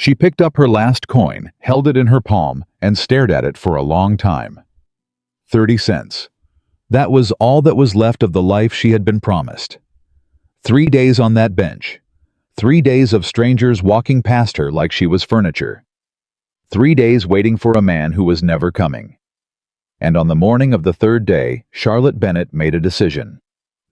She picked up her last coin, held it in her palm, and stared at it for a long time. 30 cents. That was all that was left of the life she had been promised. 3 days on that bench. 3 days of strangers walking past her like she was furniture. 3 days waiting for a man who was never coming. And on the morning of the third day, Charlotte Bennett made a decision.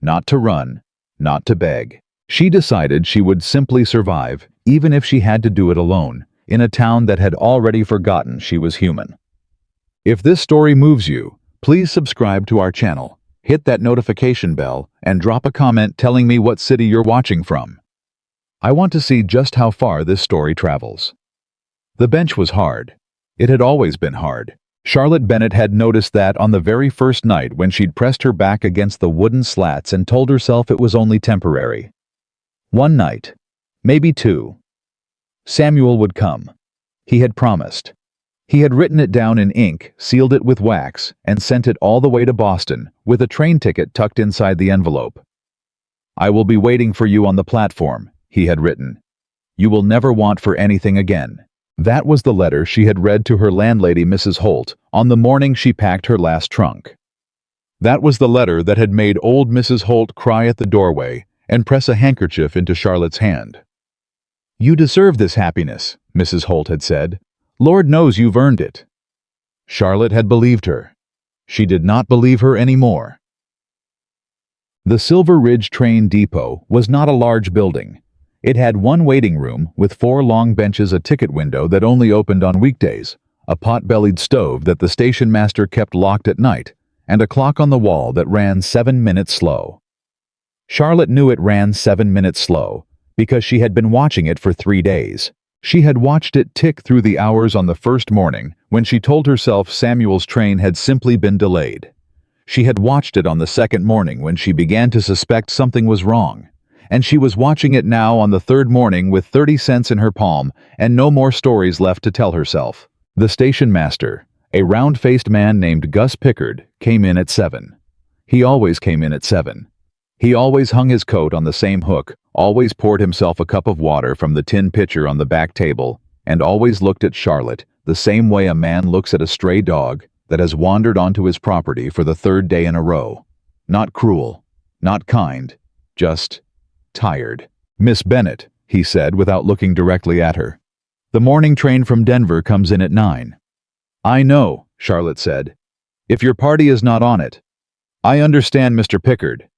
Not to run, not to beg. She decided she would simply survive, even if she had to do it alone, in a town that had already forgotten she was human. If this story moves you, please subscribe to our channel, hit that notification bell, and drop a comment telling me what city you're watching from. I want to see just how far this story travels. The bench was hard. It had always been hard. Charlotte Bennett had noticed that on the very first night when she'd pressed her back against the wooden slats and told herself it was only temporary. One night, maybe two, Samuel would come. He had promised. He had written it down in ink, sealed it with wax, and sent it all the way to Boston, with a train ticket tucked inside the envelope. "I will be waiting for you on the platform," he had written. "You will never want for anything again." That was the letter she had read to her landlady, Mrs. Holt, on the morning she packed her last trunk. That was the letter that had made old Mrs. Holt cry at the doorway and press a handkerchief into Charlotte's hand. "You deserve this happiness," Mrs. Holt had said. "Lord knows you've earned it." Charlotte had believed her. She did not believe her anymore. The Silver Ridge train depot was not a large building. It had one waiting room with 4 long benches, a ticket window that only opened on weekdays, a pot-bellied stove that the station master kept locked at night, and a clock on the wall that ran 7 minutes slow. Charlotte knew it ran 7 minutes slow because she had been watching it for 3 days. She had watched it tick through the hours on the first morning when she told herself Samuel's train had simply been delayed. She had watched it on the second morning when she began to suspect something was wrong. And she was watching it now on the third morning with 30 cents in her palm and no more stories left to tell herself. The station master, a round-faced man named Gus Pickard, came in at 7. He always came in at 7. He always hung his coat on the same hook, always poured himself a cup of water from the tin pitcher on the back table, and always looked at Charlotte the same way a man looks at a stray dog that has wandered onto his property for the 3rd day in a row. Not cruel, not kind, just tired. "Miss Bennett," he said without looking directly at her. "The morning train from Denver comes in at 9. "I know," Charlotte said. "If your party is not on it." "I understand, Mr. Pickard."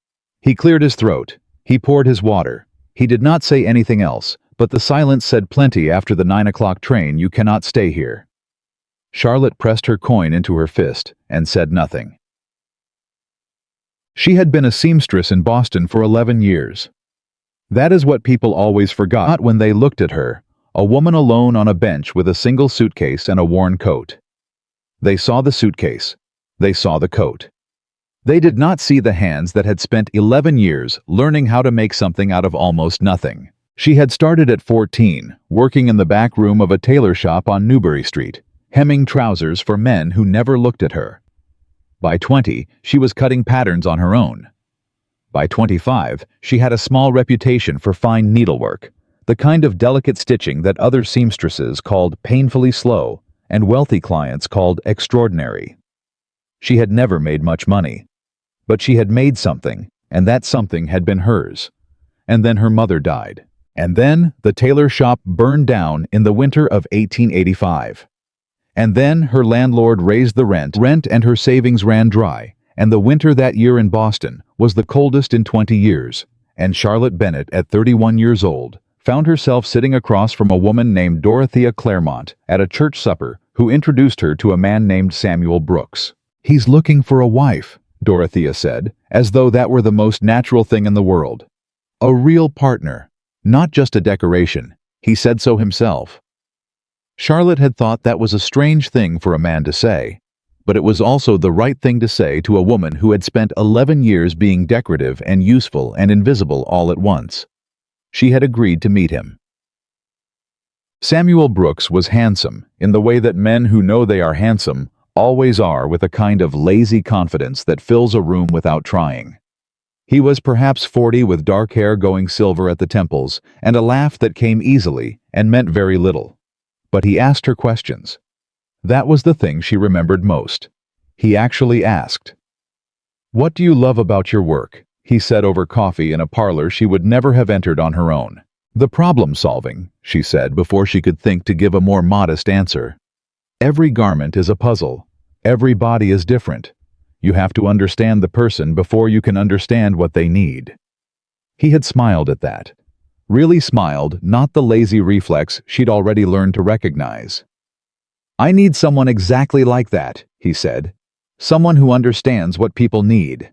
He cleared his throat. He poured his water. He did not say anything else, but the silence said plenty after the 9 o'clock train. "You cannot stay here." Charlotte pressed her coin into her fist and said nothing. She had been a seamstress in Boston for 11 years. That is what people always forgot when they looked at her, a woman alone on a bench with a single suitcase and a worn coat. They saw the suitcase. They saw the coat. They did not see the hands that had spent 11 years learning how to make something out of almost nothing. She had started at 14, working in the back room of a tailor shop on Newbury Street, hemming trousers for men who never looked at her. By 20, she was cutting patterns on her own. By 25, she had a small reputation for fine needlework, the kind of delicate stitching that other seamstresses called painfully slow and wealthy clients called extraordinary. She had never made much money, but she had made something, and that something had been hers. And then her mother died. And then the tailor shop burned down in the winter of 1885. And then her landlord raised the rent and her savings ran dry, and the winter that year in Boston was the coldest in 20 years, and Charlotte Bennett, at 31 years old, found herself sitting across from a woman named Dorothea Claremont at a church supper who introduced her to a man named Samuel Brooks. "He's looking for a wife," Dorothea said, as though that were the most natural thing in the world. "A real partner, not just a decoration. He said so himself." Charlotte had thought that was a strange thing for a man to say, but it was also the right thing to say to a woman who had spent 11 years being decorative and useful and invisible all at once. She had agreed to meet him. Samuel Brooks was handsome in the way that men who know they are handsome always are, with a kind of lazy confidence that fills a room without trying. He was perhaps 40, with dark hair going silver at the temples and a laugh that came easily and meant very little. but he asked her questions. That was the thing she remembered most. He actually asked. "What do you love about your work?" he said over coffee in a parlor she would never have entered on her own. "The problem solving," she said before she could think to give a more modest answer. "Every garment is a puzzle. Every body is different. You have to understand the person before you can understand what they need." He had smiled at that. Really smiled, not the lazy reflex she'd already learned to recognize. "I need someone exactly like that," he said. "Someone who understands what people need."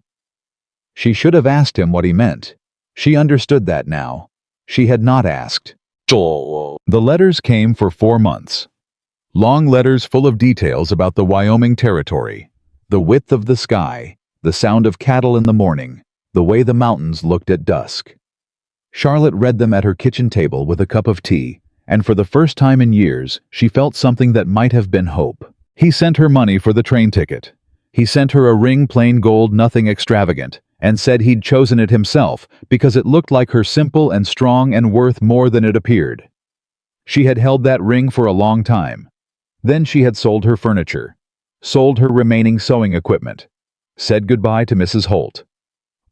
She should have asked him what he meant. She understood that now. She had not asked. The letters came for 4 months. Long letters full of details about the Wyoming territory, the width of the sky, the sound of cattle in the morning, the way the mountains looked at dusk. Charlotte read them at her kitchen table with a cup of tea, and for the first time in years, she felt something that might have been hope. He sent her money for the train ticket. He sent her a ring, plain gold, nothing extravagant, and said he'd chosen it himself because it looked like her, simple and strong and worth more than it appeared. She had held that ring for a long time. Then she had sold her furniture, sold her remaining sewing equipment, said goodbye to Mrs. Holt,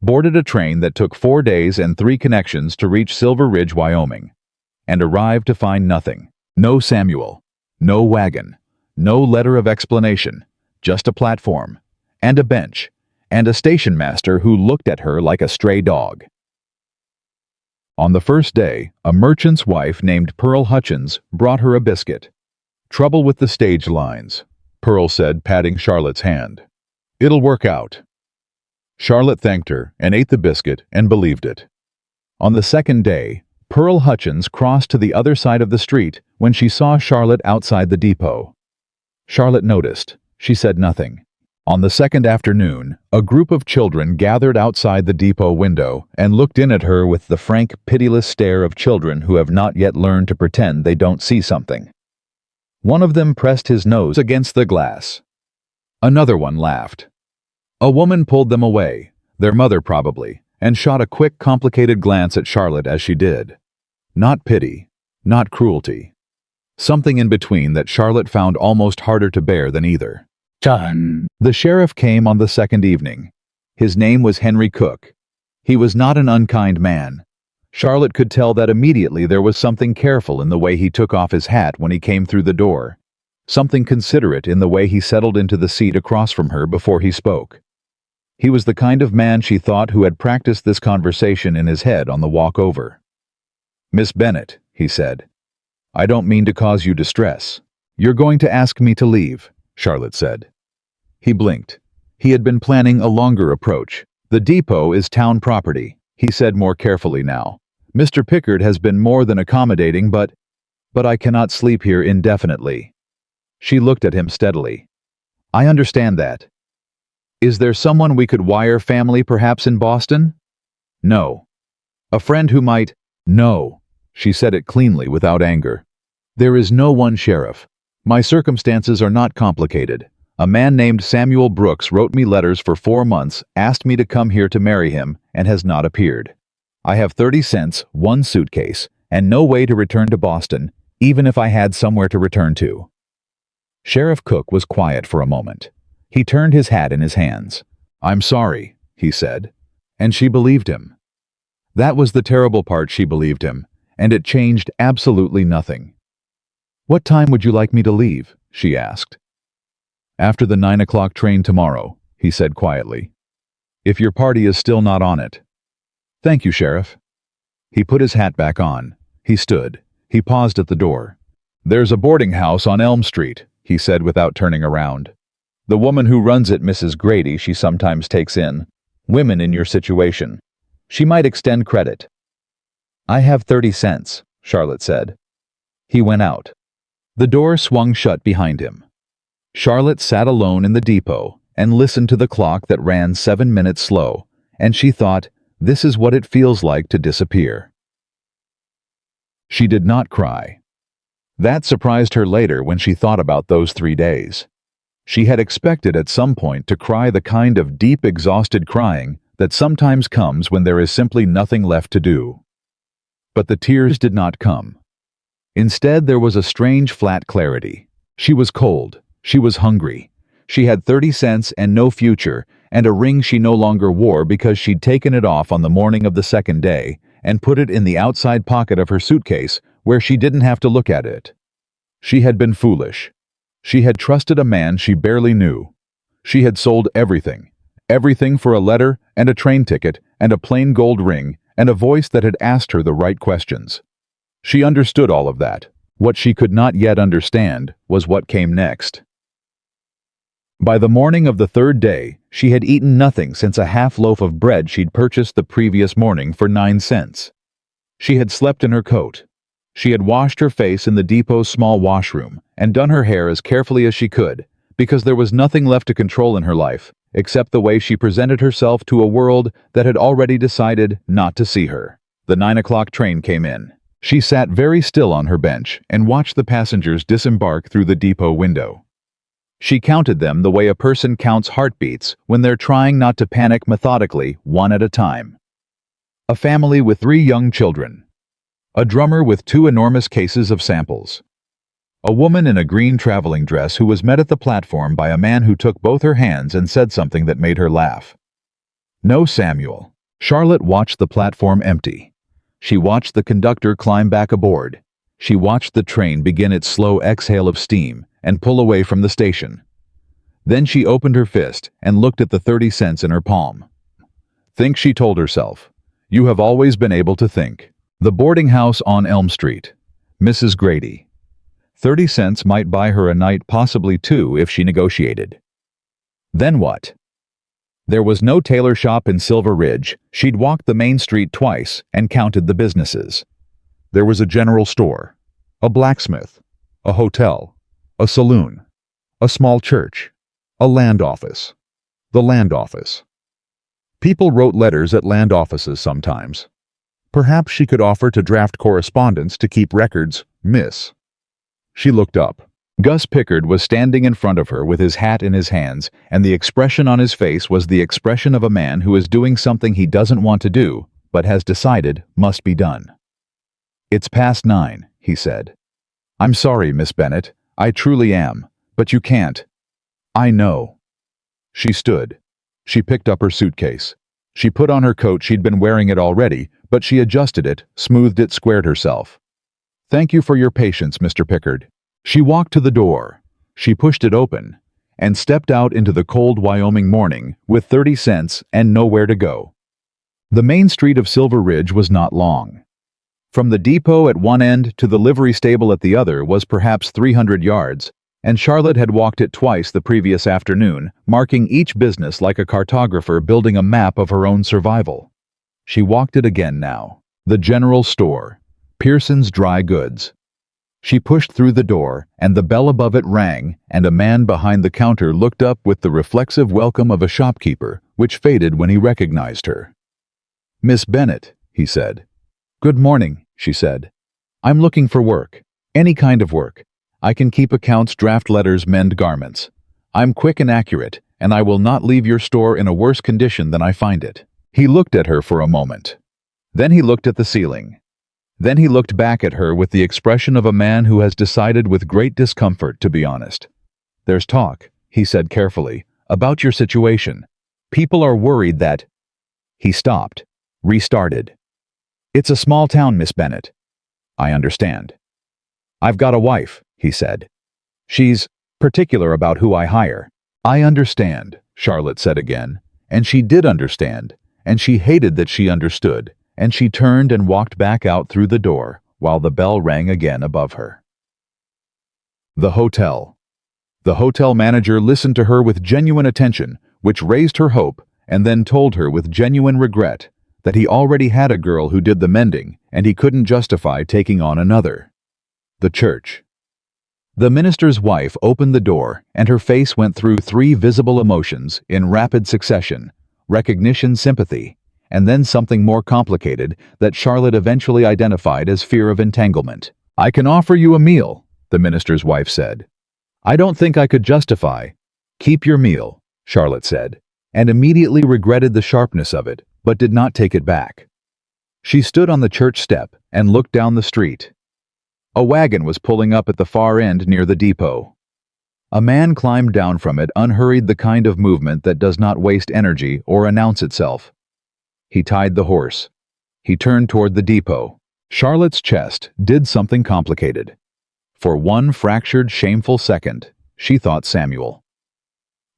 boarded a train that took 4 days and 3 connections to reach Silver Ridge, Wyoming, and arrived to find nothing. No Samuel, no wagon, no letter of explanation, just a platform, and a bench, and a station master who looked at her like a stray dog. On the first day, a merchant's wife named Pearl Hutchins brought her a biscuit. "Trouble with the stage lines," Pearl said, patting Charlotte's hand. "It'll work out." Charlotte thanked her and ate the biscuit and believed it. On the second day, Pearl Hutchins crossed to the other side of the street when she saw Charlotte outside the depot. Charlotte noticed. She said nothing. On the second afternoon, a group of children gathered outside the depot window and looked in at her with the frank, pitiless stare of children who have not yet learned to pretend they don't see something. One of them pressed his nose against the glass. Another one laughed. A woman pulled them away, their mother probably, and shot a quick, complicated glance at Charlotte as she did. Not pity, not cruelty. Something in between that Charlotte found almost harder to bear than either. John. The sheriff came on the second evening. His name was Henry Cook. He was not an unkind man. Charlotte could tell that immediately. There was something careful in the way he took off his hat when he came through the door. Something considerate in the way he settled into the seat across from her before he spoke. He was the kind of man she thought who had practiced this conversation in his head on the walk over. "Miss Bennett," he said, "I don't mean to cause you distress." "You're going to ask me to leave," Charlotte said. He blinked. He had been planning a longer approach. "The depot is town property," he said more carefully now. "Mr. Pickard has been more than accommodating, but I cannot sleep here indefinitely." She looked at him steadily. "I understand that. Is there someone we could wire family perhaps in Boston?" "No." "A friend who might—" "No." She said it cleanly without anger. "There is no one, Sheriff. My circumstances are not complicated. A man named Samuel Brooks wrote me letters for 4 months, asked me to come here to marry him, and has not appeared. I have 30 cents, 1 suitcase, and no way to return to Boston, even if I had somewhere to return to." Sheriff Cook was quiet for a moment. He turned his hat in his hands. "I'm sorry," he said. And she believed him. That was the terrible part. She believed him, and it changed absolutely nothing. "What time would you like me to leave?" she asked. "After the 9 o'clock train tomorrow," he said quietly. "If your party is still not on it." "Thank you, Sheriff." He put his hat back on. He stood. He paused at the door. "There's a boarding house on Elm Street," he said without turning around. "The woman who runs it, Mrs. Grady, she sometimes takes in women in your situation. She might extend credit." "I have 30 cents, Charlotte said. He went out. The door swung shut behind him. Charlotte sat alone in the depot and listened to the clock that ran 7 minutes slow, and she thought, this is what it feels like to disappear. She did not cry. That surprised her later when she thought about those 3 days. She had expected at some point to cry the kind of deep, exhausted crying that sometimes comes when there is simply nothing left to do. But the tears did not come. Instead, there was a strange flat clarity. She was cold. She was hungry. She had 30 cents and no future, and a ring she no longer wore because she'd taken it off on the morning of the second day and put it in the outside pocket of her suitcase where she didn't have to look at it. She had been foolish. She had trusted a man she barely knew. She had sold everything. Everything for a letter and a train ticket and a plain gold ring and a voice that had asked her the right questions. She understood all of that. What she could not yet understand was what came next. By the morning of the third day, she had eaten nothing since a half loaf of bread she'd purchased the previous morning for 9 cents. She had slept in her coat. She had washed her face in the depot's small washroom and done her hair as carefully as she could, because there was nothing left to control in her life except the way she presented herself to a world that had already decided not to see her. The 9 o'clock train came in. She sat very still on her bench and watched the passengers disembark through the depot window. She counted them the way a person counts heartbeats when they're trying not to panic methodically, one at a time. A family with 3 young children. A drummer with 2 enormous cases of samples. A woman in a green traveling dress who was met at the platform by a man who took both her hands and said something that made her laugh. No Samuel. Charlotte watched the platform empty. She watched the conductor climb back aboard. She watched the train begin its slow exhale of steam and pull away from the station. Then she opened her fist and looked at the 30 cents in her palm. Think, she told herself. You have always been able to think. The boarding house on Elm Street. Mrs. Grady. 30 cents might buy her a night, possibly 2 if she negotiated. Then what? There was no tailor shop in Silver Ridge. She'd walked the main street twice and counted the businesses. There was a general store, a blacksmith, a hotel, a saloon, a small church, a land office. The land office. People wrote letters at land offices sometimes. Perhaps she could offer to draft correspondence to keep records, miss. She looked up. Gus Pickard was standing in front of her with his hat in his hands, and the expression on his face was the expression of a man who is doing something he doesn't want to do, but has decided must be done. It's past 9, he said. I'm sorry, Miss Bennett. I truly am. But you can't. I know. She stood. She picked up her suitcase. She put on her coat. She'd been wearing it already, but she adjusted it, smoothed it, squared herself. Thank you for your patience, Mr. Pickard. She walked to the door. She pushed it open and stepped out into the cold Wyoming morning with 30 cents and nowhere to go. The main street of Silver Ridge was not long. From the depot at one end to the livery stable at the other was perhaps 300 yards, and Charlotte had walked it twice the previous afternoon, marking each business like a cartographer building a map of her own survival. She walked it again now. The general store. Pearson's Dry Goods. She pushed through the door, and the bell above it rang, and a man behind the counter looked up with the reflexive welcome of a shopkeeper, which faded when he recognized her. Miss Bennett, he said. Good morning, she said. I'm looking for work. Any kind of work. I can keep accounts, draft letters, mend garments. I'm quick and accurate, and I will not leave your store in a worse condition than I find it. He looked at her for a moment. Then he looked at the ceiling. Then he looked back at her with the expression of a man who has decided with great discomfort to be honest. There's talk, he said carefully, about your situation. People are worried that... He stopped, restarted. It's a small town, Miss Bennett. I understand. I've got a wife, he said. She's particular about who I hire. I understand, Charlotte said again, and she did understand, and she hated that she understood. And she turned and walked back out through the door while the bell rang again above her. The hotel. The hotel manager listened to her with genuine attention, which raised her hope, and then told her with genuine regret that he already had a girl who did the mending and he couldn't justify taking on another. The church. The minister's wife opened the door and her face went through 3 visible emotions in rapid succession: recognition, sympathy, and then something more complicated that Charlotte eventually identified as fear of entanglement. I can offer you a meal, the minister's wife said. I don't think I could justify. Keep your meal, Charlotte said, and immediately regretted the sharpness of it, but did not take it back. She stood on the church step and looked down the street. A wagon was pulling up at the far end near the depot. A man climbed down from it, unhurried, the kind of movement that does not waste energy or announce itself. He tied the horse. He turned toward the depot. Charlotte's chest did something complicated. For one fractured, shameful second, she thought Samuel.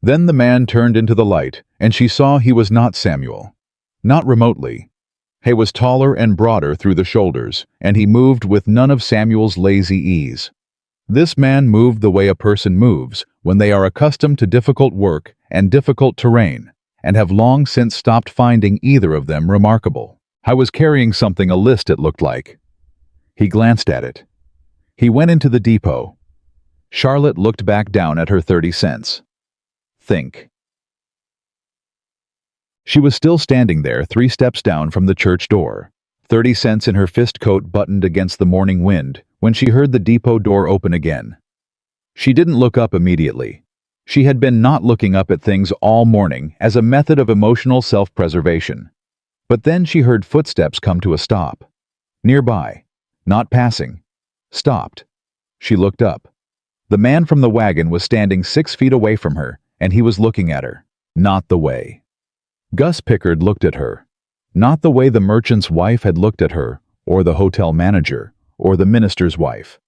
Then the man turned into the light, and she saw he was not Samuel. Not remotely. He was taller and broader through the shoulders, and he moved with none of Samuel's lazy ease. This man moved the way a person moves when they are accustomed to difficult work and difficult terrain, and have long since stopped finding either of them remarkable. I was carrying something, a list it looked like. He glanced at it. He went into the depot. Charlotte looked back down at her 30 cents. Think. She was still standing there 3 steps down from the church door, 30 cents in her fist coat buttoned against the morning wind, when she heard the depot door open again. She didn't look up immediately. She had been not looking up at things all morning as a method of emotional self-preservation. But then she heard footsteps come to a stop. Nearby. Not passing. Stopped. She looked up. The man from the wagon was standing 6 feet away from her, and he was looking at her. Not the way Gus Pickard looked at her. Not the way the merchant's wife had looked at her, or the hotel manager, or the minister's wife.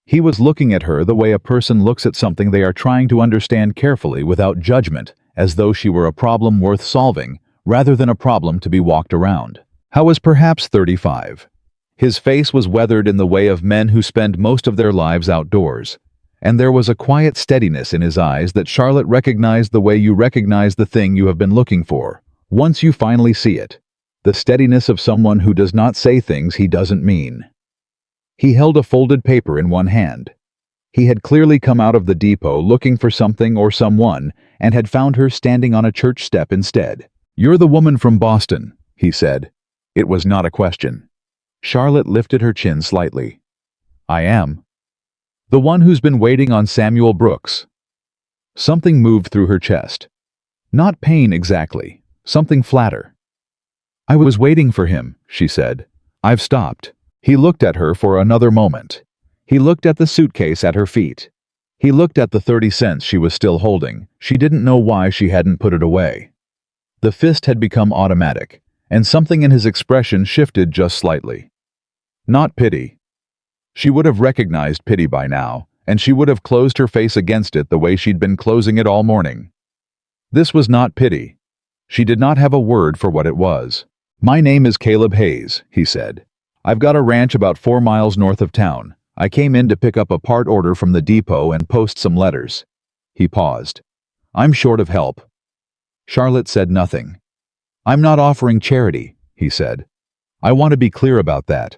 He was looking at her the way a person looks at something they are trying to understand carefully without judgment, as though she were a problem worth solving, rather than a problem to be walked around. Howe was perhaps 35. His face was weathered in the way of men who spend most of their lives outdoors, and there was a quiet steadiness in his eyes that Charlotte recognized the way you recognize the thing you have been looking for, once you finally see it. The steadiness of someone who does not say things he doesn't mean. He held a folded paper in one hand. He had clearly come out of the depot looking for something or someone, and had found her standing on a church step instead. "You're the woman from Boston," he said. It was not a question. Charlotte lifted her chin slightly. "I am. The one who's been waiting on Samuel Brooks." Something moved through her chest. Not pain exactly, something flatter. "I was waiting for him," she said. "I've stopped." He looked at her for another moment. He looked at the suitcase at her feet. He looked at the 30 cents she was still holding. She didn't know why she hadn't put it away. The fist had become automatic, and something in his expression shifted just slightly. Not pity. She would have recognized pity by now, and she would have closed her face against it the way she'd been closing it all morning. This was not pity. She did not have a word for what it was. "My name is Caleb Hayes," he said. "I've got a ranch about 4 miles north of town. I came in to pick up a part order from the depot and post some letters." He paused. "I'm short of help." Charlotte said nothing. "I'm not offering charity," he said. "I want to be clear about that.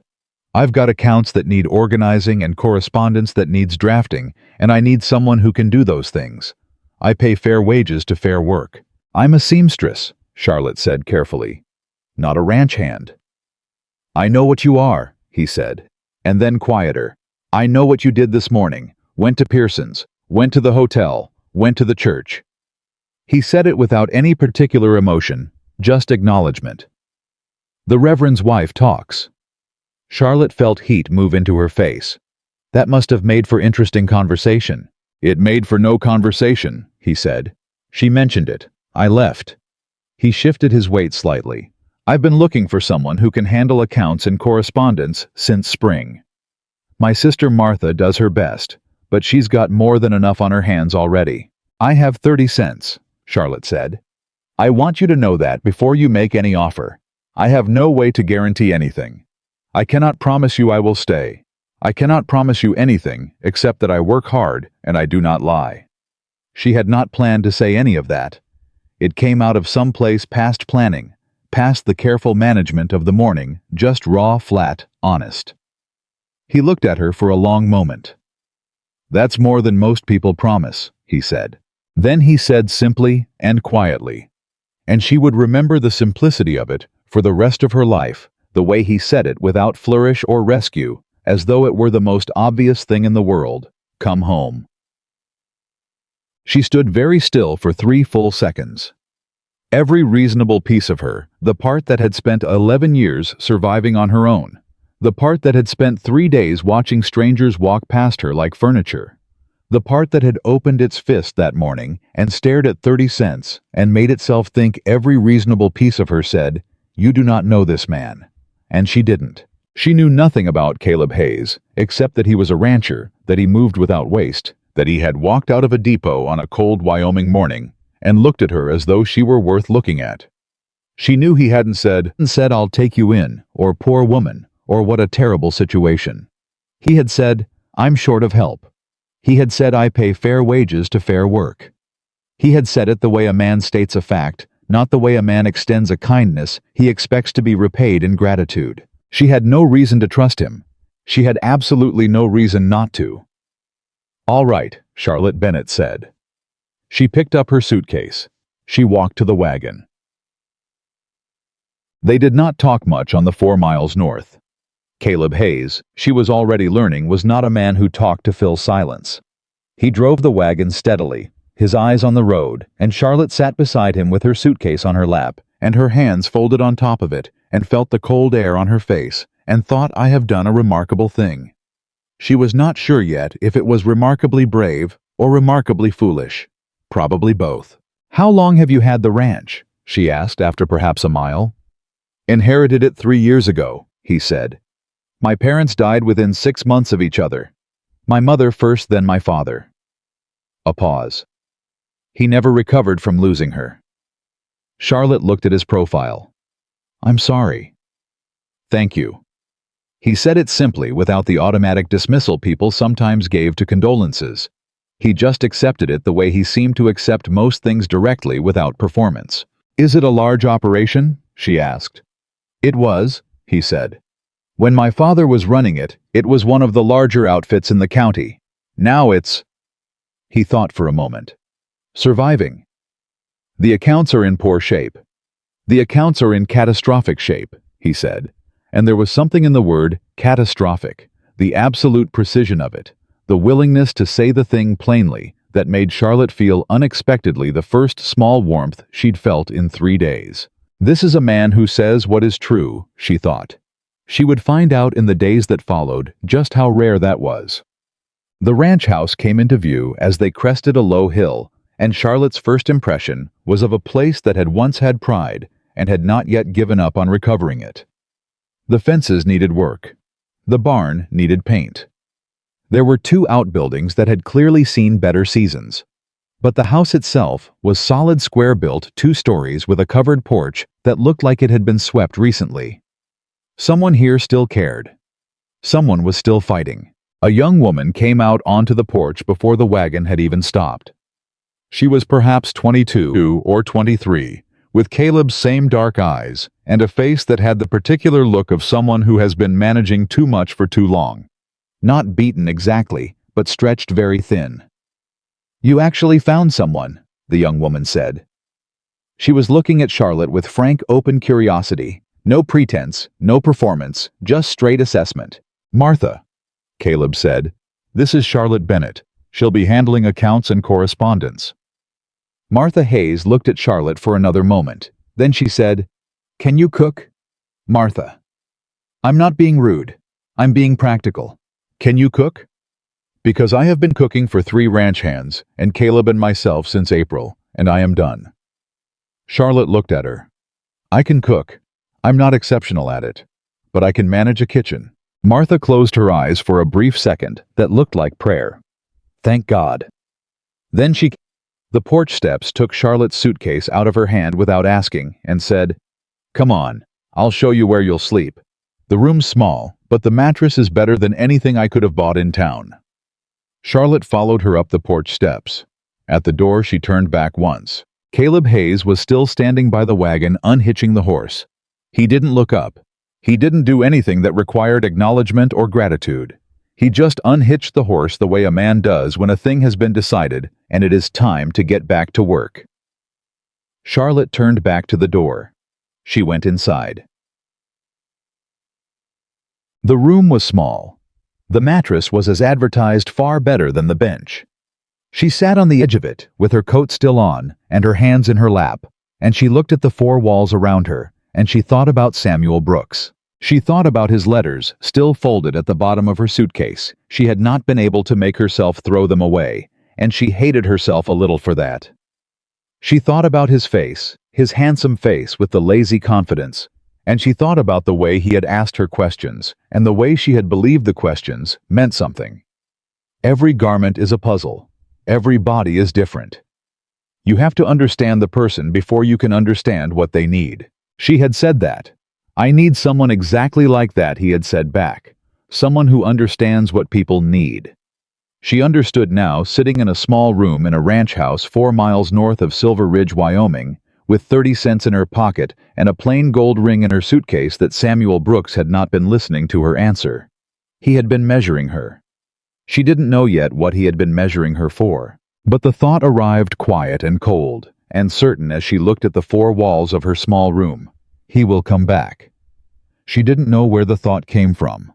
I've got accounts that need organizing and correspondence that needs drafting, and I need someone who can do those things. I pay fair wages to fair work. I'm a seamstress," Charlotte said carefully. "Not a ranch hand." "I know what you are," he said, and then quieter. "I know what you did this morning. Went to Pearson's, went to the hotel, went to the church." He said it without any particular emotion, just acknowledgement. "The Reverend's wife talks." Charlotte felt heat move into her face. That must have made for interesting conversation. "It made for no conversation," he said. "She mentioned it. I left." He shifted his weight slightly. "I've been looking for someone who can handle accounts and correspondence since spring. My sister Martha does her best, but she's got more than enough on her hands already." "I have 30 cents, Charlotte said. "I want you to know that before you make any offer. I have no way to guarantee anything. I cannot promise you I will stay. I cannot promise you anything except that I work hard and I do not lie." She had not planned to say any of that. It came out of some place past planning, past the careful management of the morning, just raw, flat, honest. He looked at her for a long moment. "That's more than most people promise," he said. Then he said simply and quietly, and she would remember the simplicity of it for the rest of her life, the way he said it without flourish or rescue, as though it were the most obvious thing in the world, "Come home." She stood very still for 3 full seconds. Every reasonable piece of her, the part that had spent 11 years surviving on her own, The part that had spent 3 days watching strangers walk past her like furniture. The part that had opened its fist that morning and stared at 30 cents and made itself think every reasonable piece of her said, "You do not know this man." And she didn't. She knew nothing about Caleb Hayes, except that he was a rancher, that he moved without waste, that he had walked out of a depot on a cold Wyoming morning and looked at her as though she were worth looking at. She knew he hadn't said, "I'll take you in," or "poor woman," or "what a terrible situation." He had said, "I'm short of help." He had said, "I pay fair wages to fair work." He had said it the way a man states a fact, not the way a man extends a kindness he expects to be repaid in gratitude. She had no reason to trust him. She had absolutely no reason not to. "All right," Charlotte Bennett said. She picked up her suitcase. She walked to the wagon. They did not talk much on the 4 miles north. Caleb Hayes, she was already learning, was not a man who talked to fill silence. He drove the wagon steadily, his eyes on the road, and Charlotte sat beside him with her suitcase on her lap, and her hands folded on top of it, and felt the cold air on her face, and thought, "I have done a remarkable thing." She was not sure yet if it was remarkably brave or remarkably foolish. Probably both. "How long have you had the ranch?" she asked after perhaps a mile. "Inherited it 3 years ago," he said. "My parents died within 6 months of each other. My mother first, then my father." A pause. He never recovered from losing her. Charlotte looked at his profile. "I'm sorry." "Thank you." He said it simply, without the automatic dismissal people sometimes gave to condolences. He just accepted it the way he seemed to accept most things, directly, without performance. "Is it a large operation?" she asked. "It was," he said. "When my father was running it, it was one of the larger outfits in the county. Now it's—" He thought for a moment. "Surviving." "The accounts are in poor shape." "The accounts are in catastrophic shape," he said. And there was something in the word catastrophic, the absolute precision of it, the willingness to say the thing plainly, that made Charlotte feel unexpectedly the first small warmth she'd felt in 3 days. This is a man who says what is true, she thought. She would find out in the days that followed just how rare that was. The ranch house came into view as they crested a low hill, and Charlotte's first impression was of a place that had once had pride and had not yet given up on recovering it. The fences needed work. The barn needed paint. There were 2 outbuildings that had clearly seen better seasons. But the house itself was solid, square-built, 2 stories with a covered porch that looked like it had been swept recently. Someone here still cared. Someone was still fighting. A young woman came out onto the porch before the wagon had even stopped. She was perhaps 22 or 23, with Caleb's same dark eyes, and a face that had the particular look of someone who has been managing too much for too long. Not beaten exactly, but stretched very thin. "You actually found someone," the young woman said. She was looking at Charlotte with frank, open curiosity. No pretense, no performance, just straight assessment. "Martha," Caleb said. "This is Charlotte Bennett. She'll be handling accounts and correspondence." Martha Hayes looked at Charlotte for another moment. Then she said, "Can you cook?" "Martha, I'm not being rude. I'm being practical. Can you cook?" "Because I have been cooking for 3 ranch hands, and Caleb and myself since April, and I am done." Charlotte looked at her. "I can cook. I'm not exceptional at it. But I can manage a kitchen." Martha closed her eyes for a brief second that looked like prayer. "Thank God." Then the porch steps took Charlotte's suitcase out of her hand without asking and said, "Come on, I'll show you where you'll sleep. The room's small, but the mattress is better than anything I could have bought in town." Charlotte followed her up the porch steps. At the door she turned back once. Caleb Hayes was still standing by the wagon, unhitching the horse. He didn't look up. He didn't do anything that required acknowledgement or gratitude. He just unhitched the horse the way a man does when a thing has been decided and it is time to get back to work. Charlotte turned back to the door. She went inside. The room was small. The mattress was as advertised far better than the bench. She sat on the edge of it, with her coat still on and her hands in her lap, and she looked at the 4 walls around her, and she thought about Samuel Brooks. She thought about his letters, still folded at the bottom of her suitcase. She had not been able to make herself throw them away, and she hated herself a little for that. She thought about his face, his handsome face with the lazy confidence, and she thought about the way he had asked her questions, and the way she had believed the questions meant something. Every garment is a puzzle. Every body is different. You have to understand the person before you can understand what they need. She had said that. I need someone exactly like that, he had said back. Someone who understands what people need. She understood now, sitting in a small room in a ranch house 4 miles north of Silver Ridge, Wyoming, with 30 cents in her pocket and a plain gold ring in her suitcase, that Samuel Brooks had not been listening to her answer. He had been measuring her. She didn't know yet what he had been measuring her for, but the thought arrived quiet and cold and certain as she looked at the 4 walls of her small room. He will come back. She didn't know where the thought came from.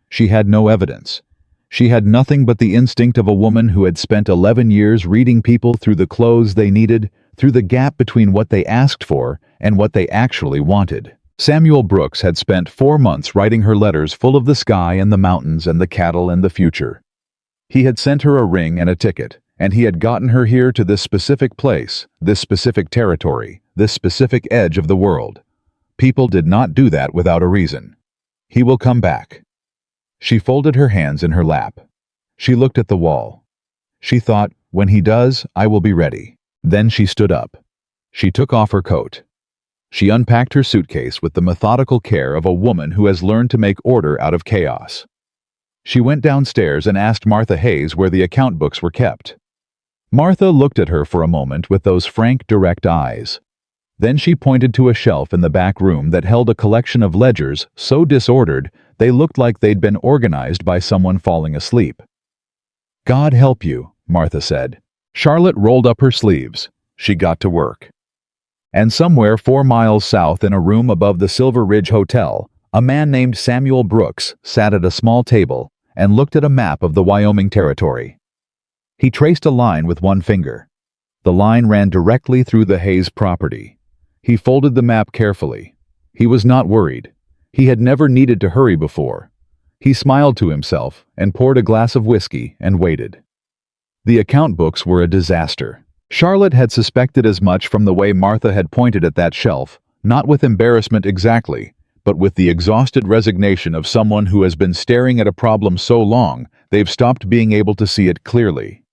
She had no evidence. She had nothing but the instinct of a woman who had spent 11 years reading people through the clothes they needed, through the gap between what they asked for and what they actually wanted. Samuel Brooks had spent 4 months writing her letters full of the sky and the mountains and the cattle and the future. He had sent her a ring and a ticket, and he had gotten her here to this specific place, this specific territory, this specific edge of the world. People did not do that without a reason. He will come back. She folded her hands in her lap. She looked at the wall. She thought, when he does, I will be ready. Then she stood up. She took off her coat. She unpacked her suitcase with the methodical care of a woman who has learned to make order out of chaos. She went downstairs and asked Martha Hayes where the account books were kept. Martha looked at her for a moment with those frank, direct eyes. Then she pointed to a shelf in the back room that held a collection of ledgers so disordered they looked like they'd been organized by someone falling asleep. God help you, Martha said. Charlotte rolled up her sleeves. She got to work. And somewhere 4 miles south, in a room above the Silver Ridge Hotel, a man named Samuel Brooks sat at a small table and looked at a map of the Wyoming Territory. He traced a line with one finger. The line ran directly through the Hayes property. He folded the map carefully. He was not worried. He had never needed to hurry before. He smiled to himself and poured a glass of whiskey and waited. The account books were a disaster. Charlotte had suspected as much from the way Martha had pointed at that shelf, not with embarrassment exactly, but with the exhausted resignation of someone who has been staring at a problem so long they've stopped being able to see it clearly.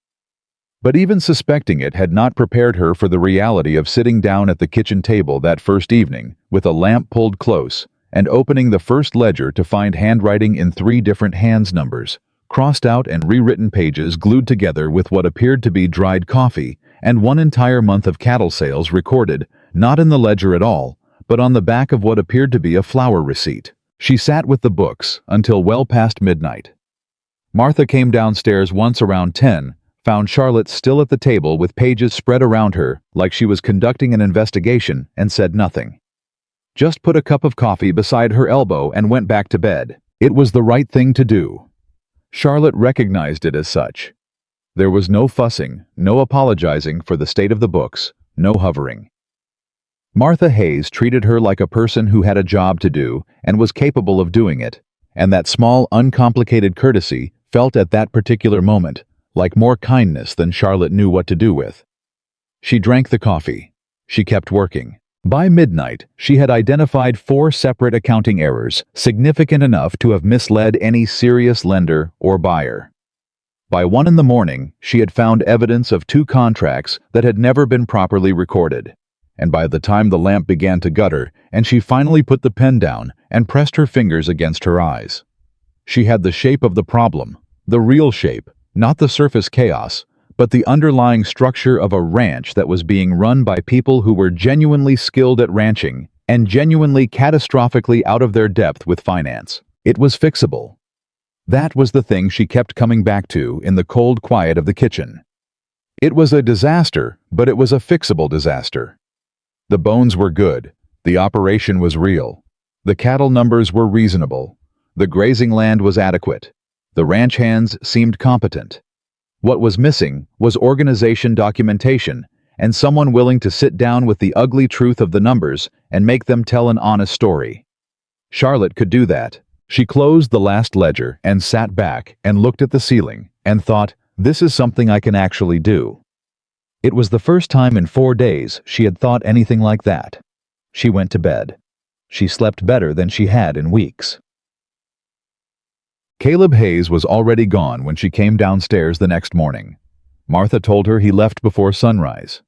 But even suspecting it had not prepared her for the reality of sitting down at the kitchen table that first evening, with a lamp pulled close, and opening the first ledger to find handwriting in 3 different hands numbers, crossed out and rewritten pages glued together with what appeared to be dried coffee, and 1 entire month of cattle sales recorded, not in the ledger at all, but on the back of what appeared to be a flour receipt. She sat with the books until well past midnight. Martha came downstairs once around 10, found Charlotte still at the table with pages spread around her like she was conducting an investigation, and said nothing. Just put a cup of coffee beside her elbow and went back to bed. It was the right thing to do. Charlotte recognized it as such. There was no fussing, no apologizing for the state of the books, no hovering. Martha Hayes treated her like a person who had a job to do and was capable of doing it, and that small, uncomplicated courtesy felt at that particular moment like more kindness than Charlotte knew what to do with. She drank the coffee. She kept working. By midnight, she had identified 4 separate accounting errors, significant enough to have misled any serious lender or buyer. By 1 in the morning, she had found evidence of 2 contracts that had never been properly recorded. And by the time the lamp began to gutter, and she finally put the pen down and pressed her fingers against her eyes, she had the shape of the problem, the real shape, not the surface chaos, but the underlying structure of a ranch that was being run by people who were genuinely skilled at ranching and genuinely catastrophically out of their depth with finance. It was fixable. That was the thing she kept coming back to in the cold quiet of the kitchen. It was a disaster, but it was a fixable disaster. The bones were good. The operation was real. The cattle numbers were reasonable. The grazing land was adequate. The ranch hands seemed competent. What was missing was organization documentation and someone willing to sit down with the ugly truth of the numbers and make them tell an honest story. Charlotte could do that. She closed the last ledger and sat back and looked at the ceiling and thought, this is something I can actually do. It was the first time in 4 days she had thought anything like that. She went to bed. She slept better than she had in weeks. Caleb Hayes was already gone when she came downstairs the next morning. Martha told her he left before sunrise.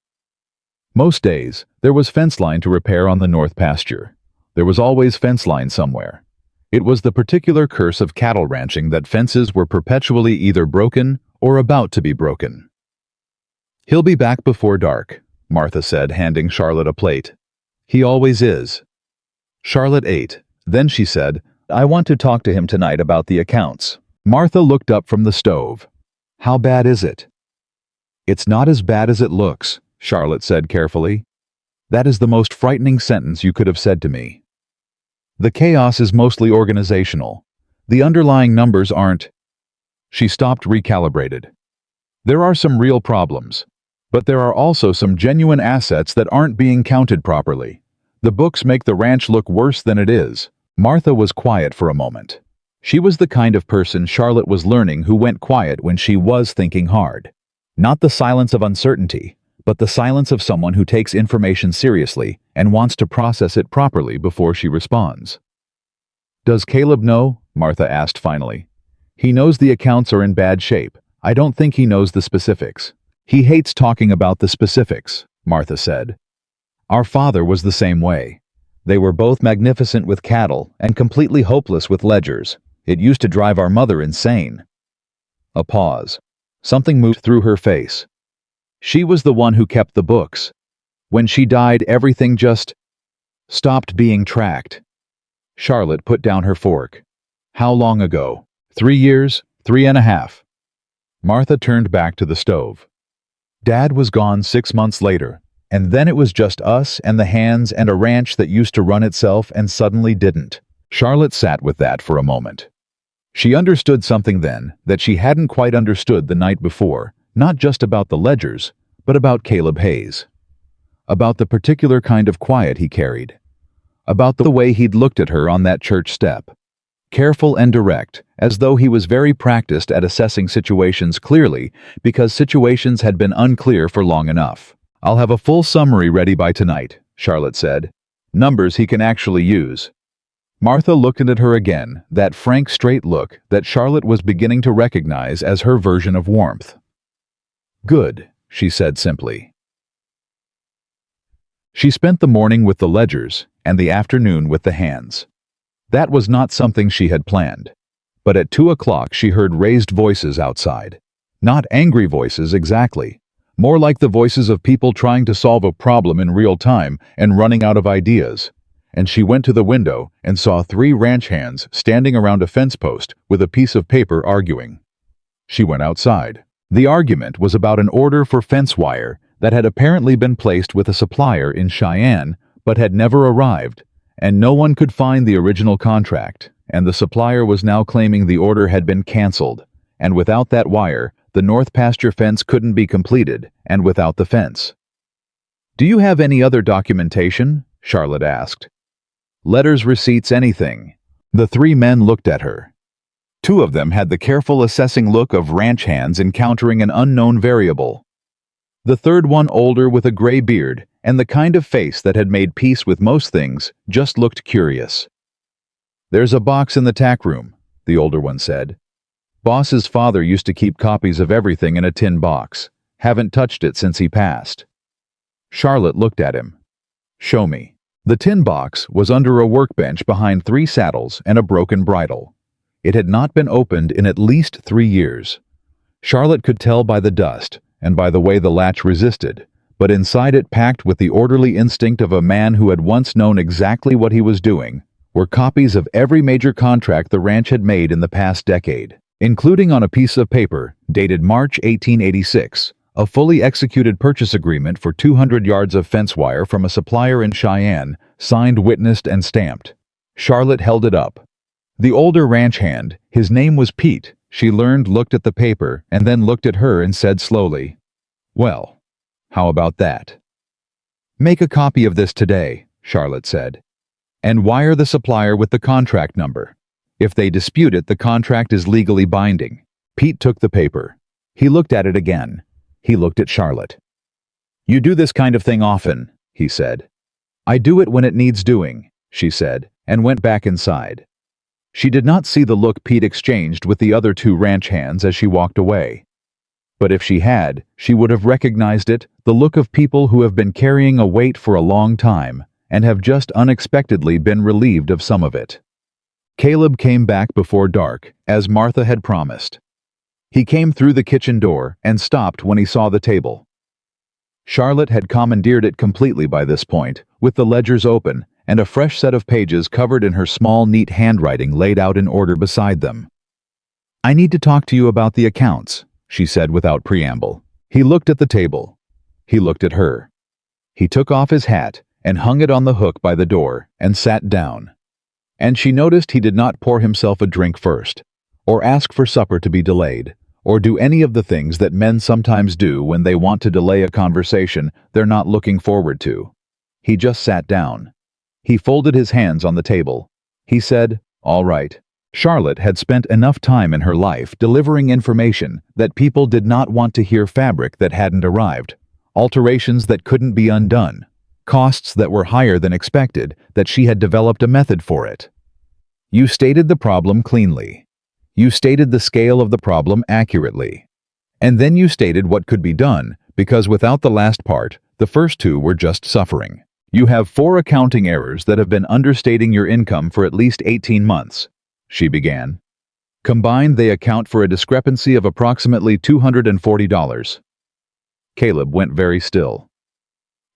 Most days, there was fence line to repair on the north pasture. There was always fence line somewhere. It was the particular curse of cattle ranching that fences were perpetually either broken or about to be broken. He'll be back before dark, Martha said, handing Charlotte a plate. He always is. Charlotte ate. Then she said, I want to talk to him tonight about the accounts. Martha looked up from the stove. How bad is it? It's not as bad as it looks, Charlotte said carefully. That is the most frightening sentence you could have said to me. The chaos is mostly organizational. The underlying numbers aren't. She stopped, recalibrated. There are some real problems, but there are also some genuine assets that aren't being counted properly. The books make the ranch look worse than it is. Martha was quiet for a moment. She was the kind of person Charlotte was learning who went quiet when she was thinking hard. Not the silence of uncertainty, but the silence of someone who takes information seriously and wants to process it properly before she responds. Does Caleb know? Martha asked finally. He knows the accounts are in bad shape. I don't think he knows the specifics. He hates talking about the specifics, Martha said. Our father was the same way. They were both magnificent with cattle and completely hopeless with ledgers. It used to drive our mother insane. A pause. Something moved through her face. She was the one who kept the books. When she died, everything just stopped being tracked. Charlotte put down her fork. How long ago? 3 years? 3.5. Martha turned back to the stove. Dad was gone 6 months later, and then it was just us and the hands and a ranch that used to run itself and suddenly didn't. Charlotte sat with that for a moment. She understood something then that she hadn't quite understood the night before, not just about the ledgers, but about Caleb Hayes. About the particular kind of quiet he carried. About the way he'd looked at her on that church step. Careful and direct, as though he was very practiced at assessing situations clearly because situations had been unclear for long enough. I'll have a full summary ready by tonight, Charlotte said. Numbers he can actually use. Martha looked at her again, that frank, straight look that Charlotte was beginning to recognize as her version of warmth. Good, she said simply. She spent the morning with the ledgers and the afternoon with the hands. That was not something she had planned. But at 2 o'clock she heard raised voices outside. Not angry voices exactly. More like the voices of people trying to solve a problem in real time and running out of ideas. And she went to the window and saw 3 ranch hands standing around a fence post with a piece of paper arguing. She went outside. The argument was about an order for fence wire that had apparently been placed with a supplier in Cheyenne but had never arrived, and no one could find the original contract, and the supplier was now claiming the order had been canceled, and without that wire, the north pasture fence couldn't be completed, and without the fence. Do you have any other documentation? Charlotte asked. Letters, receipts, anything. The 3 men looked at her. 2 of them had the careful assessing look of ranch hands encountering an unknown variable. The third one, older with a gray beard and the kind of face that had made peace with most things, just looked curious. There's a box in the tack room, the older one said. Boss's father used to keep copies of everything in a tin box. Haven't touched it since he passed. Charlotte looked at him. Show me. The tin box was under a workbench behind 3 saddles and a broken bridle. It had not been opened in at least 3 years. Charlotte could tell by the dust and by the way the latch resisted, but inside it, packed with the orderly instinct of a man who had once known exactly what he was doing, were copies of every major contract the ranch had made in the past decade, including on a piece of paper dated March 1886, a fully executed purchase agreement for 200 yards of fence wire from a supplier in Cheyenne, signed, witnessed, and stamped. Charlotte held it up. The older ranch hand, his name was Pete, she learned, looked at the paper and then looked at her and said slowly, Well, how about that? Make a copy of this today, Charlotte said. And wire the supplier with the contract number. If they dispute it, the contract is legally binding. Pete took the paper. He looked at it again. He looked at Charlotte. You do this kind of thing often, he said. I do it when it needs doing, she said, and went back inside. She did not see the look Pete exchanged with the other two ranch hands as she walked away. But if she had, she would have recognized it, the look of people who have been carrying a weight for a long time and have just unexpectedly been relieved of some of it. Caleb came back before dark, as Martha had promised. He came through the kitchen door and stopped when he saw the table. Charlotte had commandeered it completely by this point, with the ledgers open and a fresh set of pages covered in her small, neat handwriting laid out in order beside them. I need to talk to you about the accounts, she said without preamble. He looked at the table. He looked at her. He took off his hat and hung it on the hook by the door and sat down. And she noticed he did not pour himself a drink first, or ask for supper to be delayed, or do any of the things that men sometimes do when they want to delay a conversation they're not looking forward to. He just sat down. He folded his hands on the table. He said, "All right." Charlotte had spent enough time in her life delivering information that people did not want to hear, fabric that hadn't arrived, alterations that couldn't be undone, costs that were higher than expected, that she had developed a method for it. You stated the problem cleanly. You stated the scale of the problem accurately. And then you stated what could be done, because without the last part, the first two were just suffering. You have 4 accounting errors that have been understating your income for at least 18 months, she began. Combined, they account for a discrepancy of approximately $240. Caleb went very still.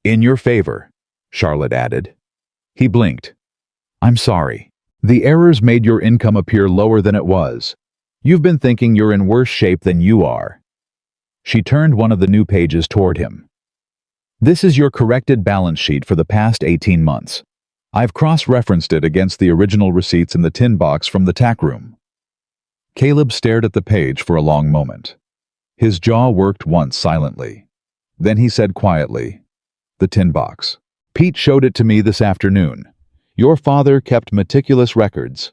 In your favor, Charlotte added. He blinked. I'm sorry. The errors made your income appear lower than it was. You've been thinking you're in worse shape than you are. She turned one of the new pages toward him. This is your corrected balance sheet for the past 18 months. I've cross-referenced it against the original receipts in the tin box from the tack room. Caleb stared at the page for a long moment. His jaw worked once silently. Then he said quietly, "The tin box. Pete showed it to me this afternoon. Your father kept meticulous records.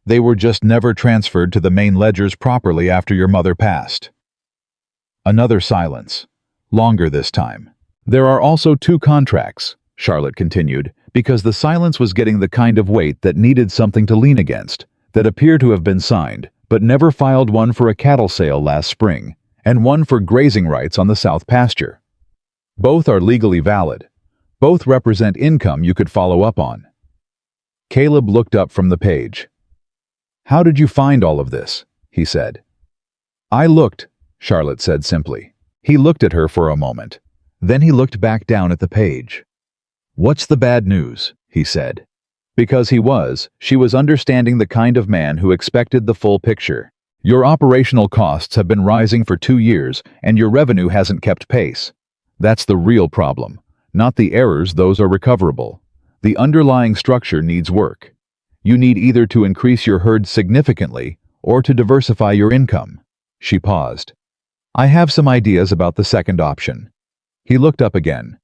They were just never transferred to the main ledgers properly after your mother passed." Another silence. Longer this time. There are also 2 contracts, Charlotte continued, because the silence was getting the kind of weight that needed something to lean against, that appear to have been signed, but never filed, one for a cattle sale last spring, and one for grazing rights on the south pasture. Both are legally valid. Both represent income you could follow up on. Caleb looked up from the page. How did you find all of this? He said. I looked, Charlotte said simply. He looked at her for a moment. Then he looked back down at the page. What's the bad news? He said. Because she was understanding the kind of man who expected the full picture. Your operational costs have been rising for 2 years, and your revenue hasn't kept pace. That's the real problem. Not the errors, those are recoverable. The underlying structure needs work. You need either to increase your herd significantly or to diversify your income. She paused. I have some ideas about the second option. He looked up again.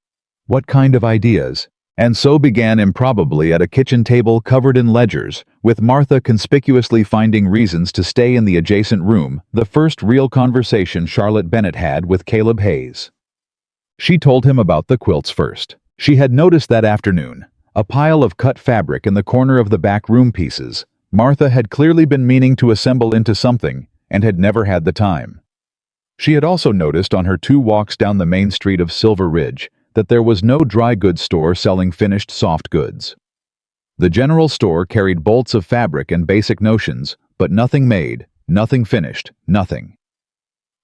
What kind of ideas? And so began improbably at a kitchen table covered in ledgers, with Martha conspicuously finding reasons to stay in the adjacent room, the first real conversation Charlotte Bennett had with Caleb Hayes. She told him about the quilts first. She had noticed that afternoon, a pile of cut fabric in the corner of the back room pieces. Martha had clearly been meaning to assemble into something, and had never had the time. She had also noticed on her 2 walks down the main street of Silver Ridge that there was no dry goods store selling finished soft goods. The general store carried bolts of fabric and basic notions, but nothing made, nothing finished, nothing.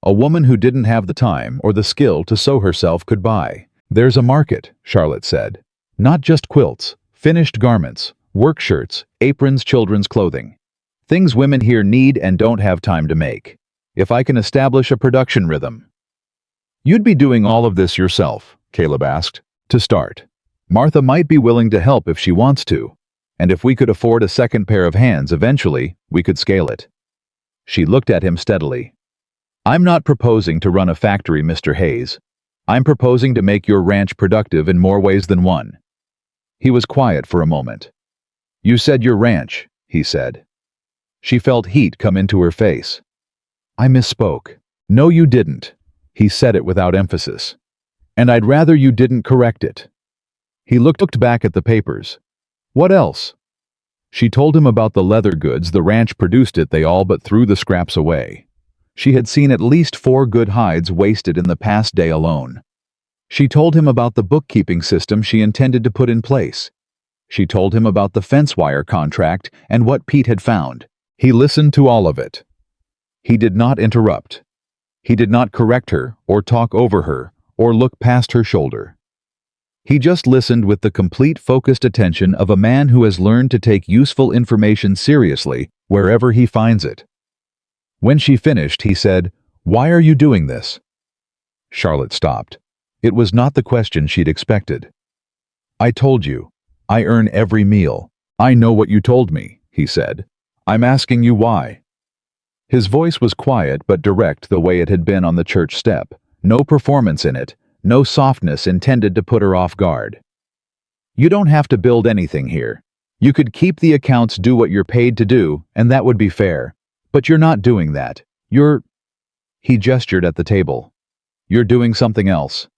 A woman who didn't have the time or the skill to sew herself could buy. There's a market, Charlotte said. Not just quilts, finished garments, work shirts, aprons, children's clothing. Things women here need and don't have time to make. If I can establish a production rhythm. You'd be doing all of this yourself, Caleb asked. To start. Martha might be willing to help if she wants to. And if we could afford a second pair of hands eventually, we could scale it. She looked at him steadily. I'm not proposing to run a factory, Mr. Hayes. I'm proposing to make your ranch productive in more ways than one. He was quiet for a moment. You said your ranch, he said. She felt heat come into her face. I misspoke. No, you didn't. He said it without emphasis. And I'd rather you didn't correct it. He looked back at the papers. What else? She told him about the leather goods the ranch produced. They all but threw the scraps away. She had seen at least 4 good hides wasted in the past day alone. She told him about the bookkeeping system she intended to put in place. She told him about the fence wire contract and what Pete had found. He listened to all of it. He did not interrupt. He did not correct her or talk over her or look past her shoulder. He just listened with the complete focused attention of a man who has learned to take useful information seriously wherever he finds it. When she finished, he said, "Why are you doing this?" Charlotte stopped. It was not the question she'd expected. I told you. I earn every meal. I know what you told me, he said. I'm asking you why. His voice was quiet but direct, the way it had been on the church step. No performance in it, no softness intended to put her off guard. You don't have to build anything here. You could keep the accounts, do what you're paid to do, and that would be fair. But you're not doing that. He gestured at the table. You're doing something else.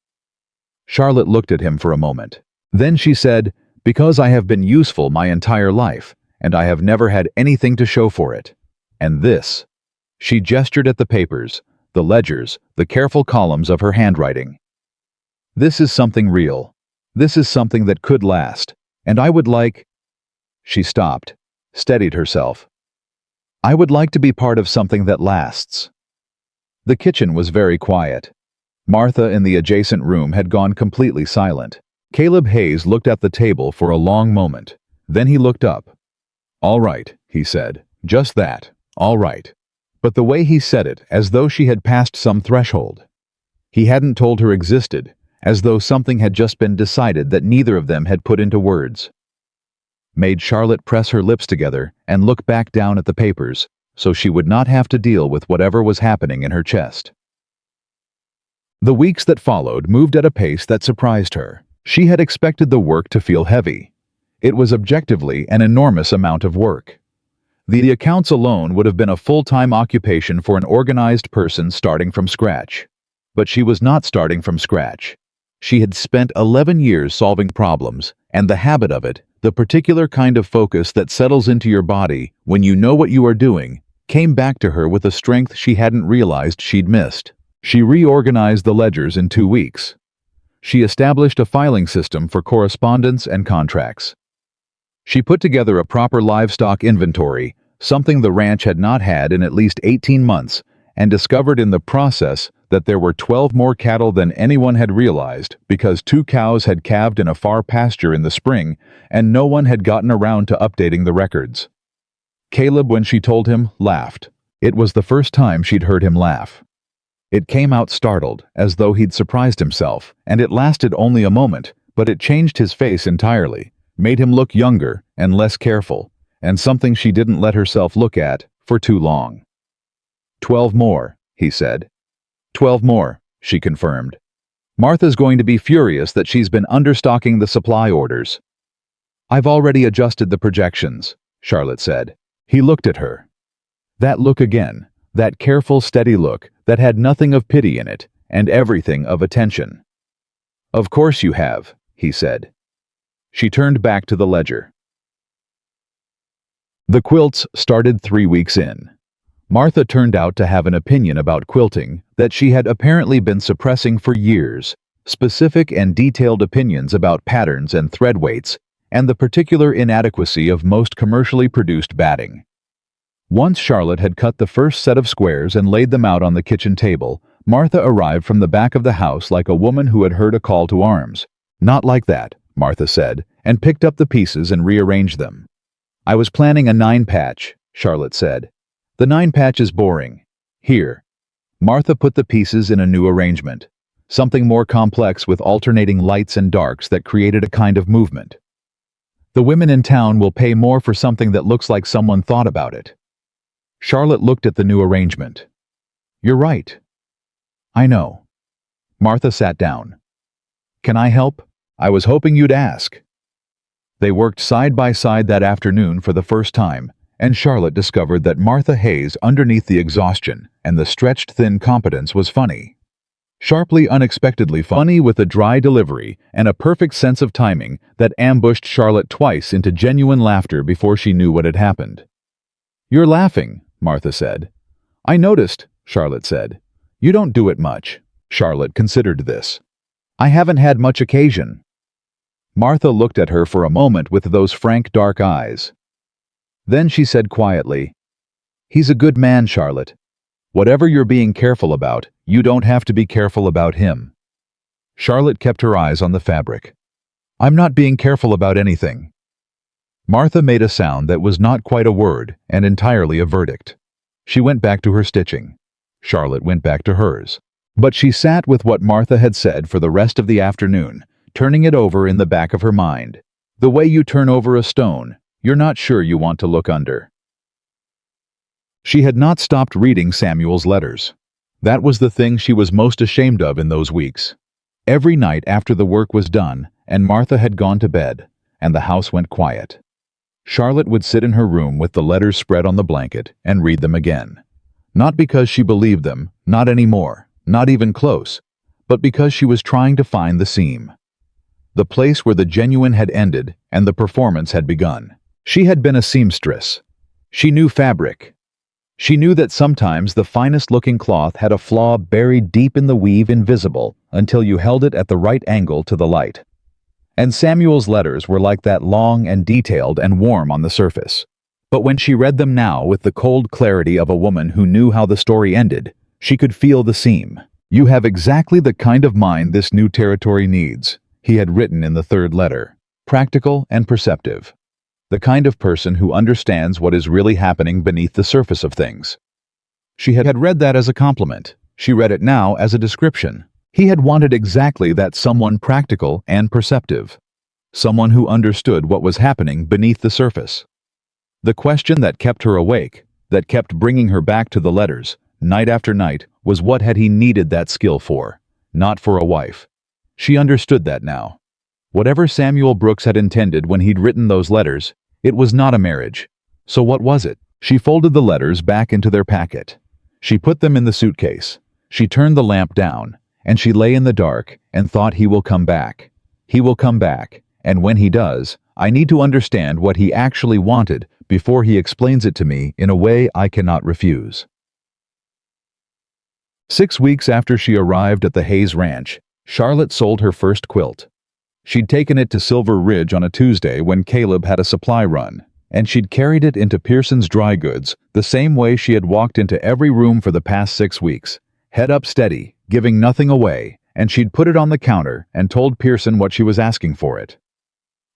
Charlotte looked at him for a moment. Then she said, because I have been useful my entire life, and I have never had anything to show for it. And this. She gestured at the papers, the ledgers, the careful columns of her handwriting. This is something real. This is something that could last. And I would like... She stopped, steadied herself. I would like to be part of something that lasts. The kitchen was very quiet. Martha in the adjacent room had gone completely silent. Caleb Hayes looked at the table for a long moment. Then he looked up. All right, he said. Just that. All right. But the way he said it, as though she had passed some threshold. He hadn't told her existed, as though something had just been decided that neither of them had put into words. Made Charlotte press her lips together and look back down at the papers, so she would not have to deal with whatever was happening in her chest. The weeks that followed moved at a pace that surprised her. She had expected the work to feel heavy. It was objectively an enormous amount of work. The accounts alone would have been a full-time occupation for an organized person starting from scratch. But she was not starting from scratch. She had spent 11 years solving problems, and the habit of it, the particular kind of focus that settles into your body when you know what you are doing, came back to her with a strength she hadn't realized she'd missed. She reorganized the ledgers in 2 weeks. She established a filing system for correspondence and contracts. She put together a proper livestock inventory, something the ranch had not had in at least 18 months, and discovered in the process that there were 12 more cattle than anyone had realized because 2 cows had calved in a far pasture in the spring and no one had gotten around to updating the records. Caleb, when she told him, laughed. It was the first time she'd heard him laugh. It came out startled, as though he'd surprised himself, and it lasted only a moment, but it changed his face entirely, made him look younger and less careful, and something she didn't let herself look at for too long. 12 more, he said. 12 more, she confirmed. Martha's going to be furious that she's been understocking the supply orders. I've already adjusted the projections, Charlotte said. He looked at her. That look again, that careful, steady look that had nothing of pity in it and everything of attention. Of course you have, he said. She turned back to the ledger. The quilts started 3 weeks in. Martha turned out to have an opinion about quilting that she had apparently been suppressing for years, specific and detailed opinions about patterns and thread weights, and the particular inadequacy of most commercially produced batting. Once Charlotte had cut the first set of squares and laid them out on the kitchen table, Martha arrived from the back of the house like a woman who had heard a call to arms. Not like that, Martha said, and picked up the pieces and rearranged them. I was planning a 9-patch, Charlotte said. The 9-patch is boring. Here. Martha put the pieces in a new arrangement, something more complex with alternating lights and darks that created a kind of movement. The women in town will pay more for something that looks like someone thought about it. Charlotte looked at the new arrangement. You're right. I know. Martha sat down. Can I help? I was hoping you'd ask. They worked side by side that afternoon for the first time, and Charlotte discovered that Martha Hayes, underneath the exhaustion and the stretched thin competence, was funny. Sharply, unexpectedly funny, with a dry delivery and a perfect sense of timing that ambushed Charlotte twice into genuine laughter before she knew what had happened. "You're laughing," Martha said. "I noticed," Charlotte said. "You don't do it much." Charlotte considered this. "I haven't had much occasion." Martha looked at her for a moment with those frank dark eyes. Then she said quietly, "He's a good man, Charlotte. Whatever you're being careful about, you don't have to be careful about him." Charlotte kept her eyes on the fabric. "I'm not being careful about anything." Martha made a sound that was not quite a word and entirely a verdict. She went back to her stitching. Charlotte went back to hers. But she sat with what Martha had said for the rest of the afternoon, turning it over in the back of her mind. The way you turn over a stone, you're not sure you want to look under. She had not stopped reading Samuel's letters. That was the thing she was most ashamed of in those weeks. Every night after the work was done and Martha had gone to bed, and the house went quiet, Charlotte would sit in her room with the letters spread on the blanket and read them again. Not because she believed them, not anymore, not even close, but because she was trying to find the seam. The place where the genuine had ended and the performance had begun. She had been a seamstress. She knew fabric. She knew that sometimes the finest-looking cloth had a flaw buried deep in the weave, invisible until you held it at the right angle to the light. And Samuel's letters were like that, long and detailed and warm on the surface. But when she read them now with the cold clarity of a woman who knew how the story ended, she could feel the seam. "You have exactly the kind of mind this new territory needs," he had written in the third letter. "Practical and perceptive. The kind of person who understands what is really happening beneath the surface of things." She had read that as a compliment. She read it now as a description. He had wanted exactly that, someone practical and perceptive. Someone who understood what was happening beneath the surface. The question that kept her awake, that kept bringing her back to the letters, night after night, was what had he needed that skill for? Not for a wife. She understood that now. Whatever Samuel Brooks had intended when he'd written those letters, it was not a marriage. So what was it? She folded the letters back into their packet. She put them in the suitcase. She turned the lamp down, and she lay in the dark and thought, he will come back. He will come back, and when he does, I need to understand what he actually wanted before he explains it to me in a way I cannot refuse. 6 weeks after she arrived at the Hayes Ranch, Charlotte sold her first quilt. She'd taken it to Silver Ridge on a Tuesday when Caleb had a supply run, and she'd carried it into Pearson's dry goods the same way she had walked into every room for the past 6 weeks, head up steady, giving nothing away, and she'd put it on the counter and told Pearson what she was asking for it.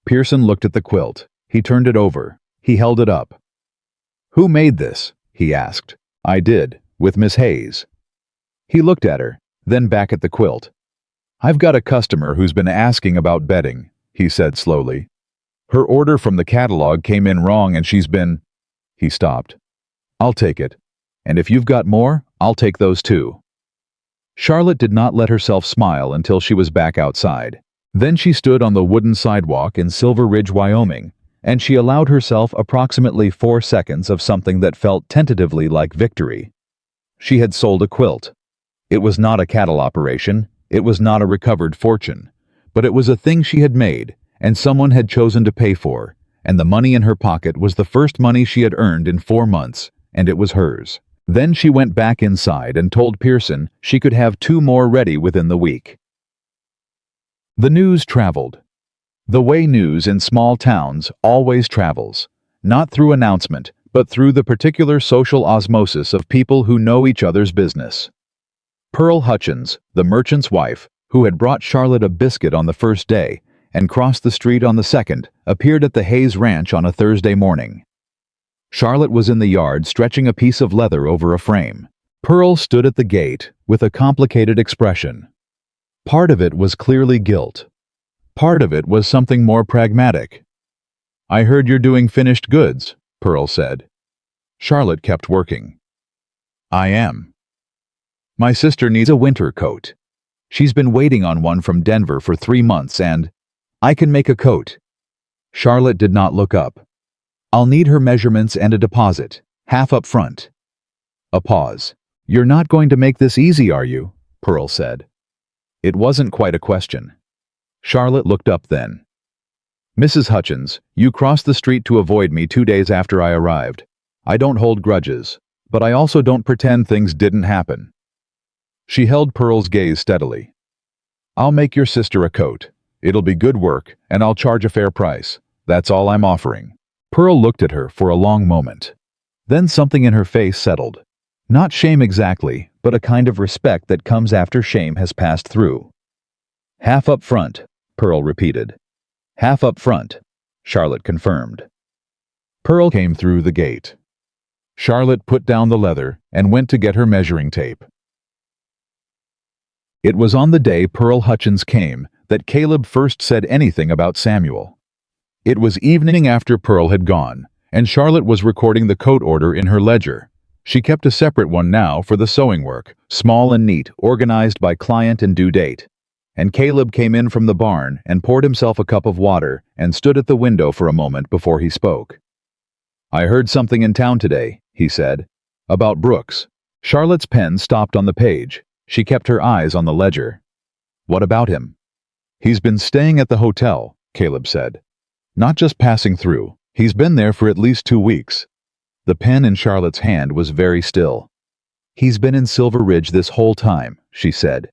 Pearson looked at the quilt. He turned it over. He held it up. "Who made this?" he asked. "I did, with Miss Hayes." He looked at her, then back at the quilt. "I've got a customer who's been asking about bedding," he said slowly. "Her order from the catalog came in wrong and she's been—" He stopped. "I'll take it. And if you've got more, I'll take those too." Charlotte did not let herself smile until she was back outside. Then she stood on the wooden sidewalk in Silver Ridge, Wyoming, and she allowed herself approximately 4 seconds of something that felt tentatively like victory. She had sold a quilt. It was not a cattle operation. It was not a recovered fortune. But it was a thing she had made, and someone had chosen to pay for, and the money in her pocket was the first money she had earned in 4 months, and it was hers. Then she went back inside and told Pearson she could have 2 more ready within the week. The news traveled. The way news in small towns always travels, not through announcement, but through the particular social osmosis of people who know each other's business. Pearl Hutchins, the merchant's wife, who had brought Charlotte a biscuit on the first day and crossed the street on the second, appeared at the Hayes Ranch on a Thursday morning. Charlotte was in the yard stretching a piece of leather over a frame. Pearl stood at the gate with a complicated expression. Part of it was clearly guilt. Part of it was something more pragmatic. "I heard you're doing finished goods," Pearl said. Charlotte kept working. "I am. My sister needs a winter coat. She's been waiting on one from Denver for 3 months and I can make a coat." Charlotte did not look up. I'll need her measurements and a deposit, half up front. A pause. You're not going to make this easy, are you? Pearl said. It wasn't quite a question. Charlotte looked up then. Mrs. Hutchins, you crossed the street to avoid me 2 days after I arrived. I don't hold grudges, but I also don't pretend things didn't happen. She held Pearl's gaze steadily. I'll make your sister a coat. It'll be good work, and I'll charge a fair price. That's all I'm offering. Pearl looked at her for a long moment. Then something in her face settled. Not shame exactly, but a kind of respect that comes after shame has passed through. Half up front, Pearl repeated. Half up front, Charlotte confirmed. Pearl came through the gate. Charlotte put down the leather and went to get her measuring tape. It was on the day Pearl Hutchins came that Caleb first said anything about Samuel. It was evening after Pearl had gone, and Charlotte was recording the coat order in her ledger. She kept a separate one now for the sewing work, small and neat, organized by client and due date. And Caleb came in from the barn and poured himself a cup of water and stood at the window for a moment before he spoke. I heard something in town today, he said. About Brooks. Charlotte's pen stopped on the page. She kept her eyes on the ledger. What about him? He's been staying at the hotel, Caleb said. Not just passing through. He's been there for at least 2 weeks. The pen in Charlotte's hand was very still. He's been in Silver Ridge this whole time, she said.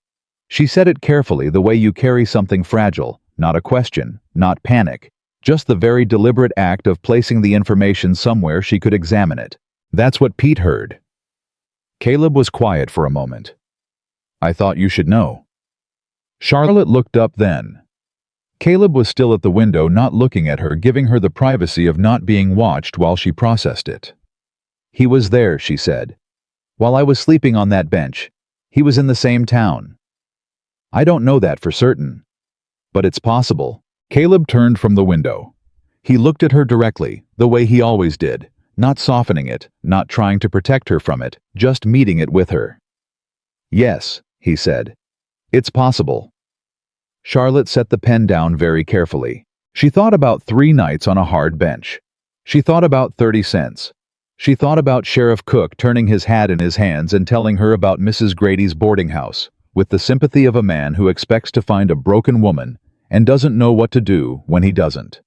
She said it carefully, the way you carry something fragile, not a question, not panic, just the very deliberate act of placing the information somewhere she could examine it. That's what Pete heard. Caleb was quiet for a moment. I thought you should know. Charlotte looked up then. Caleb was still at the window, not looking at her, giving her the privacy of not being watched while she processed it. He was there, she said. While I was sleeping on that bench, he was in the same town. I don't know that for certain. But it's possible. Caleb turned from the window. He looked at her directly, the way he always did, not softening it, not trying to protect her from it, just meeting it with her. Yes, he said. It's possible. Charlotte set the pen down very carefully. She thought about 3 nights on a hard bench. She thought about 30 cents. She thought about Sheriff Cook turning his hat in his hands and telling her about Mrs. Grady's boarding house, with the sympathy of a man who expects to find a broken woman and doesn't know what to do when he doesn't.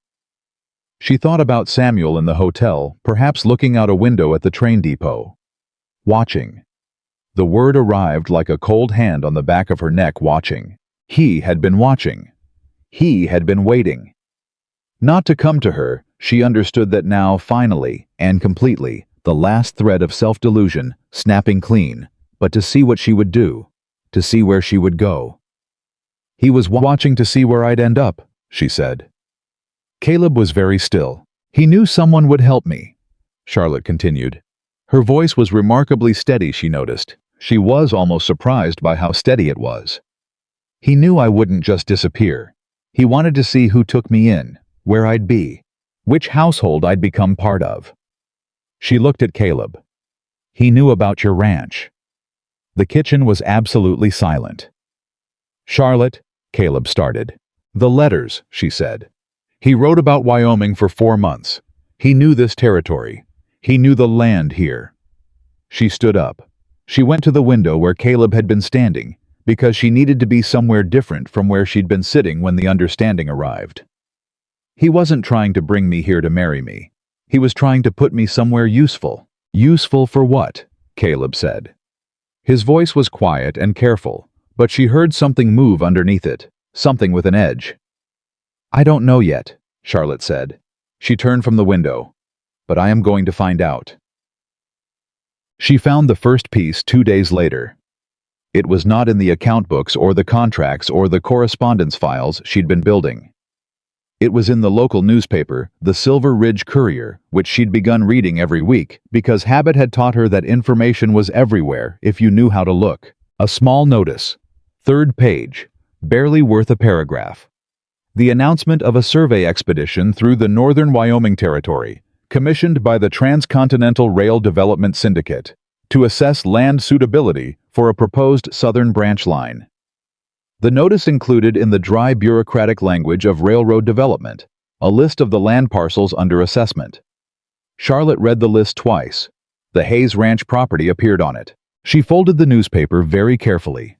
She thought about Samuel in the hotel, perhaps looking out a window at the train depot. Watching. The word arrived like a cold hand on the back of her neck. Watching. He had been watching. He had been waiting. Not to come to her, she understood that now, finally, and completely, the last thread of self-delusion, snapping clean, but to see what she would do, to see where she would go. He was watching to see where I'd end up, she said. Caleb was very still. He knew someone would help me, Charlotte continued. Her voice was remarkably steady, she noticed. She was almost surprised by how steady it was. He knew I wouldn't just disappear. He wanted to see who took me in, where I'd be, which household I'd become part of. She looked at Caleb. He knew about your ranch. The kitchen was absolutely silent. Charlotte, Caleb started. The letters, she said. He wrote about Wyoming for 4 months. He knew this territory. He knew the land here. She stood up. She went to the window where Caleb had been standing, because she needed to be somewhere different from where she'd been sitting when the understanding arrived. He wasn't trying to bring me here to marry me. He was trying to put me somewhere useful. Useful for what? Caleb said. His voice was quiet and careful, but she heard something move underneath it, something with an edge. I don't know yet, Charlotte said. She turned from the window. But I am going to find out. She found the first piece 2 days later. It was not in the account books or the contracts or the correspondence files she'd been building. It was in the local newspaper, the Silver Ridge Courier, which she'd begun reading every week because habit had taught her that information was everywhere if you knew how to look. A small notice. 3rd page. Barely worth a paragraph. The announcement of a survey expedition through the northern Wyoming Territory, commissioned by the Transcontinental Rail Development Syndicate, to assess land suitability for a proposed southern branch line. The notice included in the dry bureaucratic language of railroad development a list of the land parcels under assessment. Charlotte read the list twice. The Hayes Ranch property appeared on it. She folded the newspaper very carefully.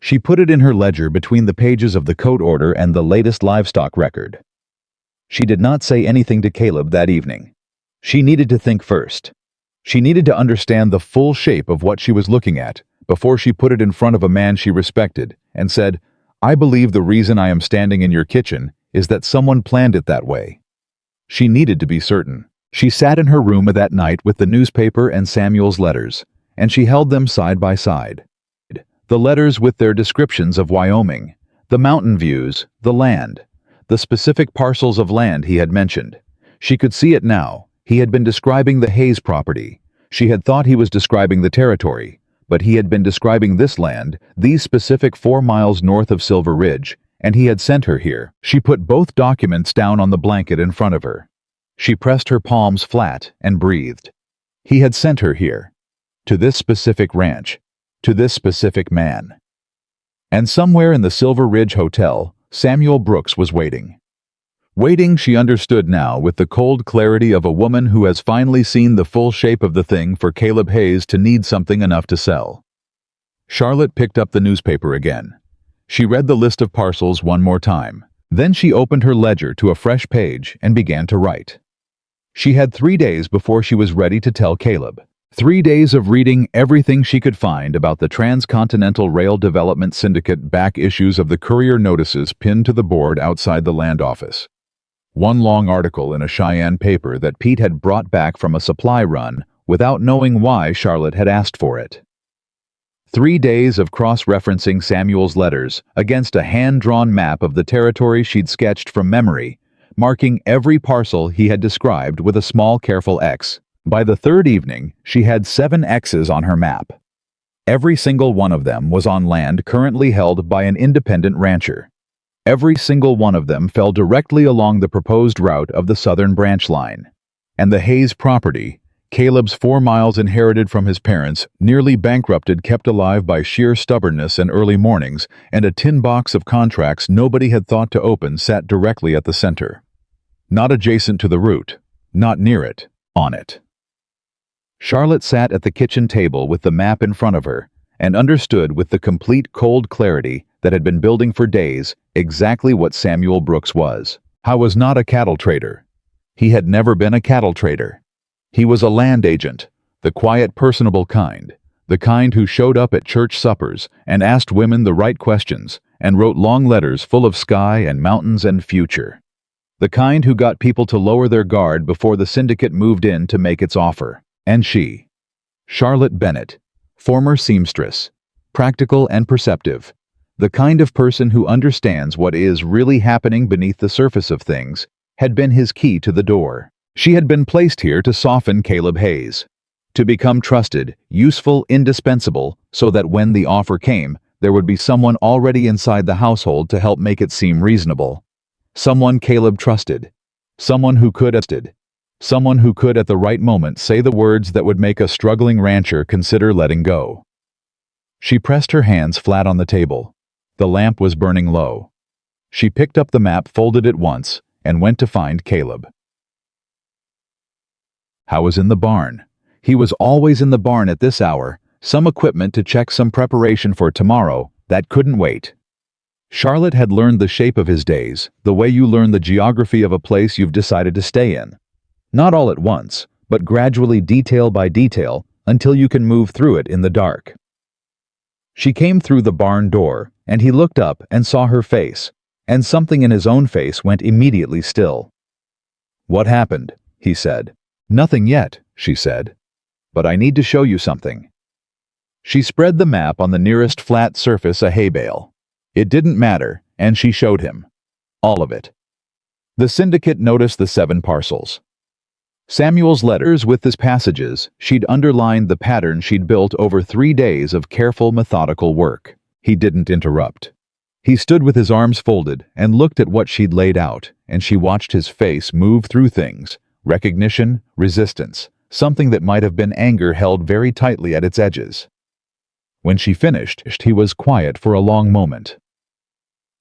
She put it in her ledger between the pages of the court order and the latest livestock record. She did not say anything to Caleb that evening. She needed to think first. She needed to understand the full shape of what she was looking at before she put it in front of a man she respected and said, "I believe the reason I am standing in your kitchen is that someone planned it that way." She needed to be certain. She sat in her room that night with the newspaper and Samuel's letters, and she held them side by side. The letters with their descriptions of Wyoming, the mountain views, the land, the specific parcels of land he had mentioned. She could see it now. He had been describing the Hayes property. She had thought he was describing the territory, but he had been describing this land, these specific 4 miles north of Silver Ridge, and he had sent her here. She put both documents down on the blanket in front of her. She pressed her palms flat and breathed. He had sent her here, to this specific ranch, to this specific man. And somewhere in the Silver Ridge Hotel, Samuel Brooks was waiting. Waiting, she understood now, with the cold clarity of a woman who has finally seen the full shape of the thing for Caleb Hayes to need something enough to sell. Charlotte picked up the newspaper again. She read the list of parcels one more time. Then she opened her ledger to a fresh page and began to write. She had 3 days before she was ready to tell Caleb. 3 days of reading everything she could find about the Transcontinental Rail Development Syndicate back issues of the Courier notices pinned to the board outside the land office. One long article in a Cheyenne paper that Pete had brought back from a supply run without knowing why Charlotte had asked for it. 3 days of cross-referencing Samuel's letters against a hand-drawn map of the territory she'd sketched from memory, marking every parcel he had described with a small careful X. By the third evening, she had 7 X's on her map. Every single one of them was on land currently held by an independent rancher. Every single one of them fell directly along the proposed route of the southern branch line. And the Hayes property, Caleb's 4 miles inherited from his parents, nearly bankrupted, kept alive by sheer stubbornness and early mornings, and a tin box of contracts nobody had thought to open, sat directly at the center. Not adjacent to the route, not near it, on it. Charlotte sat at the kitchen table with the map in front of her and understood with the complete cold clarity that had been building for days exactly what Samuel Brooks was. He was not a cattle trader. He had never been a cattle trader. He was a land agent, the quiet, personable kind, the kind who showed up at church suppers and asked women the right questions and wrote long letters full of sky and mountains and future. The kind who got people to lower their guard before the syndicate moved in to make its offer. And she, Charlotte Bennett, former seamstress, practical and perceptive, the kind of person who understands what is really happening beneath the surface of things, had been his key to the door. She had been placed here to soften Caleb Hayes, to become trusted, useful, indispensable, so that when the offer came, there would be someone already inside the household to help make it seem reasonable. Someone Caleb trusted. Someone who could at the right moment say the words that would make a struggling rancher consider letting go. She pressed her hands flat on the table. The lamp was burning low. She picked up the map, folded it once, and went to find Caleb. How was in the barn? He was always in the barn at this hour, some equipment to check, some preparation for tomorrow that couldn't wait. Charlotte had learned the shape of his days, the way you learn the geography of a place you've decided to stay in. Not all at once, but gradually, detail by detail, until you can move through it in the dark. She came through the barn door, and he looked up and saw her face, and something in his own face went immediately still. "What happened?" he said. "Nothing yet," she said. "But I need to show you something." She spread the map on the nearest flat surface, a hay bale. It didn't matter, and she showed him. All of it. The syndicate noticed the 7 parcels. Samuel's letters with his passages, she'd underlined the pattern she'd built over 3 days of careful, methodical work. He didn't interrupt. He stood with his arms folded and looked at what she'd laid out, and she watched his face move through things. Recognition, resistance, something that might have been anger held very tightly at its edges. When she finished, he was quiet for a long moment.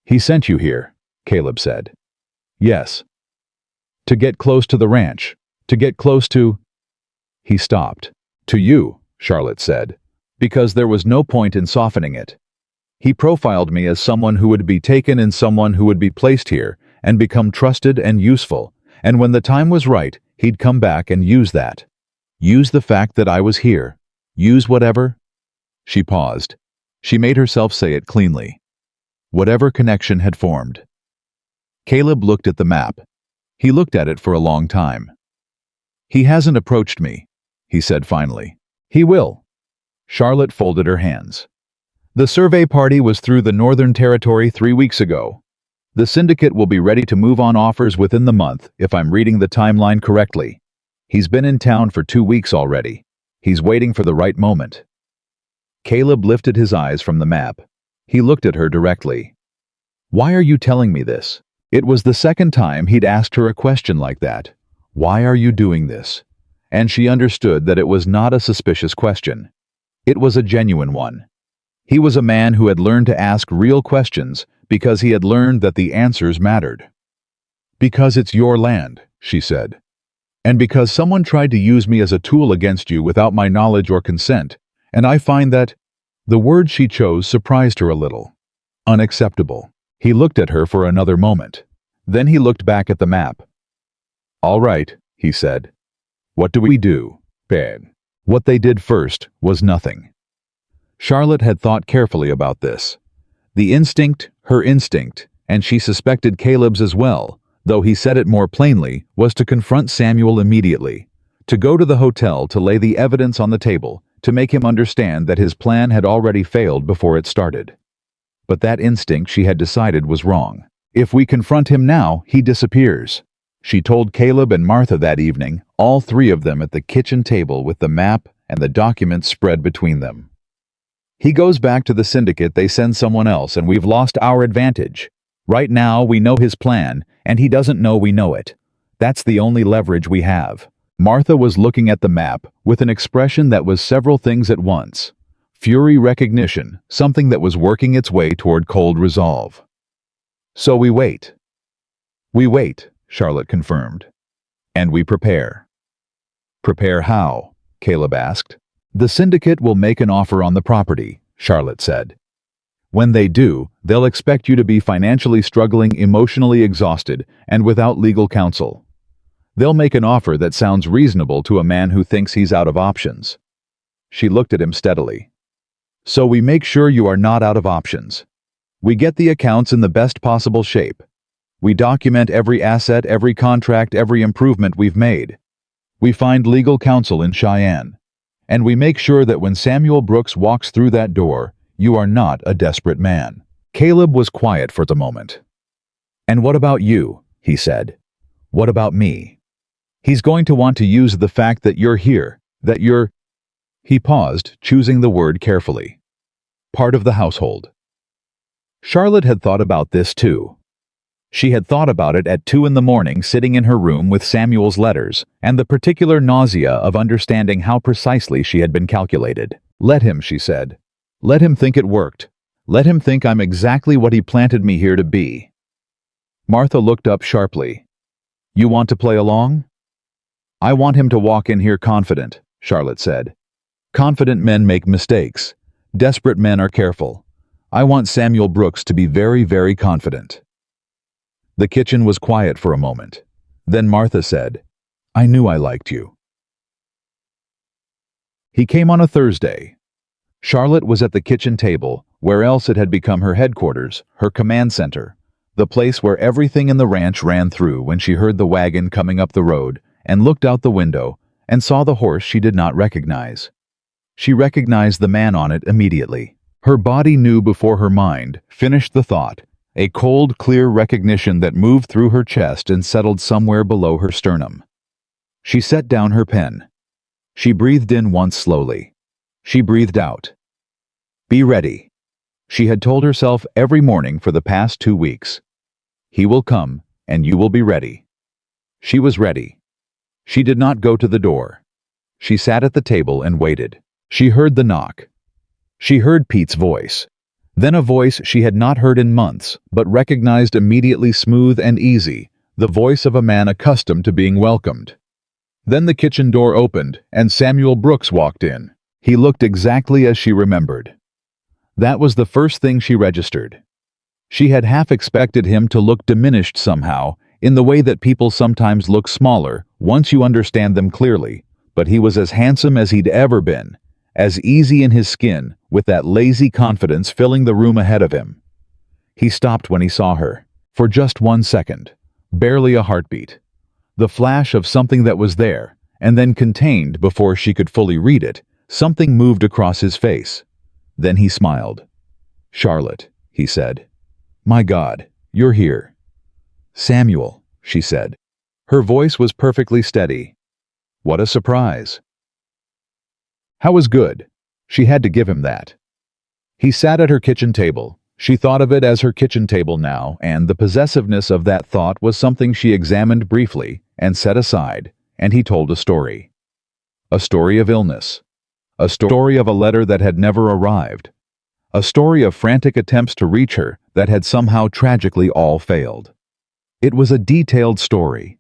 "He sent you here," Caleb said. "Yes." To get close to the ranch. To get close to... He stopped. To you, Charlotte said, because there was no point in softening it. He profiled me as someone who would be taken and someone who would be placed here and become trusted and useful, and when the time was right, he'd come back and use that. Use the fact that I was here. Use whatever... She paused. She made herself say it cleanly. Whatever connection had formed. Caleb looked at the map. He looked at it for a long time. He hasn't approached me, he said finally. He will. Charlotte folded her hands. The survey party was through the Northern Territory 3 weeks ago. The syndicate will be ready to move on offers within the month, if I'm reading the timeline correctly. He's been in town for 2 weeks already. He's waiting for the right moment. Caleb lifted his eyes from the map. He looked at her directly. Why are you telling me this? It was the second time he'd asked her a question like that. Why are you doing this? And she understood that it was not a suspicious question. It was a genuine one. He was a man who had learned to ask real questions because he had learned that the answers mattered. Because it's your land, she said. And because someone tried to use me as a tool against you without my knowledge or consent, and I find that... The word she chose surprised her a little. Unacceptable. He looked at her for another moment. Then he looked back at the map. All right, he said. What do we do, Ben? What they did first was nothing. Charlotte had thought carefully about this. The instinct, her instinct, and she suspected Caleb's as well, though he said it more plainly, was to confront Samuel immediately, to go to the hotel to lay the evidence on the table, to make him understand that his plan had already failed before it started. But that instinct she had decided was wrong. If we confront him now, he disappears. She told Caleb and Martha that evening, all 3 of them at the kitchen table with the map and the documents spread between them. He goes back to the syndicate, they send someone else, and we've lost our advantage. Right now, we know his plan, and he doesn't know we know it. That's the only leverage we have. Martha was looking at the map with an expression that was several things at once. Fury recognition, something that was working its way toward cold resolve. So we wait. We wait, Charlotte confirmed. And we prepare. Prepare how? Caleb asked. The syndicate will make an offer on the property, Charlotte said. When they do, they'll expect you to be financially struggling, emotionally exhausted, and without legal counsel. They'll make an offer that sounds reasonable to a man who thinks he's out of options. She looked at him steadily. So we make sure you are not out of options. We get the accounts in the best possible shape. We document every asset, every contract, every improvement we've made. We find legal counsel in Cheyenne. And we make sure that when Samuel Brooks walks through that door, you are not a desperate man. Caleb was quiet for the moment. And what about you? He said. What about me? He's going to want to use the fact that you're here, that you're... He paused, choosing the word carefully. Part of the household. Charlotte had thought about this too. She had thought about it at 2 a.m, sitting in her room with Samuel's letters, and the particular nausea of understanding how precisely she had been calculated. Let him, she said. Let him think it worked. Let him think I'm exactly what he planted me here to be. Martha looked up sharply. You want to play along? I want him to walk in here confident, Charlotte said. Confident men make mistakes. Desperate men are careful. I want Samuel Brooks to be very, very confident. The kitchen was quiet for a moment. Then Martha said, I knew I liked you. He came on a Thursday. Charlotte was at the kitchen table, where else it had become her headquarters, her command center, the place where everything in the ranch ran through, when she heard the wagon coming up the road and looked out the window and saw the horse she did not recognize. She recognized the man on it immediately. Her body knew before her mind finished the thought, a cold, clear recognition that moved through her chest and settled somewhere below her sternum. She set down her pen. She breathed in once slowly. She breathed out. Be ready. She had told herself every morning for the past 2 weeks. He will come, and you will be ready. She was ready. She did not go to the door. She sat at the table and waited. She heard the knock. She heard Pete's voice. Then a voice she had not heard in months, but recognized immediately, smooth and easy, the voice of a man accustomed to being welcomed. Then the kitchen door opened, and Samuel Brooks walked in. He looked exactly as she remembered. That was the first thing she registered. She had half expected him to look diminished somehow, in the way that people sometimes look smaller once you understand them clearly, but he was as handsome as he'd ever been, as easy in his skin, with that lazy confidence filling the room ahead of him. He stopped when he saw her, for just 1 second, barely a heartbeat. The flash of something that was there, and then contained before she could fully read it, something moved across his face. Then he smiled. "Charlotte," he said. "My God, you're here." "Samuel," she said. Her voice was perfectly steady. "What a surprise." How was good? She had to give him that. He sat at her kitchen table. She thought of it as her kitchen table now, and the possessiveness of that thought was something she examined briefly and set aside, and he told a story. A story of illness. A story of a letter that had never arrived. A story of frantic attempts to reach her that had somehow tragically all failed. It was a detailed story.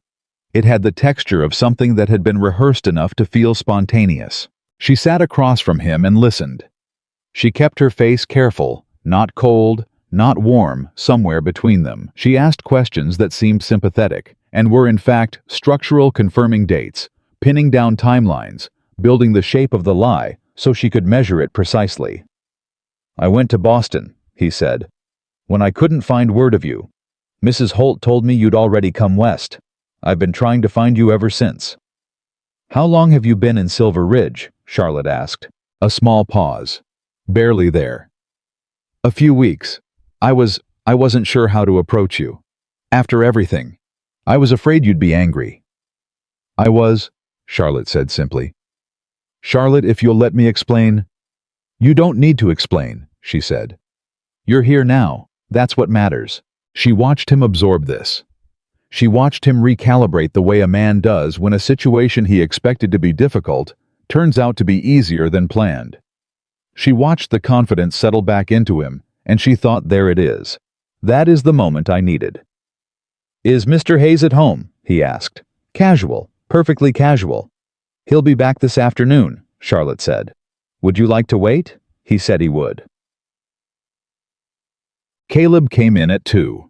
It had the texture of something that had been rehearsed enough to feel spontaneous. She sat across from him and listened. She kept her face careful, not cold, not warm, somewhere between them. She asked questions that seemed sympathetic, and were in fact structural, confirming dates, pinning down timelines, building the shape of the lie so she could measure it precisely. "I went to Boston," he said, "when I couldn't find word of you. Mrs. Holt told me you'd already come west. I've been trying to find you ever since." "How long have you been in Silver Ridge?" Charlotte asked. A small pause. "Barely there." "A few weeks. I wasn't sure how to approach you. After everything. I was afraid you'd be angry." "I was," Charlotte said simply. "Charlotte, if you'll let me explain." "You don't need to explain," she said. "You're here now. That's what matters." She watched him absorb this. She watched him recalibrate the way a man does when a situation he expected to be difficult turns out to be easier than planned. She watched the confidence settle back into him, and she thought, there it is. That is the moment I needed. "Is Mr. Hayes at home?" he asked. Casual, perfectly casual. "He'll be back this afternoon," Charlotte said. "Would you like to wait?" He said he would. Caleb came in at 2.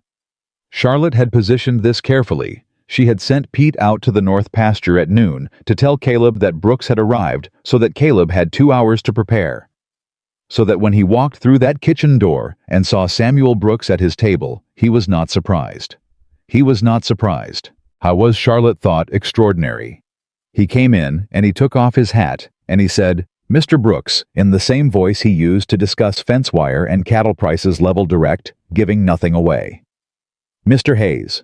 Charlotte had positioned this carefully. She had sent Pete out to the north pasture at noon to tell Caleb that Brooks had arrived so that Caleb had 2 hours to prepare. So that when he walked through that kitchen door and saw Samuel Brooks at his table, he was not surprised. He was not surprised. How was Charlotte thought extraordinary. He came in and he took off his hat and he said, "Mr. Brooks," in the same voice he used to discuss fence wire and cattle prices level direct, giving nothing away. "Mr. Hayes."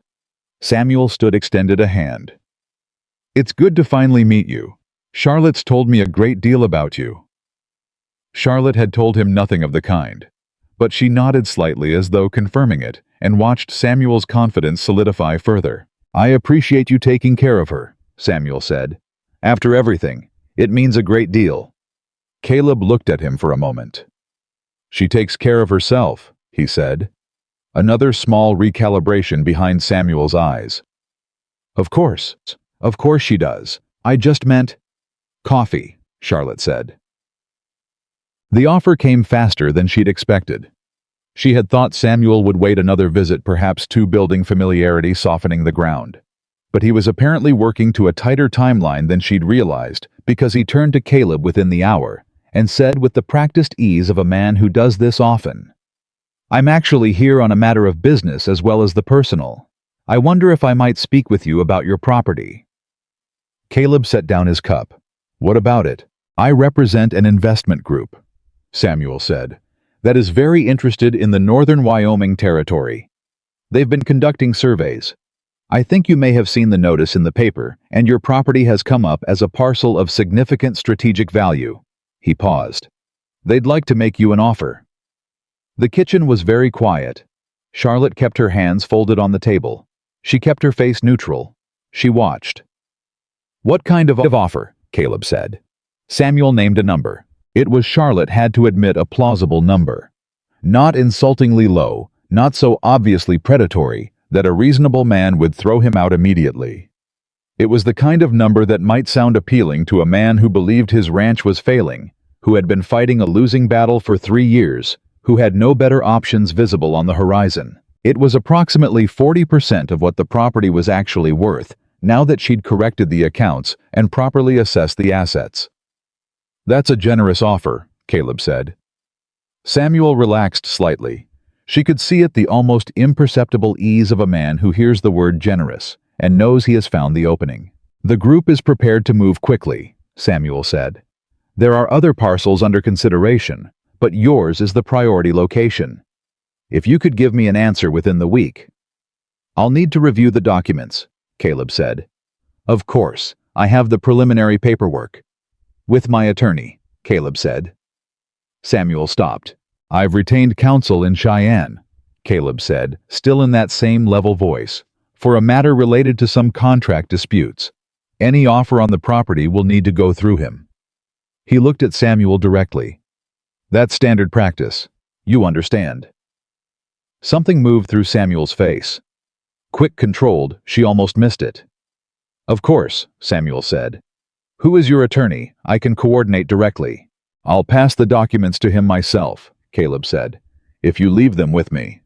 Samuel stood, extended a hand. "It's good to finally meet you. Charlotte's told me a great deal about you." Charlotte had told him nothing of the kind, but she nodded slightly as though confirming it and watched Samuel's confidence solidify further. "I appreciate you taking care of her," Samuel said. "After everything, it means a great deal." Caleb looked at him for a moment. "She takes care of herself," he said. Another small recalibration behind Samuel's eyes. Of course she does. I just meant—" "Coffee," Charlotte said. The offer came faster than she'd expected. She had thought Samuel would wait another visit, perhaps 2, building familiarity, softening the ground. But he was apparently working to a tighter timeline than she'd realized, because he turned to Caleb within the hour and said with the practiced ease of a man who does this often, "I'm actually here on a matter of business as well as the personal. I wonder if I might speak with you about your property." Caleb set down his cup. "What about it?" "I represent an investment group," Samuel said, "that is very interested in the northern Wyoming territory. They've been conducting surveys. I think you may have seen the notice in the paper, and your property has come up as a parcel of significant strategic value." He paused. "They'd like to make you an offer." The kitchen was very quiet. Charlotte kept her hands folded on the table. She kept her face neutral. She watched. "What kind of offer?" Caleb said. Samuel named a number. It was, Charlotte had to admit, a plausible number. Not insultingly low, not so obviously predatory, that a reasonable man would throw him out immediately. It was the kind of number that might sound appealing to a man who believed his ranch was failing, who had been fighting a losing battle for 3 years, who had no better options visible on the horizon. It was approximately 40% of what the property was actually worth, now that she'd corrected the accounts and properly assessed the assets. "That's a generous offer," Caleb said. Samuel relaxed slightly. She could see at the almost imperceptible ease of a man who hears the word generous and knows he has found the opening. "The group is prepared to move quickly," Samuel said. "There are other parcels under consideration, but yours is the priority location. If you could give me an answer within the week." "I'll need to review the documents," Caleb said. "Of course, I have the preliminary paperwork." "With my attorney," Caleb said. Samuel stopped. "I've retained counsel in Cheyenne," Caleb said, still in that same level voice, "for a matter related to some contract disputes. Any offer on the property will need to go through him." He looked at Samuel directly. "That's standard practice. You understand." Something moved through Samuel's face. Quick controlled, she almost missed it. "Of course," Samuel said. "Who is your attorney? I can coordinate directly." "I'll pass the documents to him myself," Caleb said, "if you leave them with me."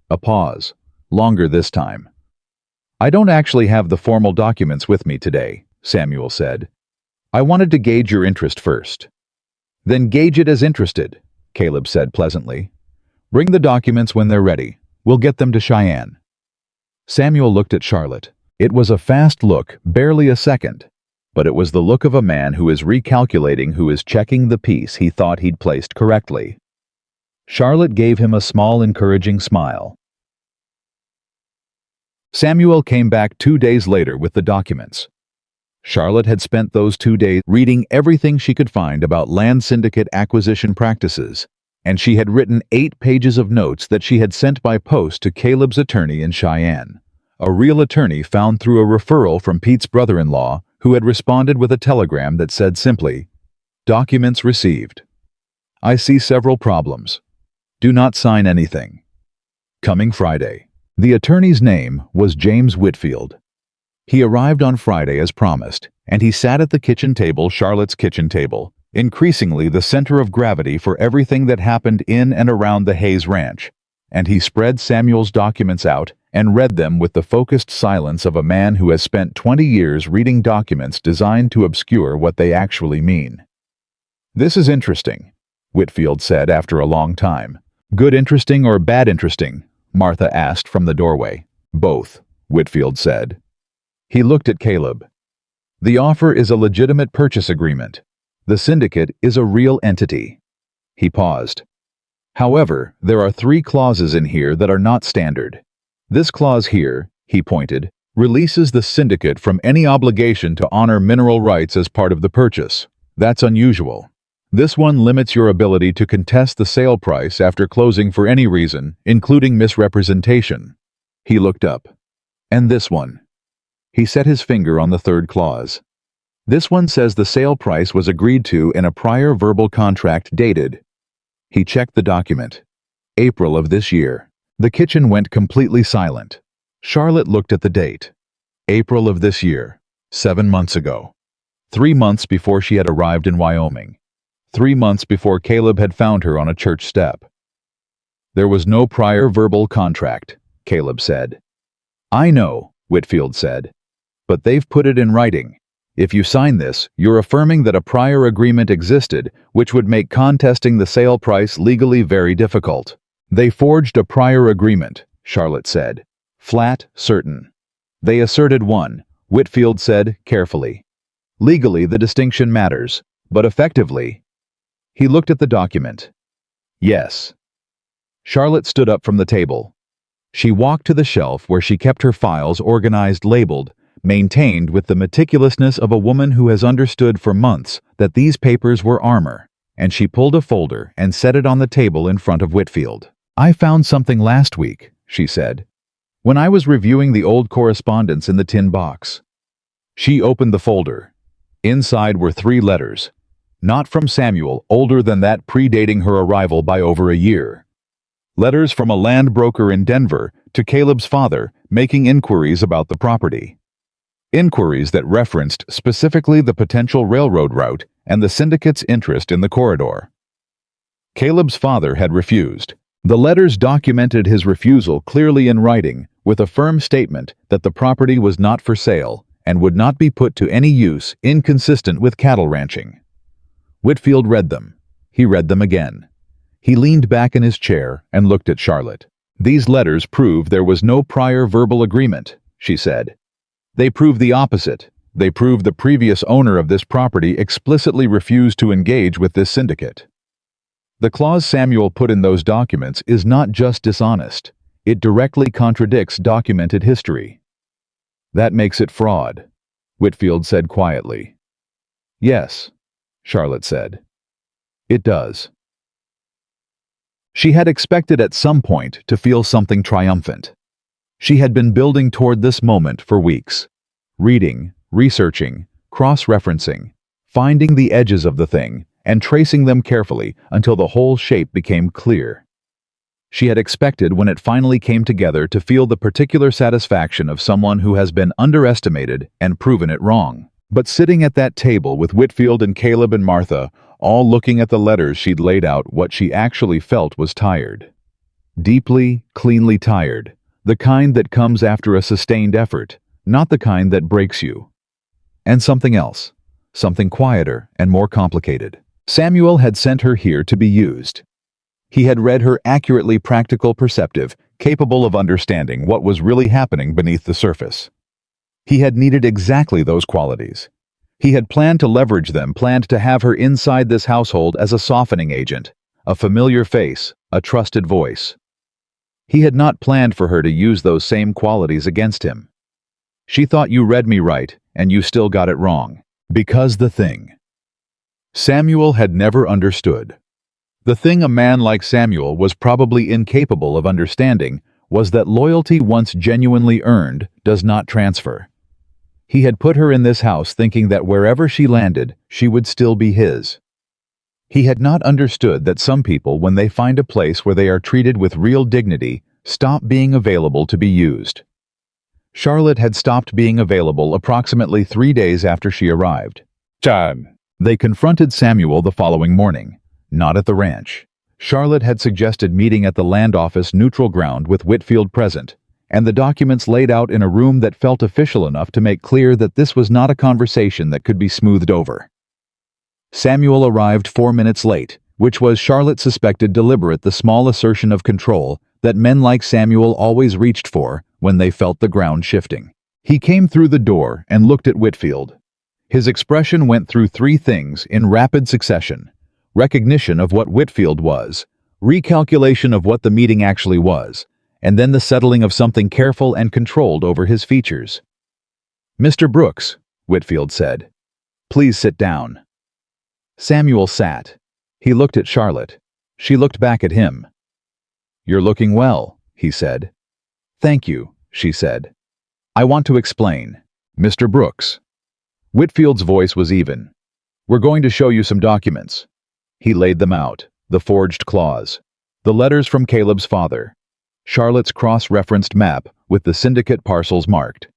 A pause, longer this time. "I don't actually have the formal documents with me today," Samuel said. "I wanted to gauge your interest first." "Then gauge it as interested," Caleb said pleasantly. "Bring the documents when they're ready. We'll get them to Cheyenne." Samuel looked at Charlotte. It was a fast look, barely a second, but it was the look of a man who is recalculating, who is checking the piece he thought he'd placed correctly. Charlotte gave him a small, encouraging smile. Samuel came back 2 days later with the documents. Charlotte had spent those 2 days reading everything she could find about land syndicate acquisition practices, and she had written 8 pages of notes that she had sent by post to Caleb's attorney in Cheyenne, a real attorney found through a referral from Pete's brother-in-law, who had responded with a telegram that said simply, "Documents received. I see several problems. Do not sign anything. Coming Friday." The attorney's name was James Whitfield. He arrived on Friday as promised, and he sat at the kitchen table, Charlotte's kitchen table, increasingly the center of gravity for everything that happened in and around the Hayes Ranch, and he spread Samuel's documents out and read them with the focused silence of a man who has spent 20 years reading documents designed to obscure what they actually mean. "This is interesting," Whitfield said after a long time. "Good interesting or bad interesting?" Martha asked from the doorway. "Both," Whitfield said. He looked at Caleb. "The offer is a legitimate purchase agreement. The syndicate is a real entity." He paused. "However, there are 3 clauses in here that are not standard. This clause here," he pointed, "releases the syndicate from any obligation to honor mineral rights as part of the purchase. That's unusual. This one limits your ability to contest the sale price after closing for any reason, including misrepresentation." He looked up. "And this one?" He set his finger on the 3rd clause. "This one says the sale price was agreed to in a prior verbal contract dated." He checked the document. "April of this year." The kitchen went completely silent. Charlotte looked at the date. April of this year. 7 months ago. 3 months before she had arrived in Wyoming. 3 months before Caleb had found her on a church step. "There was no prior verbal contract," Caleb said. "I know," Whitfield said. "But they've put it in writing. If you sign this, you're affirming that a prior agreement existed, which would make contesting the sale price legally very difficult." "They forged a prior agreement," Charlotte said. "Flat, certain." "They asserted one," Whitfield said carefully. "Legally, the distinction matters, but effectively..." He looked at the document. "Yes." Charlotte stood up from the table. She walked to the shelf where she kept her files organized, labeled, maintained with the meticulousness of a woman who has understood for months that these papers were armor, and she pulled a folder and set it on the table in front of Whitfield. "I found something last week," she said, "when I was reviewing the old correspondence in the tin box." She opened the folder. Inside were 3 letters. Not from Samuel, older than that, predating her arrival by over a year. Letters from a land broker in Denver to Caleb's father, making inquiries about the property. Inquiries that referenced specifically the potential railroad route and the syndicate's interest in the corridor. Caleb's father had refused. The letters documented his refusal clearly in writing, with a firm statement that the property was not for sale and would not be put to any use inconsistent with cattle ranching. Whitfield read them. He read them again. He leaned back in his chair and looked at Charlotte. "These letters prove there was no prior verbal agreement," she said. "They prove the opposite. They prove the previous owner of this property explicitly refused to engage with this syndicate. The clause Samuel put in those documents is not just dishonest. It directly contradicts documented history." "That makes it fraud," Whitfield said quietly. "Yes," Charlotte said. "It does." She had expected at some point to feel something triumphant. She had been building toward this moment for weeks. Reading, researching, cross-referencing, finding the edges of the thing, and tracing them carefully until the whole shape became clear. She had expected when it finally came together to feel the particular satisfaction of someone who has been underestimated and proven it wrong. But sitting at that table with Whitfield and Caleb and Martha, all looking at the letters she'd laid out, what she actually felt was tired. Deeply, cleanly tired. The kind that comes after a sustained effort, not the kind that breaks you. And something else. Something quieter and more complicated. Samuel had sent her here to be used. He had read her accurately practical, perceptive, capable of understanding what was really happening beneath the surface. He had needed exactly those qualities. He had planned to leverage them, planned to have her inside this household as a softening agent, a familiar face, a trusted voice. He had not planned for her to use those same qualities against him. She thought you read me right, and you still got it wrong. Because the thing Samuel had never understood. The thing a man like Samuel was probably incapable of understanding was that loyalty once genuinely earned does not transfer. He had put her in this house thinking that wherever she landed, she would still be his. He had not understood that some people, when they find a place where they are treated with real dignity, stop being available to be used. Charlotte had stopped being available approximately 3 days after she arrived. "John." They confronted Samuel the following morning, not at the ranch. Charlotte had suggested meeting at the land office neutral ground with Whitfield present, and the documents laid out in a room that felt official enough to make clear that this was not a conversation that could be smoothed over. Samuel arrived 4 minutes late, which was, Charlotte suspected, deliberate, the small assertion of control that men like Samuel always reached for when they felt the ground shifting. He came through the door and looked at Whitfield. His expression went through 3 things in rapid succession: recognition of what Whitfield was, recalculation of what the meeting actually was, and then the settling of something careful and controlled over his features. "Mr. Brooks," Whitfield said, "please sit down." Samuel sat. He looked at Charlotte. She looked back at him. "You're looking well," he said. "Thank you," she said. "I want to explain. Mr. Brooks." Whitfield's voice was even. "We're going to show you some documents." He laid them out, the forged clause, the letters from Caleb's father, Charlotte's cross-referenced map with the syndicate parcels marked,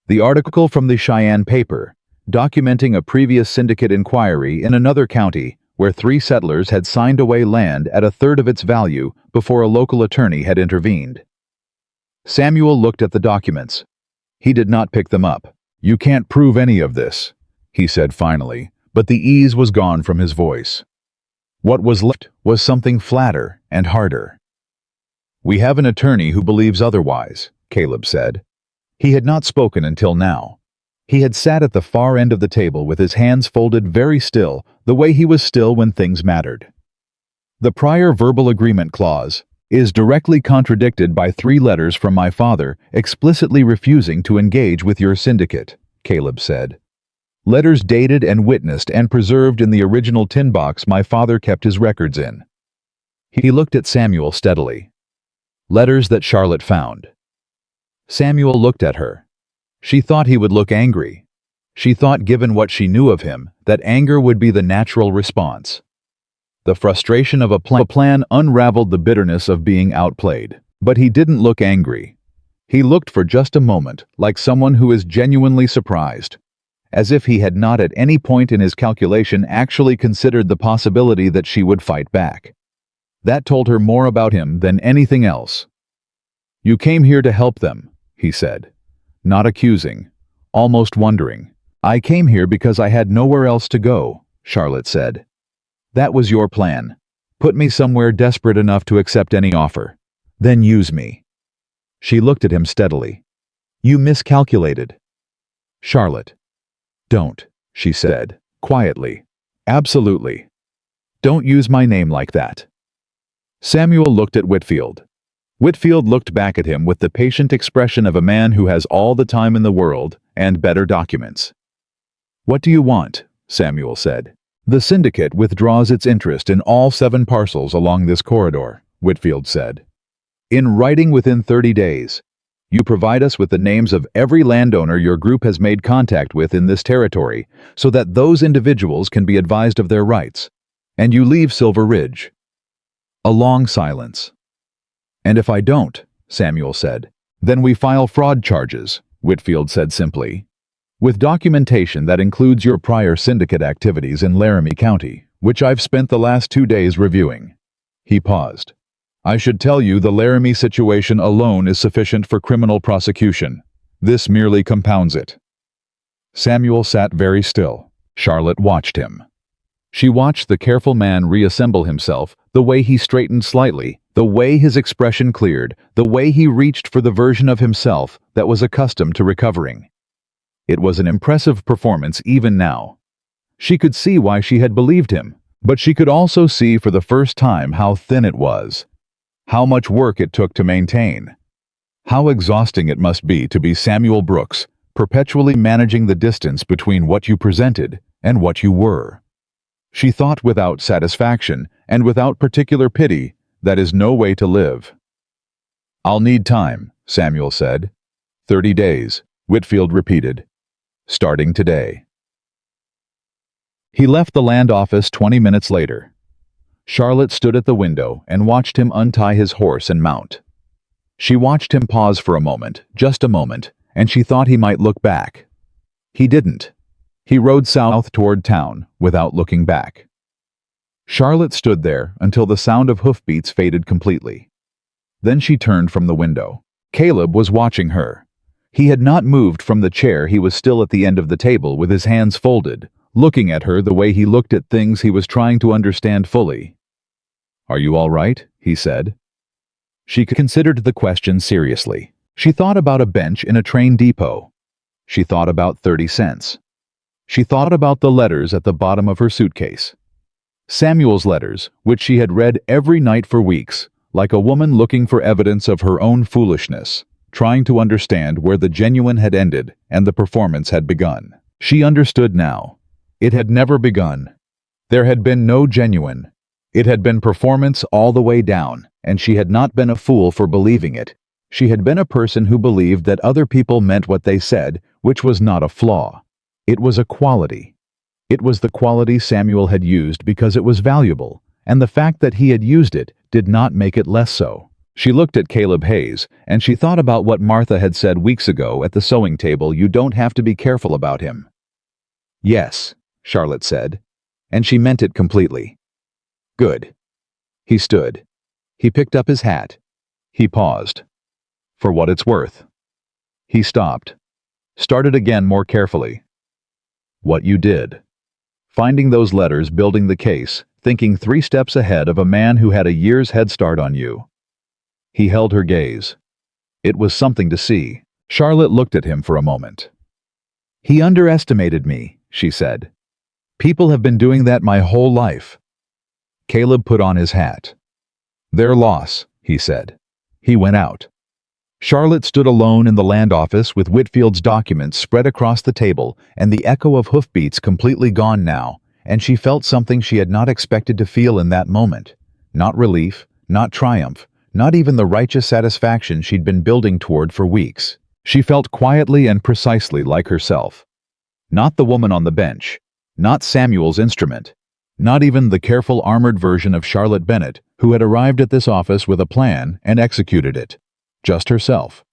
the article from the Cheyenne paper, documenting a previous syndicate inquiry in another county where 3 settlers had signed away land at 1/3 of its value before a local attorney had intervened. Samuel looked at the documents. He did not pick them up. "You can't prove any of this," he said finally, but the ease was gone from his voice. What was left was something flatter and harder. "We have an attorney who believes otherwise," Caleb said. He had not spoken until now. He had sat at the far end of the table with his hands folded, very still, the way he was still when things mattered. "The prior verbal agreement clause is directly contradicted by 3 letters from my father explicitly refusing to engage with your syndicate," Caleb said. "Letters dated and witnessed and preserved in the original tin box my father kept his records in." He looked at Samuel steadily. "Letters that Charlotte found." Samuel looked at her. She thought he would look angry. She thought, given what she knew of him, that anger would be the natural response. The frustration of a plan unraveled the bitterness of being outplayed. But he didn't look angry. He looked for just a moment like someone who is genuinely surprised, as if he had not at any point in his calculation actually considered the possibility that she would fight back. That told her more about him than anything else. "You came here to help them," he said, not accusing, almost wondering. "I came here because I had nowhere else to go," Charlotte said. "That was your plan. Put me somewhere desperate enough to accept any offer. Then use me." She looked at him steadily. "You miscalculated." "Charlotte." "Don't," she said, quietly. "Absolutely. Don't use my name like that." Samuel looked at Whitfield. Whitfield looked back at him with the patient expression of a man who has all the time in the world and better documents. "What do you want?" Samuel said. "The syndicate withdraws its interest in all 7 parcels along this corridor," Whitfield said. "In writing within 30 days. You provide us with the names of every landowner your group has made contact with in this territory so that those individuals can be advised of their rights. And you leave Silver Ridge." A long silence. "And if I don't," Samuel said, "then we file fraud charges," Whitfield said simply. "With documentation that includes your prior syndicate activities in Laramie County, which I've spent the last 2 days reviewing." He paused. "I should tell you the Laramie situation alone is sufficient for criminal prosecution. This merely compounds it." Samuel sat very still. Charlotte watched him. She watched the careful man reassemble himself, the way he straightened slightly, the way his expression cleared, the way he reached for the version of himself that was accustomed to recovering. It was an impressive performance even now. She could see why she had believed him, but she could also see for the first time how thin it was, how much work it took to maintain. How exhausting it must be to be Samuel Brooks, perpetually managing the distance between what you presented and what you were. She thought without satisfaction and without particular pity, that is no way to live. "I'll need time," Samuel said. 30 days, Whitfield repeated. "Starting today." He left the land office 20 minutes later. Charlotte stood at the window and watched him untie his horse and mount. She watched him pause for a moment, just a moment, and she thought he might look back. He didn't. He rode south toward town without looking back. Charlotte stood there until the sound of hoofbeats faded completely. Then she turned from the window. Caleb was watching her. He had not moved from the chair. He was still at the end of the table with his hands folded, looking at her the way he looked at things he was trying to understand fully. "Are you all right?" he said. She considered the question seriously. She thought about a bench in a train depot. She thought about 30 cents. She thought about the letters at the bottom of her suitcase. Samuel's letters, which she had read every night for weeks, like a woman looking for evidence of her own foolishness, trying to understand where the genuine had ended and the performance had begun. She understood now. It had never begun. There had been no genuine. It had been performance all the way down, and she had not been a fool for believing it. She had been a person who believed that other people meant what they said, which was not a flaw. It was a quality. It was the quality Samuel had used because it was valuable, and the fact that he had used it did not make it less so. She looked at Caleb Hayes, and she thought about what Martha had said weeks ago at the sewing table. You don't have to be careful about him. Yes, Charlotte said, and she meant it completely. Good. He stood. He picked up his hat. He paused. For what it's worth. He stopped. Started again more carefully. What you did. Finding those letters, building the case, thinking 3 steps ahead of a man who had a year's head start on you. He held her gaze. It was something to see. Charlotte looked at him for a moment. He underestimated me, she said. People have been doing that my whole life. Caleb put on his hat. Their loss, he said. He went out. Charlotte stood alone in the land office with Whitfield's documents spread across the table and the echo of hoofbeats completely gone now, and she felt something she had not expected to feel in that moment. Not relief, not triumph, not even the righteous satisfaction she'd been building toward for weeks. She felt quietly and precisely like herself. Not the woman on the bench, not Samuel's instrument, not even the careful armored version of Charlotte Bennett who had arrived at this office with a plan and executed it. Just herself.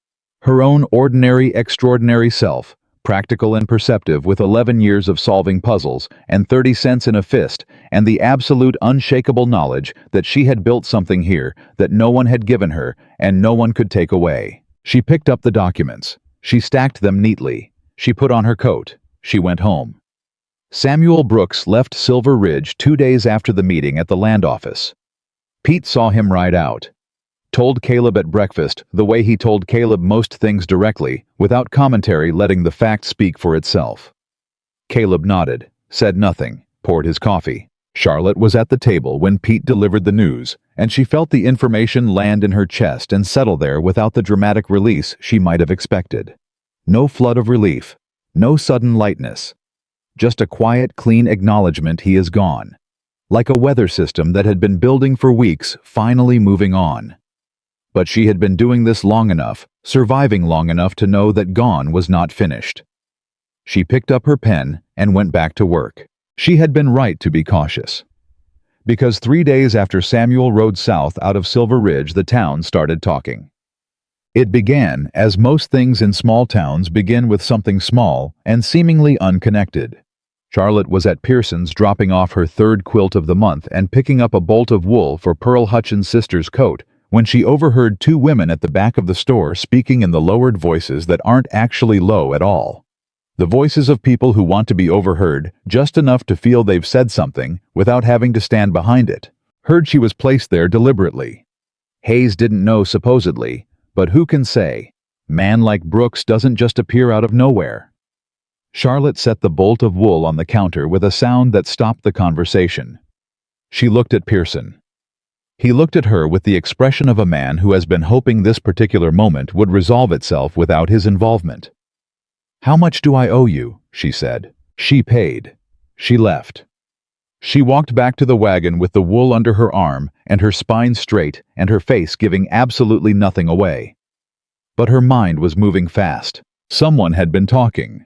Her own ordinary, extraordinary self, practical and perceptive with 11 years of solving puzzles and 30 cents in a fist, and the absolute unshakable knowledge that she had built something here that no one had given her and no one could take away. She picked up the documents. She stacked them neatly. She put on her coat. She went home. Samuel Brooks left Silver Ridge 2 days after the meeting at the land office. Pete saw him ride out. Told Caleb at breakfast the way he told Caleb most things directly, without commentary, letting the fact speak for itself. Caleb nodded, said nothing, poured his coffee. Charlotte was at the table when Pete delivered the news, and she felt the information land in her chest and settle there without the dramatic release she might have expected. No flood of relief, no sudden lightness. Just a quiet, clean acknowledgement he is gone. Like a weather system that had been building for weeks, finally moving on. But she had been doing this long enough, surviving long enough to know that gone was not finished. She picked up her pen and went back to work. She had been right to be cautious. Because 3 days after Samuel rode south out of Silver Ridge, the town started talking. It began, as most things in small towns begin, with something small and seemingly unconnected. Charlotte was at Pearson's dropping off her 3rd quilt of the month and picking up a bolt of wool for Pearl Hutchins' sister's coat when she overheard 2 women at the back of the store speaking in the lowered voices that aren't actually low at all. The voices of people who want to be overheard just enough to feel they've said something without having to stand behind it. Heard she was placed there deliberately. Hayes didn't know supposedly, but who can say? Man like Brooks doesn't just appear out of nowhere. Charlotte set the bolt of wool on the counter with a sound that stopped the conversation. She looked at Pearson. He looked at her with the expression of a man who has been hoping this particular moment would resolve itself without his involvement. "How much do I owe you?" she said. She paid. She left. She walked back to the wagon with the wool under her arm and her spine straight and her face giving absolutely nothing away. But her mind was moving fast. Someone had been talking.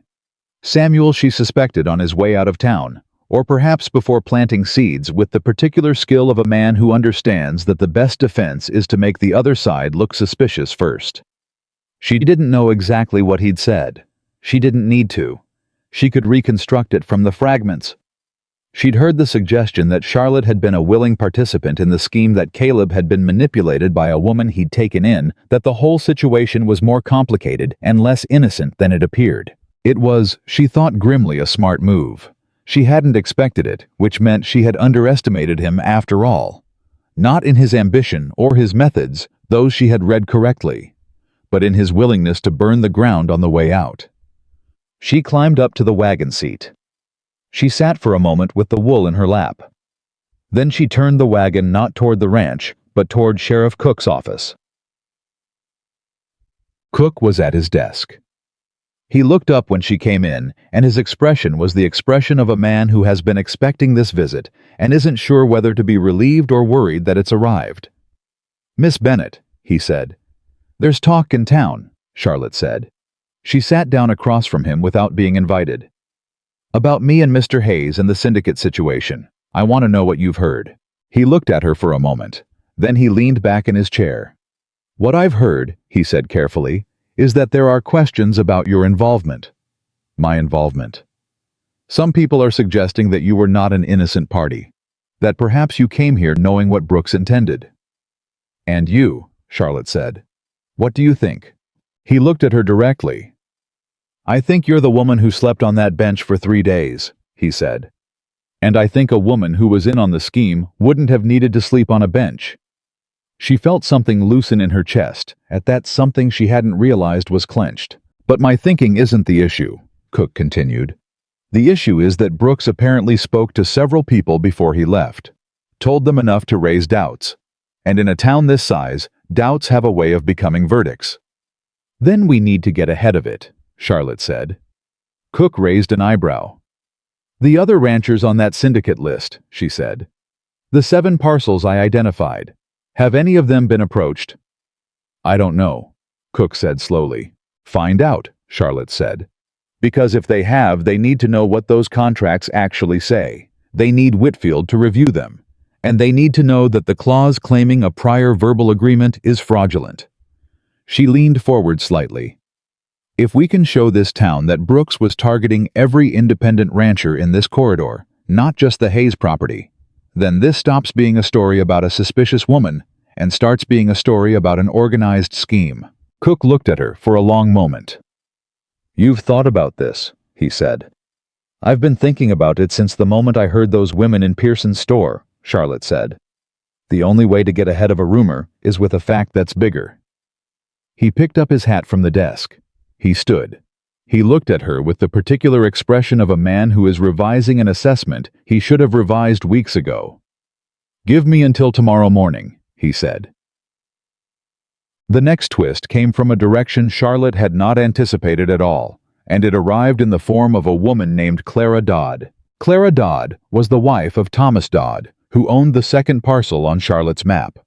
Samuel, she suspected, on his way out of town, or perhaps before planting seeds with the particular skill of a man who understands that the best defense is to make the other side look suspicious first. She didn't know exactly what he'd said. She didn't need to. She could reconstruct it from the fragments. She'd heard the suggestion that Charlotte had been a willing participant in the scheme, that Caleb had been manipulated by a woman he'd taken in, that the whole situation was more complicated and less innocent than it appeared. It was, she thought grimly, a smart move. She hadn't expected it, which meant she had underestimated him after all. Not in his ambition or his methods, those she had read correctly, but in his willingness to burn the ground on the way out. She climbed up to the wagon seat. She sat for a moment with the wool in her lap. Then she turned the wagon not toward the ranch, but toward Sheriff Cook's office. Cook was at his desk. He looked up when she came in, and his expression was the expression of a man who has been expecting this visit and isn't sure whether to be relieved or worried that it's arrived. "Miss Bennett," he said. "There's talk in town," Charlotte said. She sat down across from him without being invited. "About me and Mr. Hayes and the syndicate situation. I want to know what you've heard." He looked at her for a moment. Then he leaned back in his chair. "What I've heard," he said carefully, "is that there are questions about your involvement." "My involvement?" "Some people are suggesting that you were not an innocent party, that perhaps you came here knowing what Brooks intended." "And you," Charlotte said. "What do you think?" He looked at her directly. "I think you're the woman who slept on that bench for 3 days, he said. "And I think a woman who was in on the scheme wouldn't have needed to sleep on a bench." She felt something loosen in her chest. At that something she hadn't realized was clenched. "But my thinking isn't the issue," Cook continued. "The issue is that Brooks apparently spoke to several people before he left, told them enough to raise doubts. And in a town this size, doubts have a way of becoming verdicts." "Then we need to get ahead of it," Charlotte said. Cook raised an eyebrow. "The other ranchers on that syndicate list," she said. "The 7 parcels I identified. Have any of them been approached?" "I don't know," Cook said slowly. "Find out," Charlotte said. "Because if they have, they need to know what those contracts actually say. They need Whitfield to review them. And they need to know that the clause claiming a prior verbal agreement is fraudulent. She leaned forward slightly. If we can show this town that Brooks was targeting every independent rancher in this corridor, not just the Hayes property, then this stops being a story about a suspicious woman and starts being a story about an organized scheme. Cook looked at her for a long moment. "You've thought about this," he said. "I've been thinking about it since the moment I heard those women in Pearson's store," Charlotte said. "The only way to get ahead of a rumor is with a fact that's bigger." He picked up his hat from the desk. He stood. He looked at her with the particular expression of a man who is revising an assessment he should have revised weeks ago. "Give me until tomorrow morning," he said. The next twist came from a direction Charlotte had not anticipated at all, and it arrived in the form of a woman named Clara Dodd. Clara Dodd was the wife of Thomas Dodd, who owned the second parcel on Charlotte's map.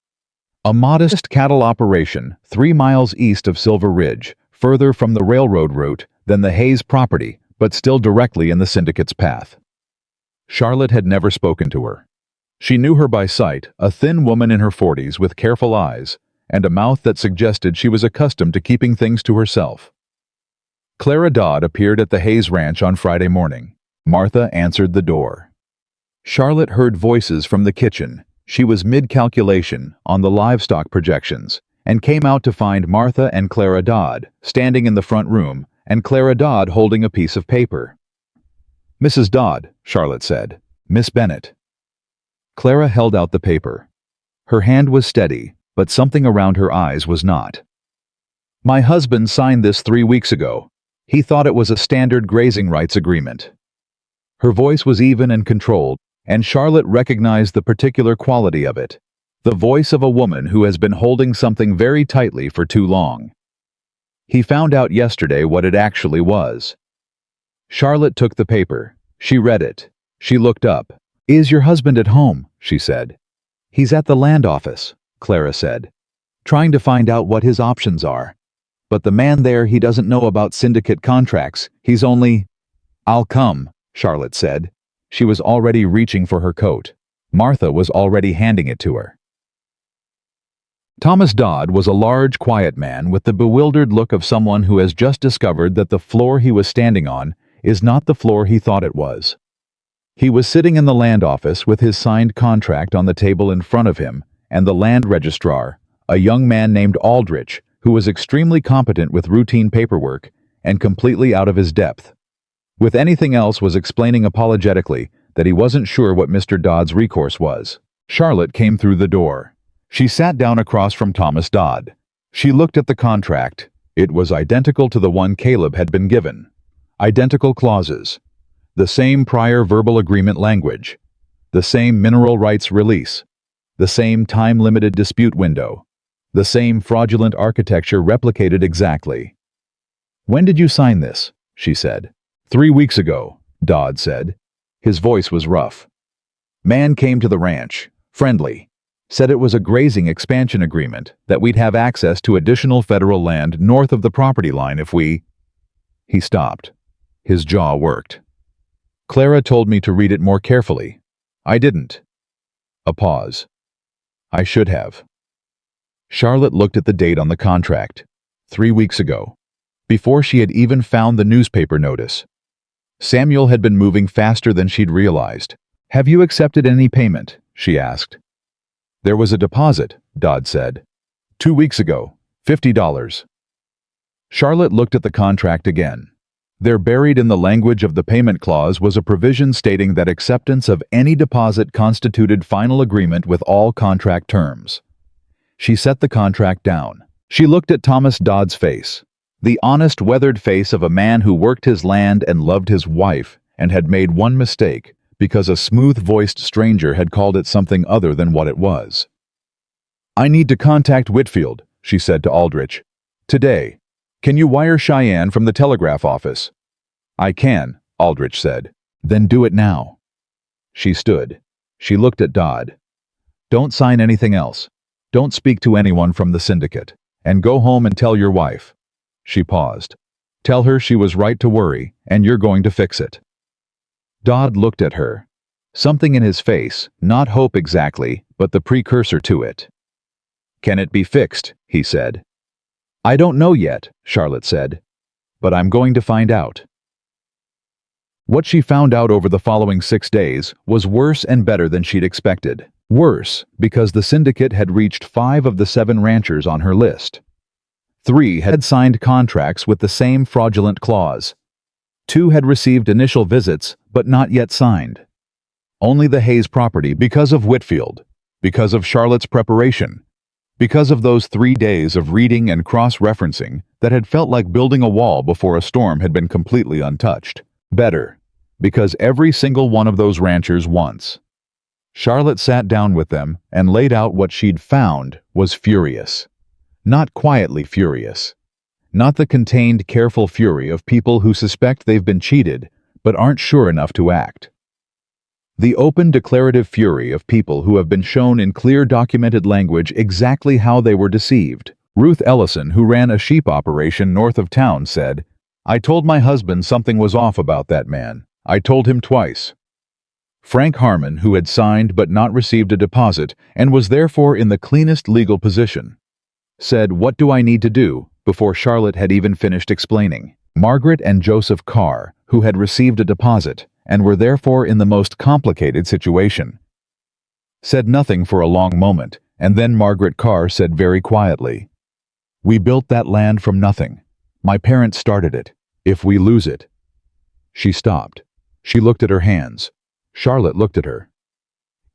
A modest cattle operation 3 miles east of Silver Ridge, further from the railroad route than the Hayes property, but still directly in the syndicate's path. Charlotte had never spoken to her. She knew her by sight, a thin woman in her 40s with careful eyes, and a mouth that suggested she was accustomed to keeping things to herself. Clara Dodd appeared at the Hayes Ranch on Friday morning. Martha answered the door. Charlotte heard voices from the kitchen. She was mid-calculation on the livestock projections, and came out to find Martha and Clara Dodd standing in the front room, and Clara Dodd holding a piece of paper. "Mrs. Dodd," Charlotte said. "Miss Bennett." Clara held out the paper. Her hand was steady, but something around her eyes was not. "My husband signed this 3 weeks ago. He thought it was a standard grazing rights agreement." Her voice was even and controlled, and Charlotte recognized the particular quality of it. The voice of a woman who has been holding something very tightly for too long. "He found out yesterday what it actually was." Charlotte took the paper. She read it. She looked up. "Is your husband at home?" she said. "He's at the land office," Clara said, "trying to find out what his options are. But the man there, he doesn't know about syndicate contracts. He's only—" "I'll come," Charlotte said. She was already reaching for her coat. Martha was already handing it to her. Thomas Dodd was a large, quiet man with the bewildered look of someone who has just discovered that the floor he was standing on is not the floor he thought it was. He was sitting in the land office with his signed contract on the table in front of him, and the land registrar, a young man named Aldrich, who was extremely competent with routine paperwork and completely out of his depth. With anything else, was explaining apologetically that he wasn't sure what Mr. Dodd's recourse was. Charlotte came through the door. She sat down across from Thomas Dodd. She looked at the contract. It was identical to the one Caleb had been given. Identical clauses. The same prior verbal agreement language. The same mineral rights release. The same time-limited dispute window. The same fraudulent architecture replicated exactly. "When did you sign this?" she said. 3 weeks ago, Dodd said. His voice was rough. "Man came to the ranch, friendly. Said it was a grazing expansion agreement, that we'd have access to additional federal land north of the property line if we—" He stopped. His jaw worked. "Clara told me to read it more carefully. I didn't." A pause. "I should have." Charlotte looked at the date on the contract. 3 weeks ago. Before she had even found the newspaper notice. Samuel had been moving faster than she'd realized. "Have you accepted any payment?" she asked. "There was a deposit," Dodd said. 2 weeks ago, $50. Charlotte looked at the contract again. There, buried in the language of the payment clause, was a provision stating that acceptance of any deposit constituted final agreement with all contract terms. She set the contract down. She looked at Thomas Dodd's face. The honest, weathered face of a man who worked his land and loved his wife and had made one mistake because a smooth-voiced stranger had called it something other than what it was. "I need to contact Whitfield," she said to Aldrich. "Today. Can you wire Cheyenne from the telegraph office?" "I can," Aldrich said. "Then do it now." She stood. She looked at Dodd. "Don't sign anything else. Don't speak to anyone from the syndicate. And go home and tell your wife." She paused. "Tell her she was right to worry, and you're going to fix it." Dodd looked at her. Something in his face, not hope exactly, but the precursor to it. "Can it be fixed?" he said. "I don't know yet," Charlotte said. "But I'm going to find out." What she found out over the following 6 days was worse and better than she'd expected. Worse, because the syndicate had reached 5 of the 7 ranchers on her list. 3 had signed contracts with the same fraudulent clause. 2 had received initial visits, but not yet signed. Only the Hayes property, because of Whitfield, because of Charlotte's preparation, because of those 3 days of reading and cross-referencing that had felt like building a wall before a storm had been completely untouched. Better, because every single one of those ranchers once. Charlotte sat down with them and laid out what she'd found was furious. Not quietly furious. Not the contained, careful fury of people who suspect they've been cheated, but aren't sure enough to act. The open, declarative fury of people who have been shown in clear, documented language exactly how they were deceived. Ruth Ellison, who ran a sheep operation north of town, said, "I told my husband something was off about that man. I told him twice." Frank Harmon, who had signed but not received a deposit and was therefore in the cleanest legal position, said, "What do I need to do?" before Charlotte had even finished explaining. Margaret and Joseph Carr, who had received a deposit and were therefore in the most complicated situation, said nothing for a long moment, and then Margaret Carr said very quietly, "We built that land from nothing. My parents started it. If we lose it..." She stopped. She looked at her hands. Charlotte looked at her.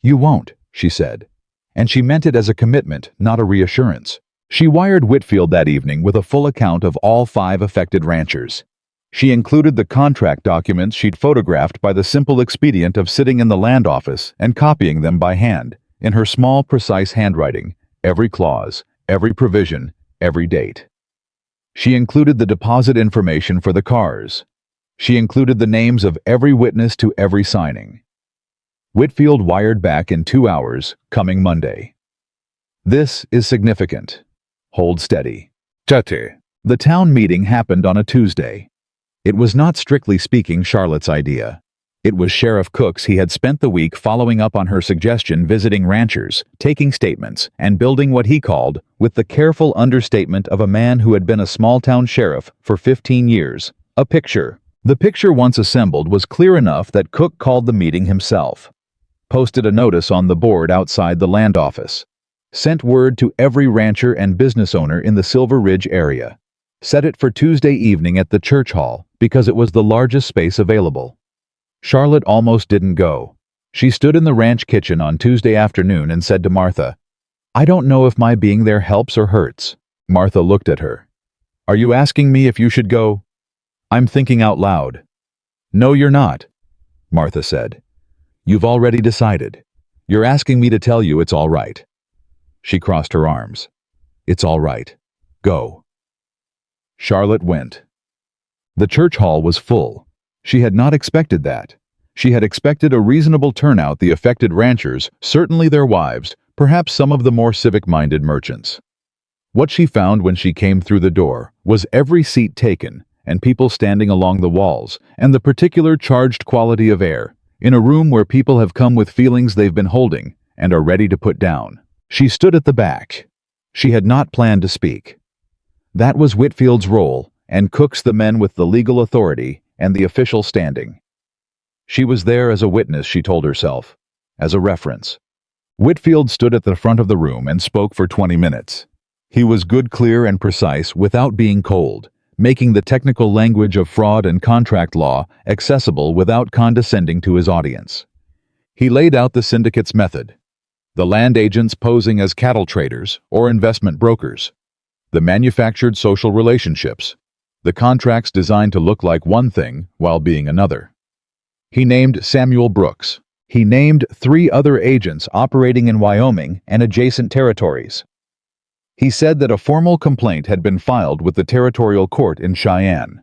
"You won't," she said. And she meant it as a commitment, not a reassurance. She wired Whitfield that evening with a full account of all 5 affected ranchers. She included the contract documents she'd photographed by the simple expedient of sitting in the land office and copying them by hand, in her small, precise handwriting, every clause, every provision, every date. She included the deposit information for the cars. She included the names of every witness to every signing. Whitfield wired back in 2 hours, coming Monday. "This is significant. Hold steady." The town meeting happened on a Tuesday. It was not strictly speaking Charlotte's idea. It was Sheriff Cook's. He had spent the week following up on her suggestion, visiting ranchers, taking statements, and building what he called, with the careful understatement of a man who had been a small-town sheriff for 15 years, a picture. The picture once assembled was clear enough that Cook called the meeting himself, posted a notice on the board outside the land office, sent word to every rancher and business owner in the Silver Ridge area, set it for Tuesday evening at the church hall because it was the largest space available. Charlotte almost didn't go. She stood in the ranch kitchen on Tuesday afternoon and said to Martha, "I don't know if my being there helps or hurts." Martha looked at her. "Are you asking me if you should go?" "I'm thinking out loud." "No, you're not," Martha said. "You've already decided. You're asking me to tell you it's all right." She crossed her arms. "It's all right. Go." Charlotte went. The church hall was full. She had not expected that. She had expected a reasonable turnout, the affected ranchers, certainly their wives, perhaps some of the more civic-minded merchants. What she found when she came through the door was every seat taken, and people standing along the walls, and the particular charged quality of air, in a room where people have come with feelings they've been holding and are ready to put down. She stood at the back. She had not planned to speak. That was Whitfield's role, and Cook's the men with the legal authority and the official standing. She was there as a witness, she told herself, as a reference. Whitfield stood at the front of the room and spoke for 20 minutes. He was good, clear, and precise without being cold, making the technical language of fraud and contract law accessible without condescending to his audience. He laid out the syndicate's method. The land agents posing as cattle traders or investment brokers. The manufactured social relationships. The contracts designed to look like one thing while being another. He named Samuel Brooks. He named 3 other agents operating in Wyoming and adjacent territories. He said that a formal complaint had been filed with the territorial court in Cheyenne.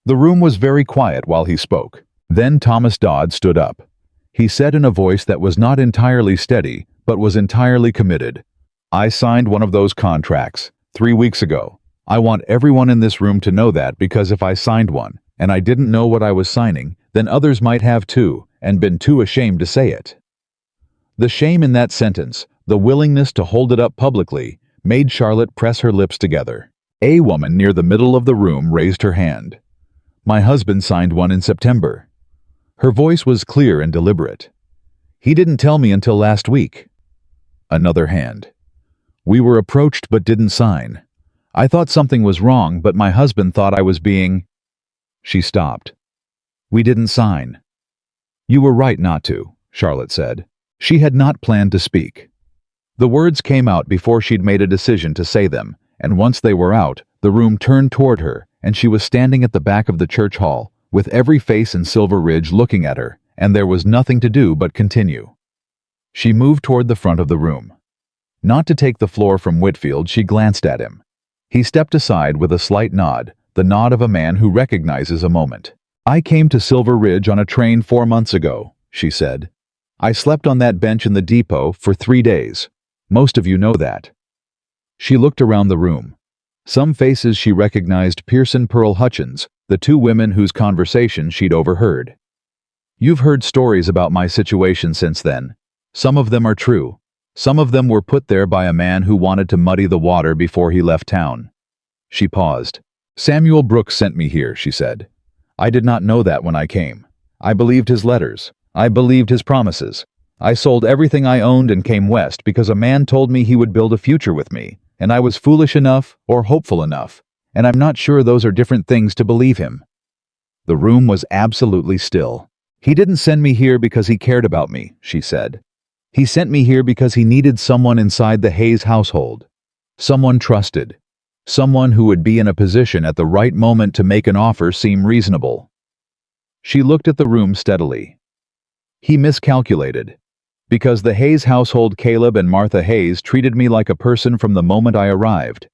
The room was very quiet while he spoke. Then Thomas Dodd stood up. He said in a voice that was not entirely steady, but was entirely committed, "I signed one of those contracts 3 weeks ago. I want everyone in this room to know that, because if I signed one, and I didn't know what I was signing, then others might have too, and been too ashamed to say it. The shame in that sentence, the willingness to hold it up publicly, made Charlotte press her lips together. A woman near the middle of the room raised her hand. My husband signed one in September. Her voice was clear and deliberate. He didn't tell me until last week. Another hand. We were approached but didn't sign. I thought something was wrong, but my husband thought I was being... She stopped. We didn't sign. You were right not to, Charlotte said. She had not planned to speak. The words came out before she'd made a decision to say them, and once they were out, the room turned toward her, and she was standing at the back of the church hall, with every face in Silver Ridge looking at her, and there was nothing to do but continue. She moved toward the front of the room. Not to take the floor from Whitfield, she glanced at him. He stepped aside with a slight nod, the nod of a man who recognizes a moment. I came to Silver Ridge on a train 4 months ago, she said. I slept on that bench in the depot for 3 days. Most of you know that. She looked around the room. Some faces she recognized: Pearson Pearl Hutchins, the 2 women whose conversation she'd overheard. You've heard stories about my situation since then. Some of them are true. Some of them were put there by a man who wanted to muddy the water before he left town. She paused. Samuel Brooks sent me here, she said. I did not know that when I came. I believed his letters. I believed his promises. I sold everything I owned and came west because a man told me he would build a future with me, and I was foolish enough or hopeful enough, and I'm not sure those are different things, to believe him. The room was absolutely still. He didn't send me here because he cared about me, she said. He sent me here because he needed someone inside the Hayes household. Someone trusted. Someone who would be in a position at the right moment to make an offer seem reasonable. She looked at the room steadily. He miscalculated. Because the Hayes household, Caleb and Martha Hayes, treated me like a person from the moment I arrived.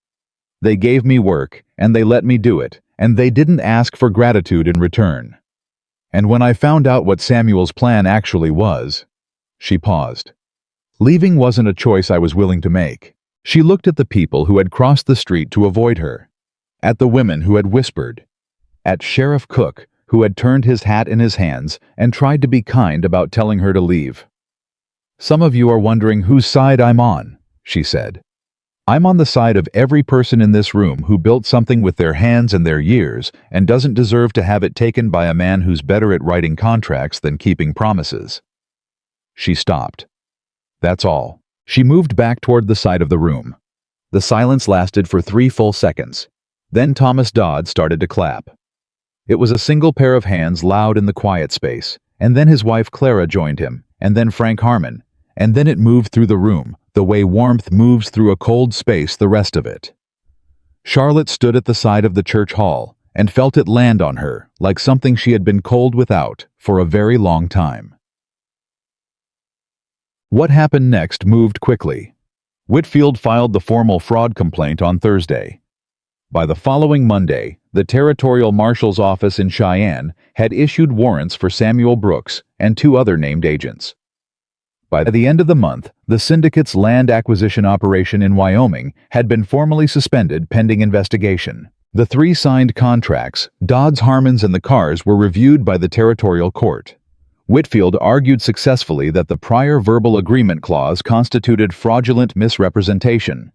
They gave me work, and they let me do it, and they didn't ask for gratitude in return. And when I found out what Samuel's plan actually was... She paused. Leaving wasn't a choice I was willing to make. She looked at the people who had crossed the street to avoid her. At the women who had whispered. At Sheriff Cook, who had turned his hat in his hands and tried to be kind about telling her to leave. Some of you are wondering whose side I'm on, she said. I'm on the side of every person in this room who built something with their hands and their years and doesn't deserve to have it taken by a man who's better at writing contracts than keeping promises. She stopped. That's all. She moved back toward the side of the room. The silence lasted for 3 full seconds. Then Thomas Dodd started to clap. It was a single pair of hands, loud in the quiet space, and then his wife Clara joined him, and then Frank Harmon, and then it moved through the room, the way warmth moves through a cold space the rest of it. Charlotte stood at the side of the church hall and felt it land on her like something she had been cold without for a very long time. What happened next moved quickly. Whitfield filed the formal fraud complaint on Thursday. By the following Monday, the Territorial Marshal's office in Cheyenne had issued warrants for Samuel Brooks and 2 other named agents. By the end of the month, the syndicate's land acquisition operation in Wyoming had been formally suspended pending investigation. The 3 signed contracts, Dodd's, Harmon's, and the cars, were reviewed by the Territorial Court. Whitfield argued successfully that the prior verbal agreement clause constituted fraudulent misrepresentation.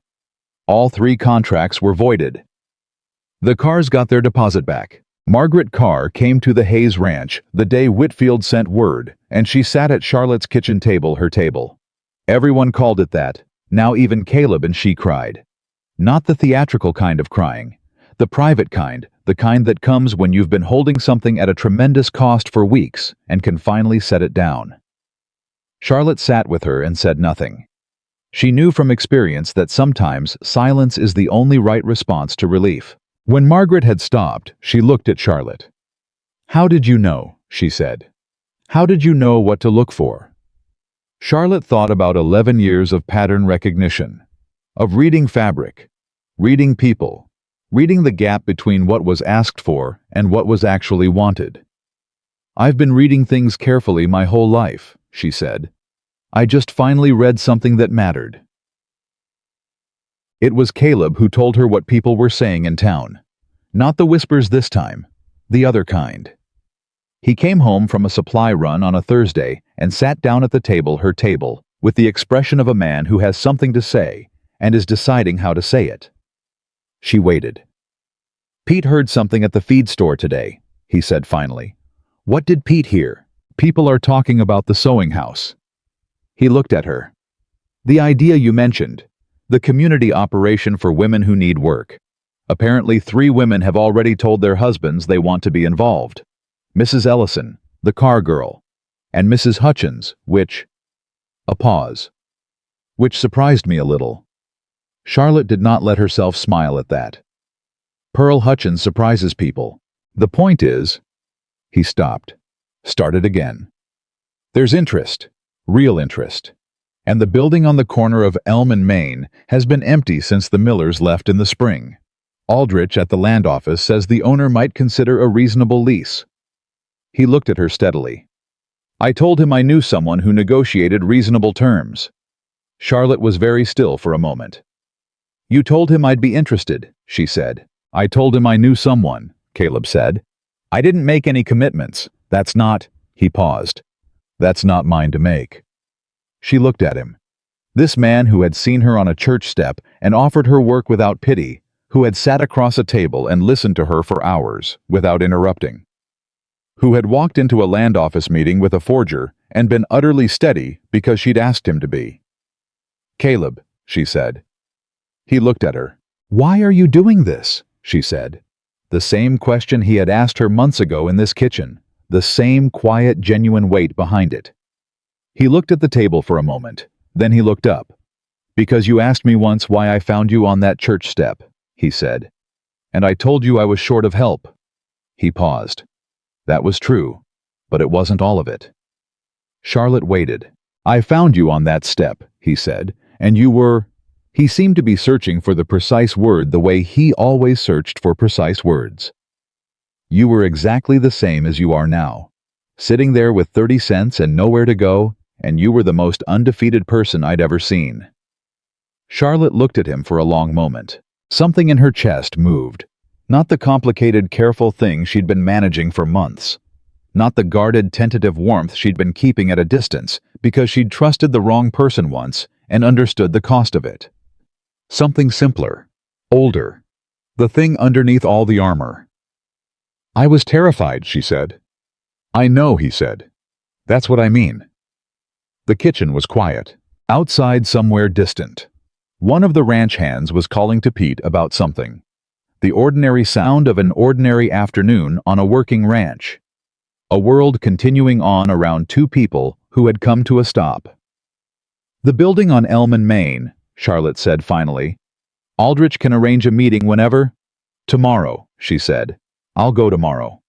All 3 contracts were voided. The Carrs got their deposit back. Margaret Carr came to the Hayes Ranch the day Whitfield sent word, and she sat at Charlotte's kitchen table, her table. Everyone called it that. Now even Caleb and she cried. Not the theatrical kind of crying. The private kind, the kind that comes when you've been holding something at a tremendous cost for weeks and can finally set it down. Charlotte sat with her and said nothing. She knew from experience that sometimes silence is the only right response to relief. When Margaret had stopped, she looked at Charlotte. "How did you know?" she said. "How did you know what to look for?" Charlotte thought about 11 years of pattern recognition, of reading fabric, reading people, reading the gap between what was asked for and what was actually wanted. "I've been reading things carefully my whole life," she said. "I just finally read something that mattered." It was Caleb who told her what people were saying in town. Not the whispers this time, the other kind. He came home from a supply run on a Thursday and sat down at the table, her table, with the expression of a man who has something to say and is deciding how to say it. She waited. "Pete heard something at the feed store today," he said finally. "What did Pete hear?" "People are talking about the sewing house." He looked at her. "The idea you mentioned, the community operation for women who need work. Apparently 3 women have already told their husbands they want to be involved. Mrs. Ellison, the car girl, and Mrs. Hutchins, which—" A pause. "Which surprised me a little." Charlotte did not let herself smile at that. "Pearl Hutchins surprises people. The point is—" He stopped. Started again. "There's interest. Real interest. And the building on the corner of Elm and Main has been empty since the Millers left in the spring. Aldrich at the land office says the owner might consider a reasonable lease." He looked at her steadily. "I told him I knew someone who negotiated reasonable terms." Charlotte was very still for a moment. "You told him I'd be interested," she said. "I told him I knew someone," Caleb said. "I didn't make any commitments. That's not—" He paused. "That's not mine to make." She looked at him. This man who had seen her on a church step and offered her work without pity, who had sat across a table and listened to her for hours without interrupting, who had walked into a land office meeting with a forger and been utterly steady because she'd asked him to be. "Caleb," she said. He looked at her. "Why are you doing this?" she said. The same question he had asked her months ago in this kitchen, the same quiet, genuine weight behind it. He looked at the table for a moment, then he looked up. "Because you asked me once why I found you on that church step," he said. "And I told you I was short of help." He paused. That was true, but it wasn't all of it. Charlotte waited. "I found you on that step," he said, "and you were—" He seemed to be searching for the precise word the way he always searched for precise words. "You were exactly the same as you are now. Sitting there with 30 cents and nowhere to go, and you were the most undefeated person I'd ever seen." Charlotte looked at him for a long moment. Something in her chest moved. Not the complicated, careful thing she'd been managing for months. Not the guarded, tentative warmth she'd been keeping at a distance because she'd trusted the wrong person once and understood the cost of it. Something simpler, older, the thing underneath all the armor. "I was terrified," she said. "I know," he said. "That's what I mean." The kitchen was quiet. Outside, somewhere distant, one of the ranch hands was calling to Pete about something. The ordinary sound of an ordinary afternoon on a working ranch. A world continuing on around 2 people who had come to a stop. "The building on Elm and Main," Charlotte said finally. "Aldrich can arrange a meeting whenever?" "Tomorrow," she said. "I'll go tomorrow."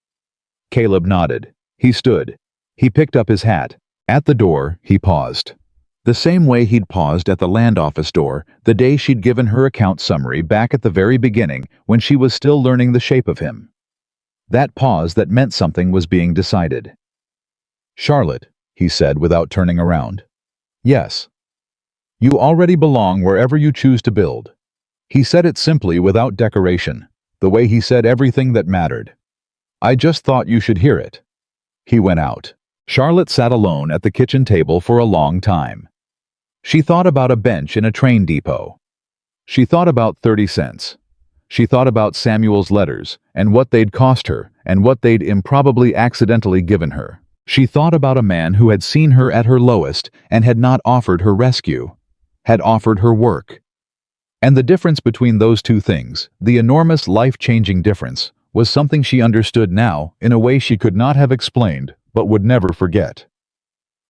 Caleb nodded. He stood. He picked up his hat. At the door, he paused. The same way he'd paused at the land office door the day she'd given her account summary back at the very beginning when she was still learning the shape of him. That pause that meant something was being decided. "Charlotte," he said without turning around. "Yes. You already belong wherever you choose to build." He said it simply without decoration, the way he said everything that mattered. "I just thought you should hear it." He went out. Charlotte sat alone at the kitchen table for a long time. She thought about a bench in a train depot. She thought about 30 cents. She thought about Samuel's letters and what they'd cost her and what they'd improbably accidentally given her. She thought about a man who had seen her at her lowest and had not offered her rescue, had offered her work. And the difference between those 2 things, the enormous life-changing difference, was something she understood now in a way she could not have explained but would never forget.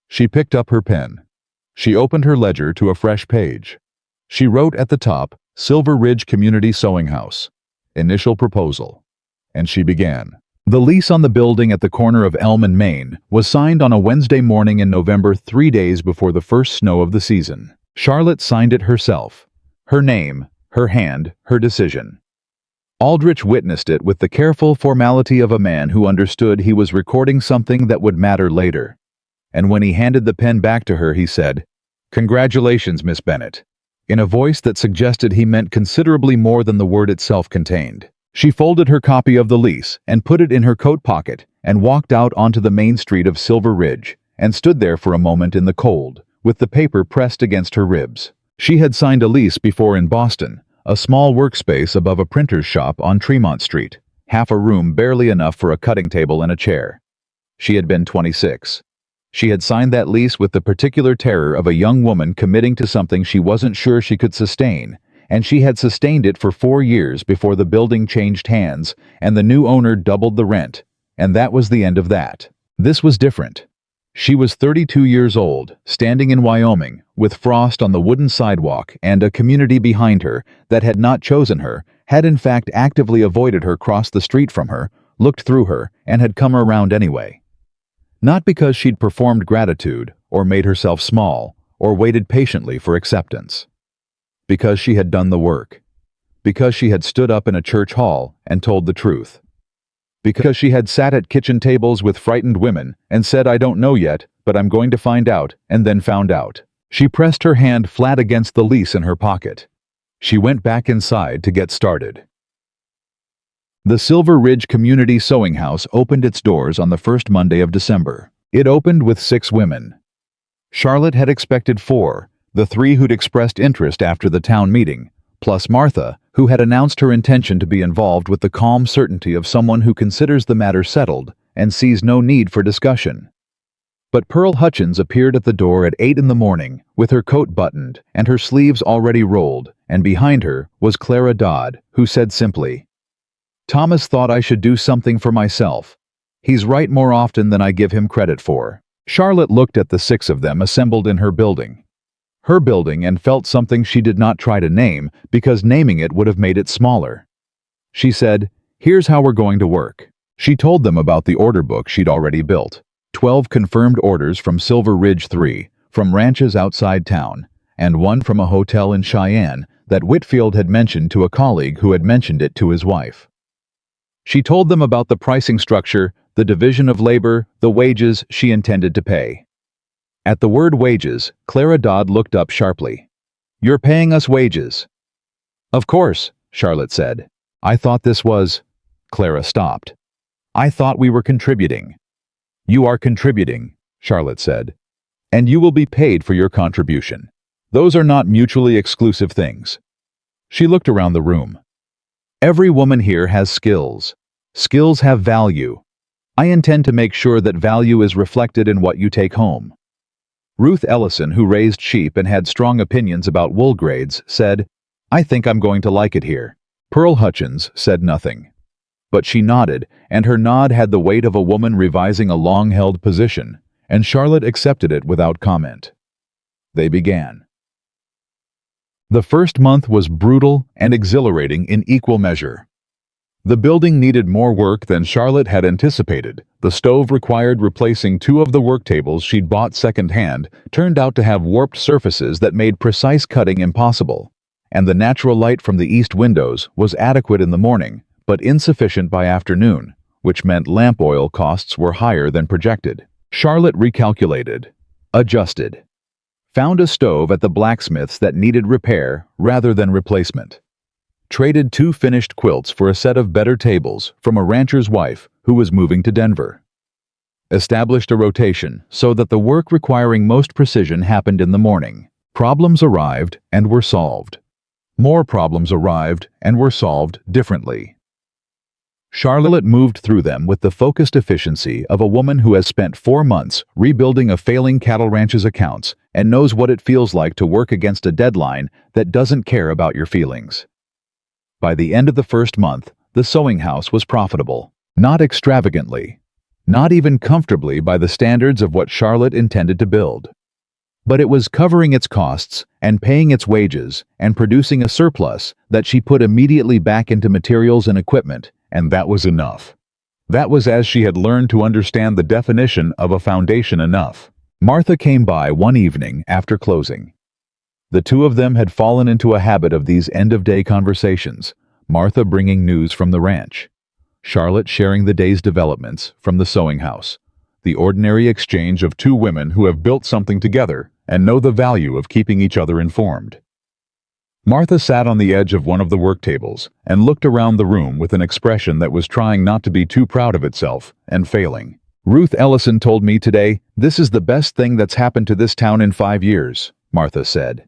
She picked up her pen. She opened her ledger to a fresh page. She wrote at the top, "Silver Ridge Community Sewing House. Initial proposal." And she began. The lease on the building at the corner of Elm and Main was signed on a Wednesday morning in November, 3 days before the first snow of the season. Charlotte signed it herself. Her name, her hand, her decision. Aldrich witnessed it with the careful formality of a man who understood he was recording something that would matter later. And when he handed the pen back to her, he said, "Congratulations, Miss Bennett," in a voice that suggested he meant considerably more than the word itself contained. She folded her copy of the lease and put it in her coat pocket and walked out onto the main street of Silver Ridge and stood there for a moment in the cold, with the paper pressed against her ribs. She had signed a lease before in Boston, a small workspace above a printer's shop on Tremont Street, half a room barely enough for a cutting table and a chair. She had been 26. She had signed that lease with the particular terror of a young woman committing to something she wasn't sure she could sustain, and she had sustained it for 4 years before the building changed hands and the new owner doubled the rent, and that was the end of that. This was different. She was 32 years old, standing in Wyoming, with frost on the wooden sidewalk and a community behind her that had not chosen her, had in fact actively avoided her, crossed the street from her, looked through her, and had come around anyway. Not because she'd performed gratitude, or made herself small, or waited patiently for acceptance. Because she had done the work. Because she had stood up in a church hall and told the truth. Because she had sat at kitchen tables with frightened women and said, "I don't know yet, but I'm going to find out," and then found out. She pressed her hand flat against the lease in her pocket. She went back inside to get started. The Silver Ridge Community Sewing House opened its doors on the first Monday of December. It opened with 6 women. Charlotte had expected 4, the 3 who'd expressed interest after the town meeting, plus Martha, who had announced her intention to be involved with the calm certainty of someone who considers the matter settled and sees no need for discussion. But Pearl Hutchins appeared at the door at 8 in the morning, with her coat buttoned and her sleeves already rolled, and behind her was Clara Dodd, who said simply, "Thomas thought I should do something for myself. He's right more often than I give him credit for." Charlotte looked at the 6 of them assembled in her building, and felt something she did not try to name because naming it would have made it smaller. She said, "Here's how we're going to work." She told them about the order book she'd already built. 12 confirmed orders from Silver Ridge, 3 from ranches outside town, and 1 from a hotel in Cheyenne that Whitfield had mentioned to a colleague who had mentioned it to his wife. She told them about the pricing structure, the division of labor, the wages she intended to pay. At the word wages, Clara Dodd looked up sharply. "You're paying us wages?" "Of course," Charlotte said. "I thought this was—" Clara stopped. "I thought we were contributing." "You are contributing," Charlotte said. "And you will be paid for your contribution. Those are not mutually exclusive things." She looked around the room. "Every woman here has skills. Skills have value. I intend to make sure that value is reflected in what you take home." Ruth Ellison, who raised sheep and had strong opinions about wool grades, said, "I think I'm going to like it here." Pearl Hutchins said nothing. But she nodded, and her nod had the weight of a woman revising a long-held position, and Charlotte accepted it without comment. They began. The first month was brutal and exhilarating in equal measure. The building needed more work than Charlotte had anticipated. The stove required replacing 2 of the work tables she'd bought second-hand, turned out to have warped surfaces that made precise cutting impossible, and the natural light from the east windows was adequate in the morning, but insufficient by afternoon, which meant lamp oil costs were higher than projected. Charlotte recalculated, adjusted, found a stove at the blacksmith's that needed repair rather than replacement, traded 2 finished quilts for a set of better tables from a rancher's wife who was moving to Denver, established a rotation so that the work requiring most precision happened in the morning. Problems arrived and were solved. More problems arrived and were solved differently. Charlotte moved through them with the focused efficiency of a woman who has spent 4 months rebuilding a failing cattle ranch's accounts and knows what it feels like to work against a deadline that doesn't care about your feelings. By the end of the first month, the sewing house was profitable. Not extravagantly, not even comfortably by the standards of what Charlotte intended to build. But it was covering its costs and paying its wages and producing a surplus that she put immediately back into materials and equipment, and that was enough. That was as she had learned to understand the definition of a foundation enough. Martha came by one evening after closing. The 2 of them had fallen into a habit of these end-of-day conversations, Martha bringing news from the ranch, Charlotte sharing the day's developments from the sewing house, the ordinary exchange of 2 women who have built something together and know the value of keeping each other informed. Martha sat on the edge of one of the work tables and looked around the room with an expression that was trying not to be too proud of itself and failing. Ruth Ellison told me today, "This is the best thing that's happened to this town in 5 years," Martha said.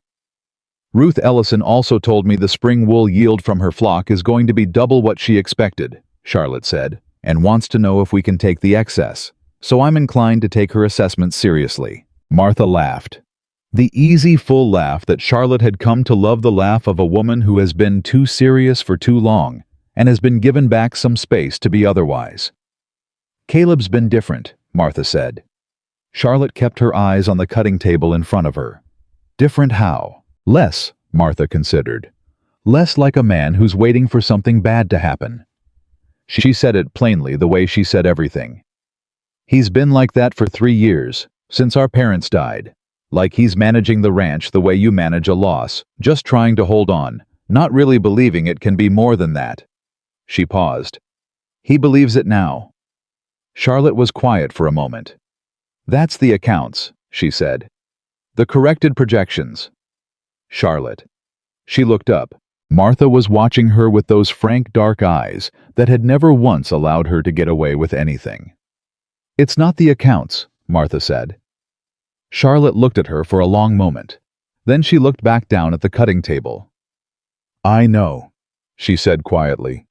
Ruth Ellison also told me the spring wool yield from her flock is going to be double what she expected, Charlotte said, and wants to know if we can take the excess. So I'm inclined to take her assessment seriously. Martha laughed. The easy, full laugh that Charlotte had come to love, the laugh of a woman who has been too serious for too long and has been given back some space to be otherwise. Caleb's been different, Martha said. Charlotte kept her eyes on the cutting table in front of her. Different how? Less, Martha considered. Less like a man who's waiting for something bad to happen. She said it plainly, the way she said everything. He's been like that for 3 years, since our parents died. Like he's managing the ranch the way you manage a loss, just trying to hold on, not really believing it can be more than that. She paused. He believes it now. Charlotte was quiet for a moment. That's the accounts, she said. The corrected projections. Charlotte. She looked up. Martha was watching her with those frank, dark eyes that had never once allowed her to get away with anything. It's not the accounts, Martha said. Charlotte looked at her for a long moment. Then she looked back down at the cutting table. I know, she said quietly.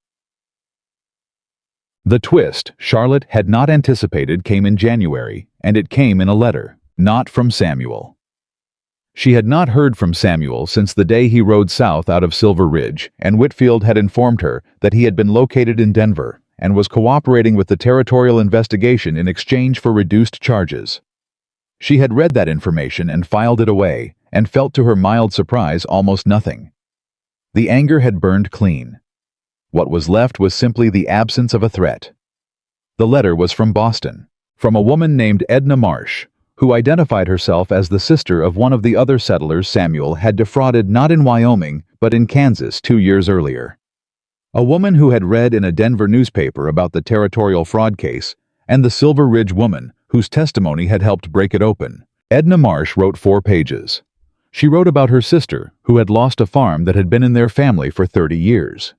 The twist Charlotte had not anticipated came in January, and it came in a letter, not from Samuel. She had not heard from Samuel since the day he rode south out of Silver Ridge, and Whitfield had informed her that he had been located in Denver and was cooperating with the territorial investigation in exchange for reduced charges. She had read that information and filed it away, and felt to her mild surprise almost nothing. The anger had burned clean. What was left was simply the absence of a threat. The letter was from Boston, from a woman named Edna Marsh, who identified herself as the sister of one of the other settlers Samuel had defrauded not in Wyoming, but in Kansas 2 years earlier. A woman who had read in a Denver newspaper about the territorial fraud case, and the Silver Ridge woman whose testimony had helped break it open. Edna Marsh wrote 4 pages. She wrote about her sister, who had lost a farm that had been in their family for 30 years.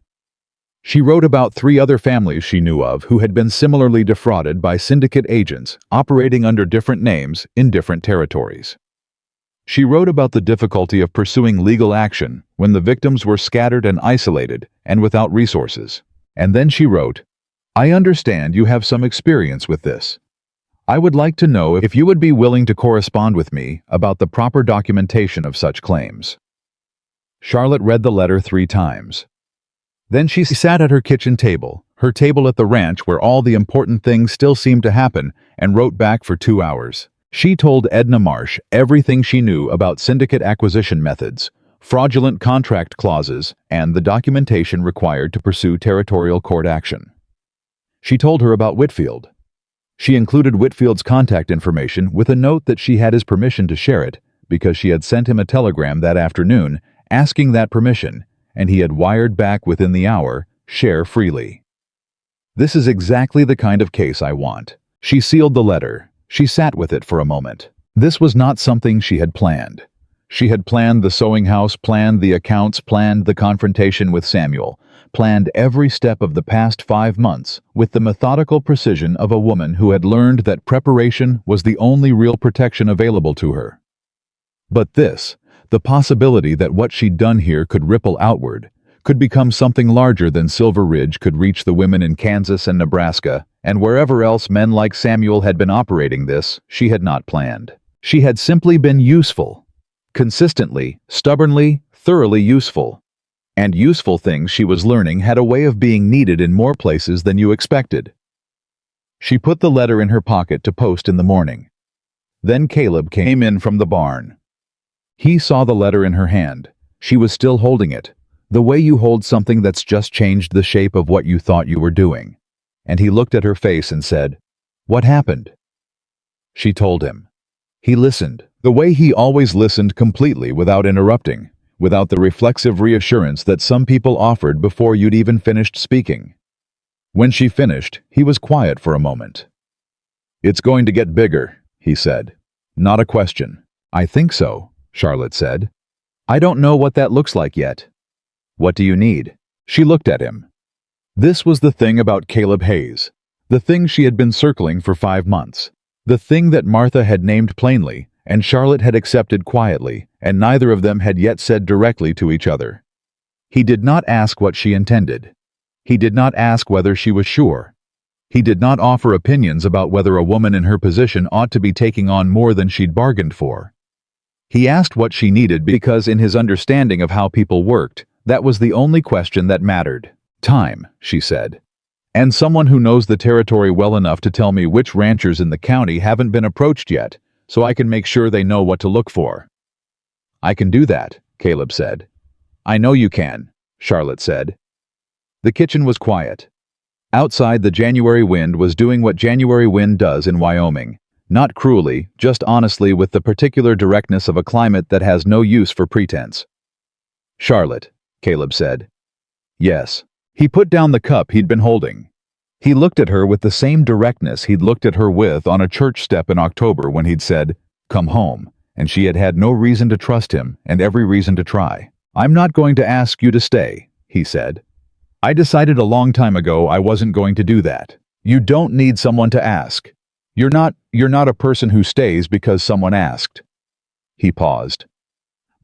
She wrote about 3 other families she knew of who had been similarly defrauded by syndicate agents operating under different names in different territories. She wrote about the difficulty of pursuing legal action when the victims were scattered and isolated and without resources. And then she wrote, I understand you have some experience with this. I would like to know if you would be willing to correspond with me about the proper documentation of such claims. Charlotte read the letter 3 times. Then she sat at her kitchen table, her table at the ranch where all the important things still seemed to happen, and wrote back for 2 hours. She told Edna Marsh everything she knew about syndicate acquisition methods, fraudulent contract clauses, and the documentation required to pursue territorial court action. She told her about Whitfield. She included Whitfield's contact information with a note that she had his permission to share it because she had sent him a telegram that afternoon asking that permission, and he had wired back within the hour, share freely. This is exactly the kind of case I want. She sealed the letter. She sat with it for a moment. This was not something she had planned. She had planned the sewing house, planned the accounts, planned the confrontation with Samuel, planned every step of the past 5 months with the methodical precision of a woman who had learned that preparation was the only real protection available to her. But this, the possibility that what she'd done here could ripple outward, could become something larger than Silver Ridge, could reach the women in Kansas and Nebraska, and wherever else men like Samuel had been operating, this she had not planned. She had simply been useful. Consistently, stubbornly, thoroughly useful. And useful things she was learning had a way of being needed in more places than you expected. She put the letter in her pocket to post in the morning. Then Caleb came in from the barn. He saw the letter in her hand. She was still holding it, the way you hold something that's just changed the shape of what you thought you were doing. And he looked at her face and said, "What happened?" She told him. He listened, the way he always listened, completely without interrupting, without the reflexive reassurance that some people offered before you'd even finished speaking. When she finished, he was quiet for a moment. "It's going to get bigger," he said. "Not a question." "I think so," Charlotte said. I don't know what that looks like yet. What do you need? She looked at him. This was the thing about Caleb Hayes. The thing she had been circling for 5 months. The thing that Martha had named plainly, and Charlotte had accepted quietly, and neither of them had yet said directly to each other. He did not ask what she intended. He did not ask whether she was sure. He did not offer opinions about whether a woman in her position ought to be taking on more than she'd bargained for. He asked what she needed because in his understanding of how people worked, that was the only question that mattered. Time, she said. And someone who knows the territory well enough to tell me which ranchers in the county haven't been approached yet, so I can make sure they know what to look for. I can do that, Caleb said. I know you can, Charlotte said. The kitchen was quiet. Outside, the January wind was doing what January wind does in Wyoming. Not cruelly, just honestly, with the particular directness of a climate that has no use for pretense. Charlotte, Caleb said. Yes. He put down the cup he'd been holding. He looked at her with the same directness he'd looked at her with on a church step in October when he'd said, "Come home," and she had had no reason to trust him and every reason to try. "I'm not going to ask you to stay," he said. "I decided a long time ago I wasn't going to do that. You don't need someone to ask. You're not a person who stays because someone asked." He paused.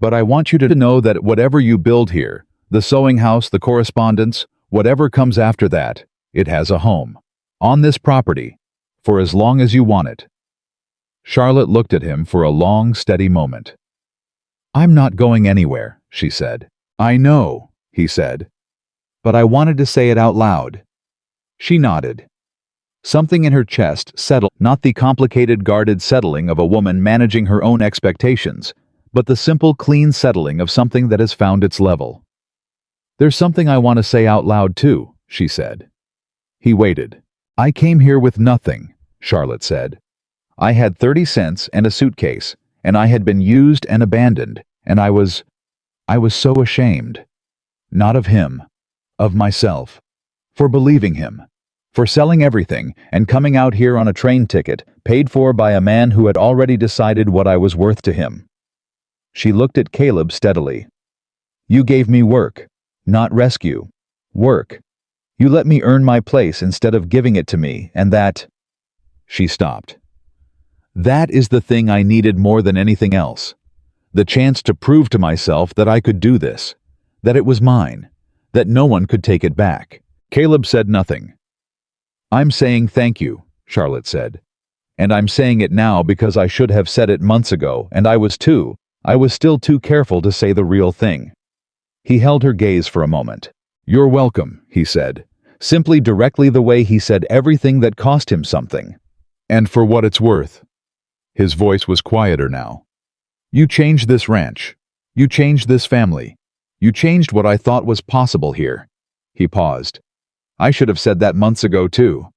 "But I want you to know that whatever you build here, the sewing house, the correspondence, whatever comes after that, it has a home. On this property. For as long as you want it." Charlotte looked at him for a long, steady moment. "I'm not going anywhere," she said. "I know," he said. "But I wanted to say it out loud." She nodded. Something in her chest settled, not the complicated, guarded settling of a woman managing her own expectations, but the simple, clean settling of something that has found its level. "There's something I want to say out loud too," she said. He waited. "I came here with nothing," Charlotte said. "I had 30 cents and a suitcase, and I had been used and abandoned, and I was so ashamed. Not of him, of myself, for believing him, for selling everything and coming out here on a train ticket paid for by a man who had already decided what I was worth to him." She looked at Caleb steadily. "You gave me work, not rescue. Work. You let me earn my place instead of giving it to me, and that—" She stopped. "That is the thing I needed more than anything else. The chance to prove to myself that I could do this, that it was mine, that no one could take it back." Caleb said nothing. "I'm saying thank you," Charlotte said. "And I'm saying it now because I should have said it months ago, and I was still too careful to say the real thing." He held her gaze for a moment. "You're welcome," he said, simply directly the way he said everything that cost him something. "And for what it's worth." His voice was quieter now. "You changed this ranch. You changed this family. You changed what I thought was possible here." He paused. "I should have said that months ago too."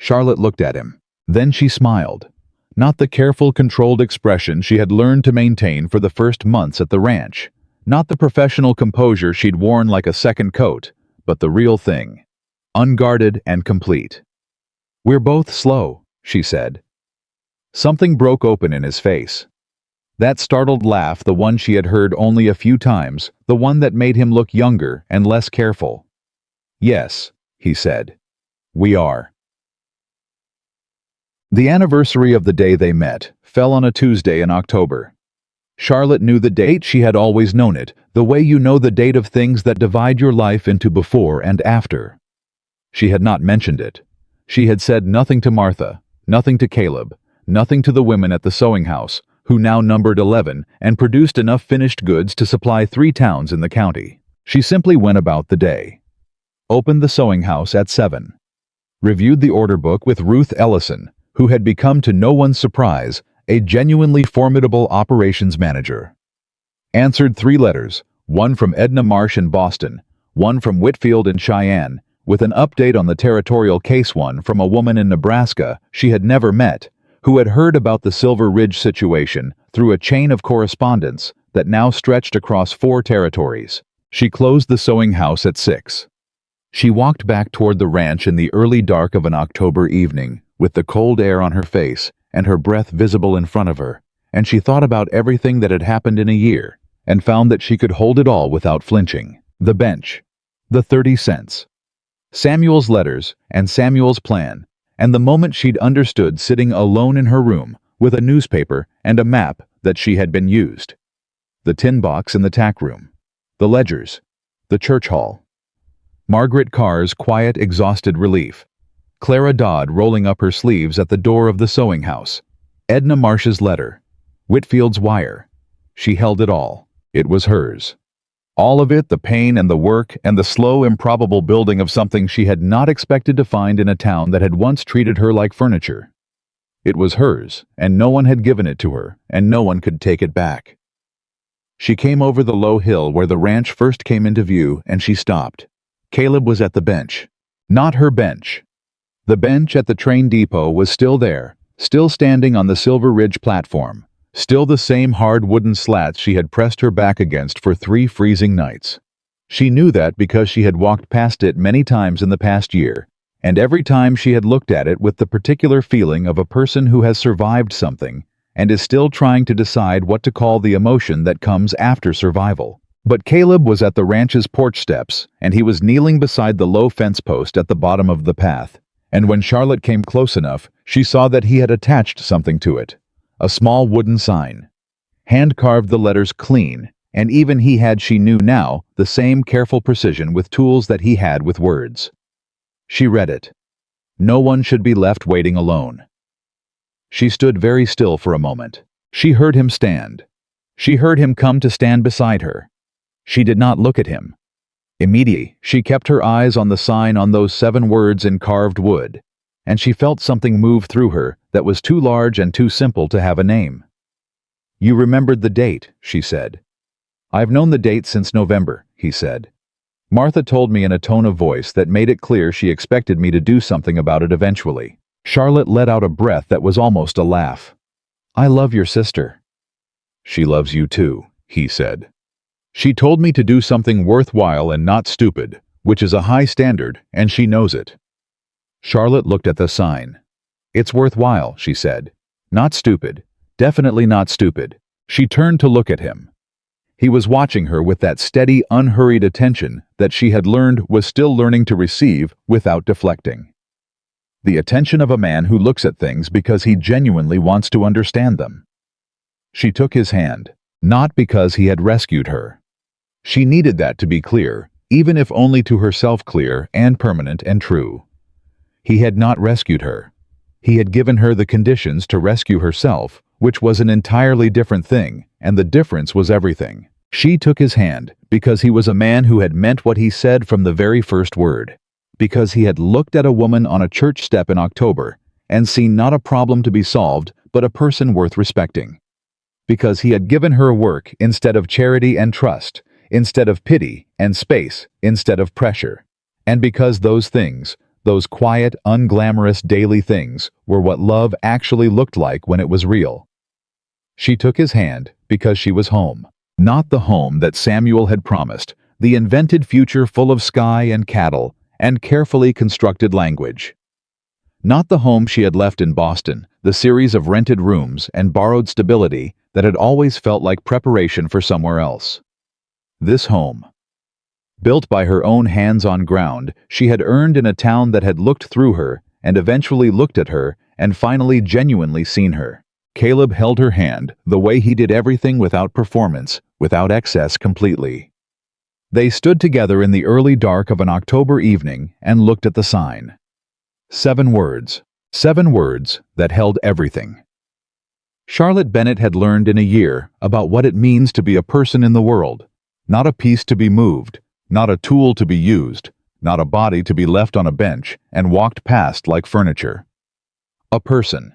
Charlotte looked at him. Then she smiled. Not the careful, controlled expression she had learned to maintain for the first months at the ranch. Not the professional composure she'd worn like a second coat, but the real thing. Unguarded and complete. "We're both slow," she said. Something broke open in his face. That startled laugh, the one she had heard only a few times, the one that made him look younger and less careful. "Yes," he said. "We are." The anniversary of the day they met fell on a Tuesday in October. Charlotte knew the date. She had always known it, the way you know the date of things that divide your life into before and after. She had not mentioned it. She had said nothing to Martha, nothing to Caleb, nothing to the women at the sewing house, who now numbered 11 and produced enough finished goods to supply 3 towns in the county. She simply went about the day. Opened the sewing house at 7. Reviewed the order book with Ruth Ellison, who had become, to no one's surprise, a genuinely formidable operations manager. Answered 3 letters, one from Edna Marsh in Boston, one from Whitfield in Cheyenne, with an update on the territorial case, one from a woman in Nebraska she had never met, who had heard about the Silver Ridge situation through a chain of correspondence that now stretched across 4 territories. She closed the sewing house at 6. She walked back toward the ranch in the early dark of an October evening, with the cold air on her face and her breath visible in front of her, and she thought about everything that had happened in a year, and found that she could hold it all without flinching. The bench, the 30 cents, Samuel's letters and Samuel's plan, and the moment she'd understood sitting alone in her room with a newspaper and a map that she had been used. The tin box in the tack room, the ledgers, the church hall. Margaret Carr's quiet, exhausted relief. Clara Dodd rolling up her sleeves at the door of the sewing house. Edna Marsh's letter. Whitfield's wire. She held it all. It was hers. All of it, the pain and the work and the slow, improbable building of something she had not expected to find in a town that had once treated her like furniture. It was hers, and no one had given it to her, and no one could take it back. She came over the low hill where the ranch first came into view, and she stopped. Caleb was at the bench. Not her bench. The bench at the train depot was still there, still standing on the Silver Ridge platform, still the same hard wooden slats she had pressed her back against for 3 freezing nights. She knew that because she had walked past it many times in the past year, and every time she had looked at it with the particular feeling of a person who has survived something and is still trying to decide what to call the emotion that comes after survival. But Caleb was at the ranch's porch steps, and he was kneeling beside the low fence post at the bottom of the path. And when Charlotte came close enough, she saw that he had attached something to it. A small wooden sign. Hand-carved the letters clean, and even he had, she knew now, the same careful precision with tools that he had with words. She read it. No one should be left waiting alone. She stood very still for a moment. She heard him stand. She heard him come to stand beside her. She did not look at him. Immediately, she kept her eyes on the sign on those 7 words in carved wood, and she felt something move through her that was too large and too simple to have a name. "You remembered the date," she said. "I've known the date since November," he said. Martha told me in a tone of voice that made it clear she expected me to do something about it eventually. Charlotte let out a breath that was almost a laugh. "I love your sister." "She loves you too," he said. "She told me to do something worthwhile and not stupid, which is a high standard, and she knows it." Charlotte looked at the sign. "It's worthwhile," she said. "Not stupid. Definitely not stupid." She turned to look at him. He was watching her with that steady, unhurried attention that she had learned was still learning to receive without deflecting. The attention of a man who looks at things because he genuinely wants to understand them. She took his hand, not because he had rescued her. She needed that to be clear, even if only to herself clear and permanent and true. He had not rescued her. He had given her the conditions to rescue herself, which was an entirely different thing, and the difference was everything. She took his hand because he was a man who had meant what he said from the very first word, because he had looked at a woman on a church step in October and seen not a problem to be solved, but a person worth respecting. Because he had given her work instead of charity and trust, instead of pity and space instead of pressure. And because those things, those quiet, unglamorous daily things, were what love actually looked like when it was real. She took his hand because she was home. Not the home that Samuel had promised, the invented future full of sky and cattle and carefully constructed language. Not the home she had left in Boston, the series of rented rooms and borrowed stability that had always felt like preparation for somewhere else. This home, built by her own hands on ground she had earned in a town that had looked through her and eventually looked at her and finally genuinely seen her. Caleb held her hand the way he did everything without performance, without excess completely. They stood together in the early dark of an October evening and looked at the sign. 7 words. 7 words that held everything. Charlotte Bennett had learned in a year about what it means to be a person in the world, not a piece to be moved, not a tool to be used, not a body to be left on a bench and walked past like furniture. A person.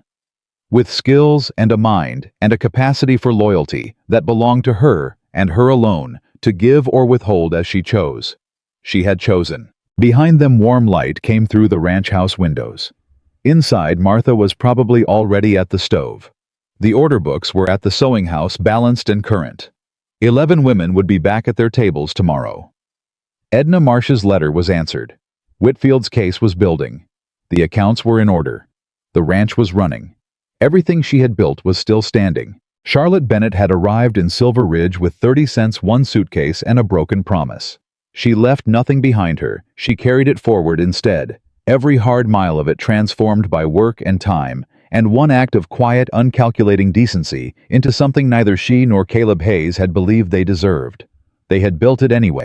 With skills and a mind and a capacity for loyalty that belonged to her and her alone, to give or withhold as she chose. She had chosen. Behind them warm light came through the ranch house windows. Inside, Martha was probably already at the stove. The order books were at the sewing house, balanced and current. 11 women would be back at their tables tomorrow. Edna Marsh's letter was answered. Whitfield's case was building. The accounts were in order. The ranch was running. Everything she had built was still standing. Charlotte Bennett had arrived in Silver Ridge with 30 cents, one suitcase, and a broken promise. She left nothing behind her, she carried it forward instead, every hard mile of it transformed by work and time, and one act of quiet, uncalculating decency into something neither she nor Caleb Hayes had believed they deserved. They had built it anyway.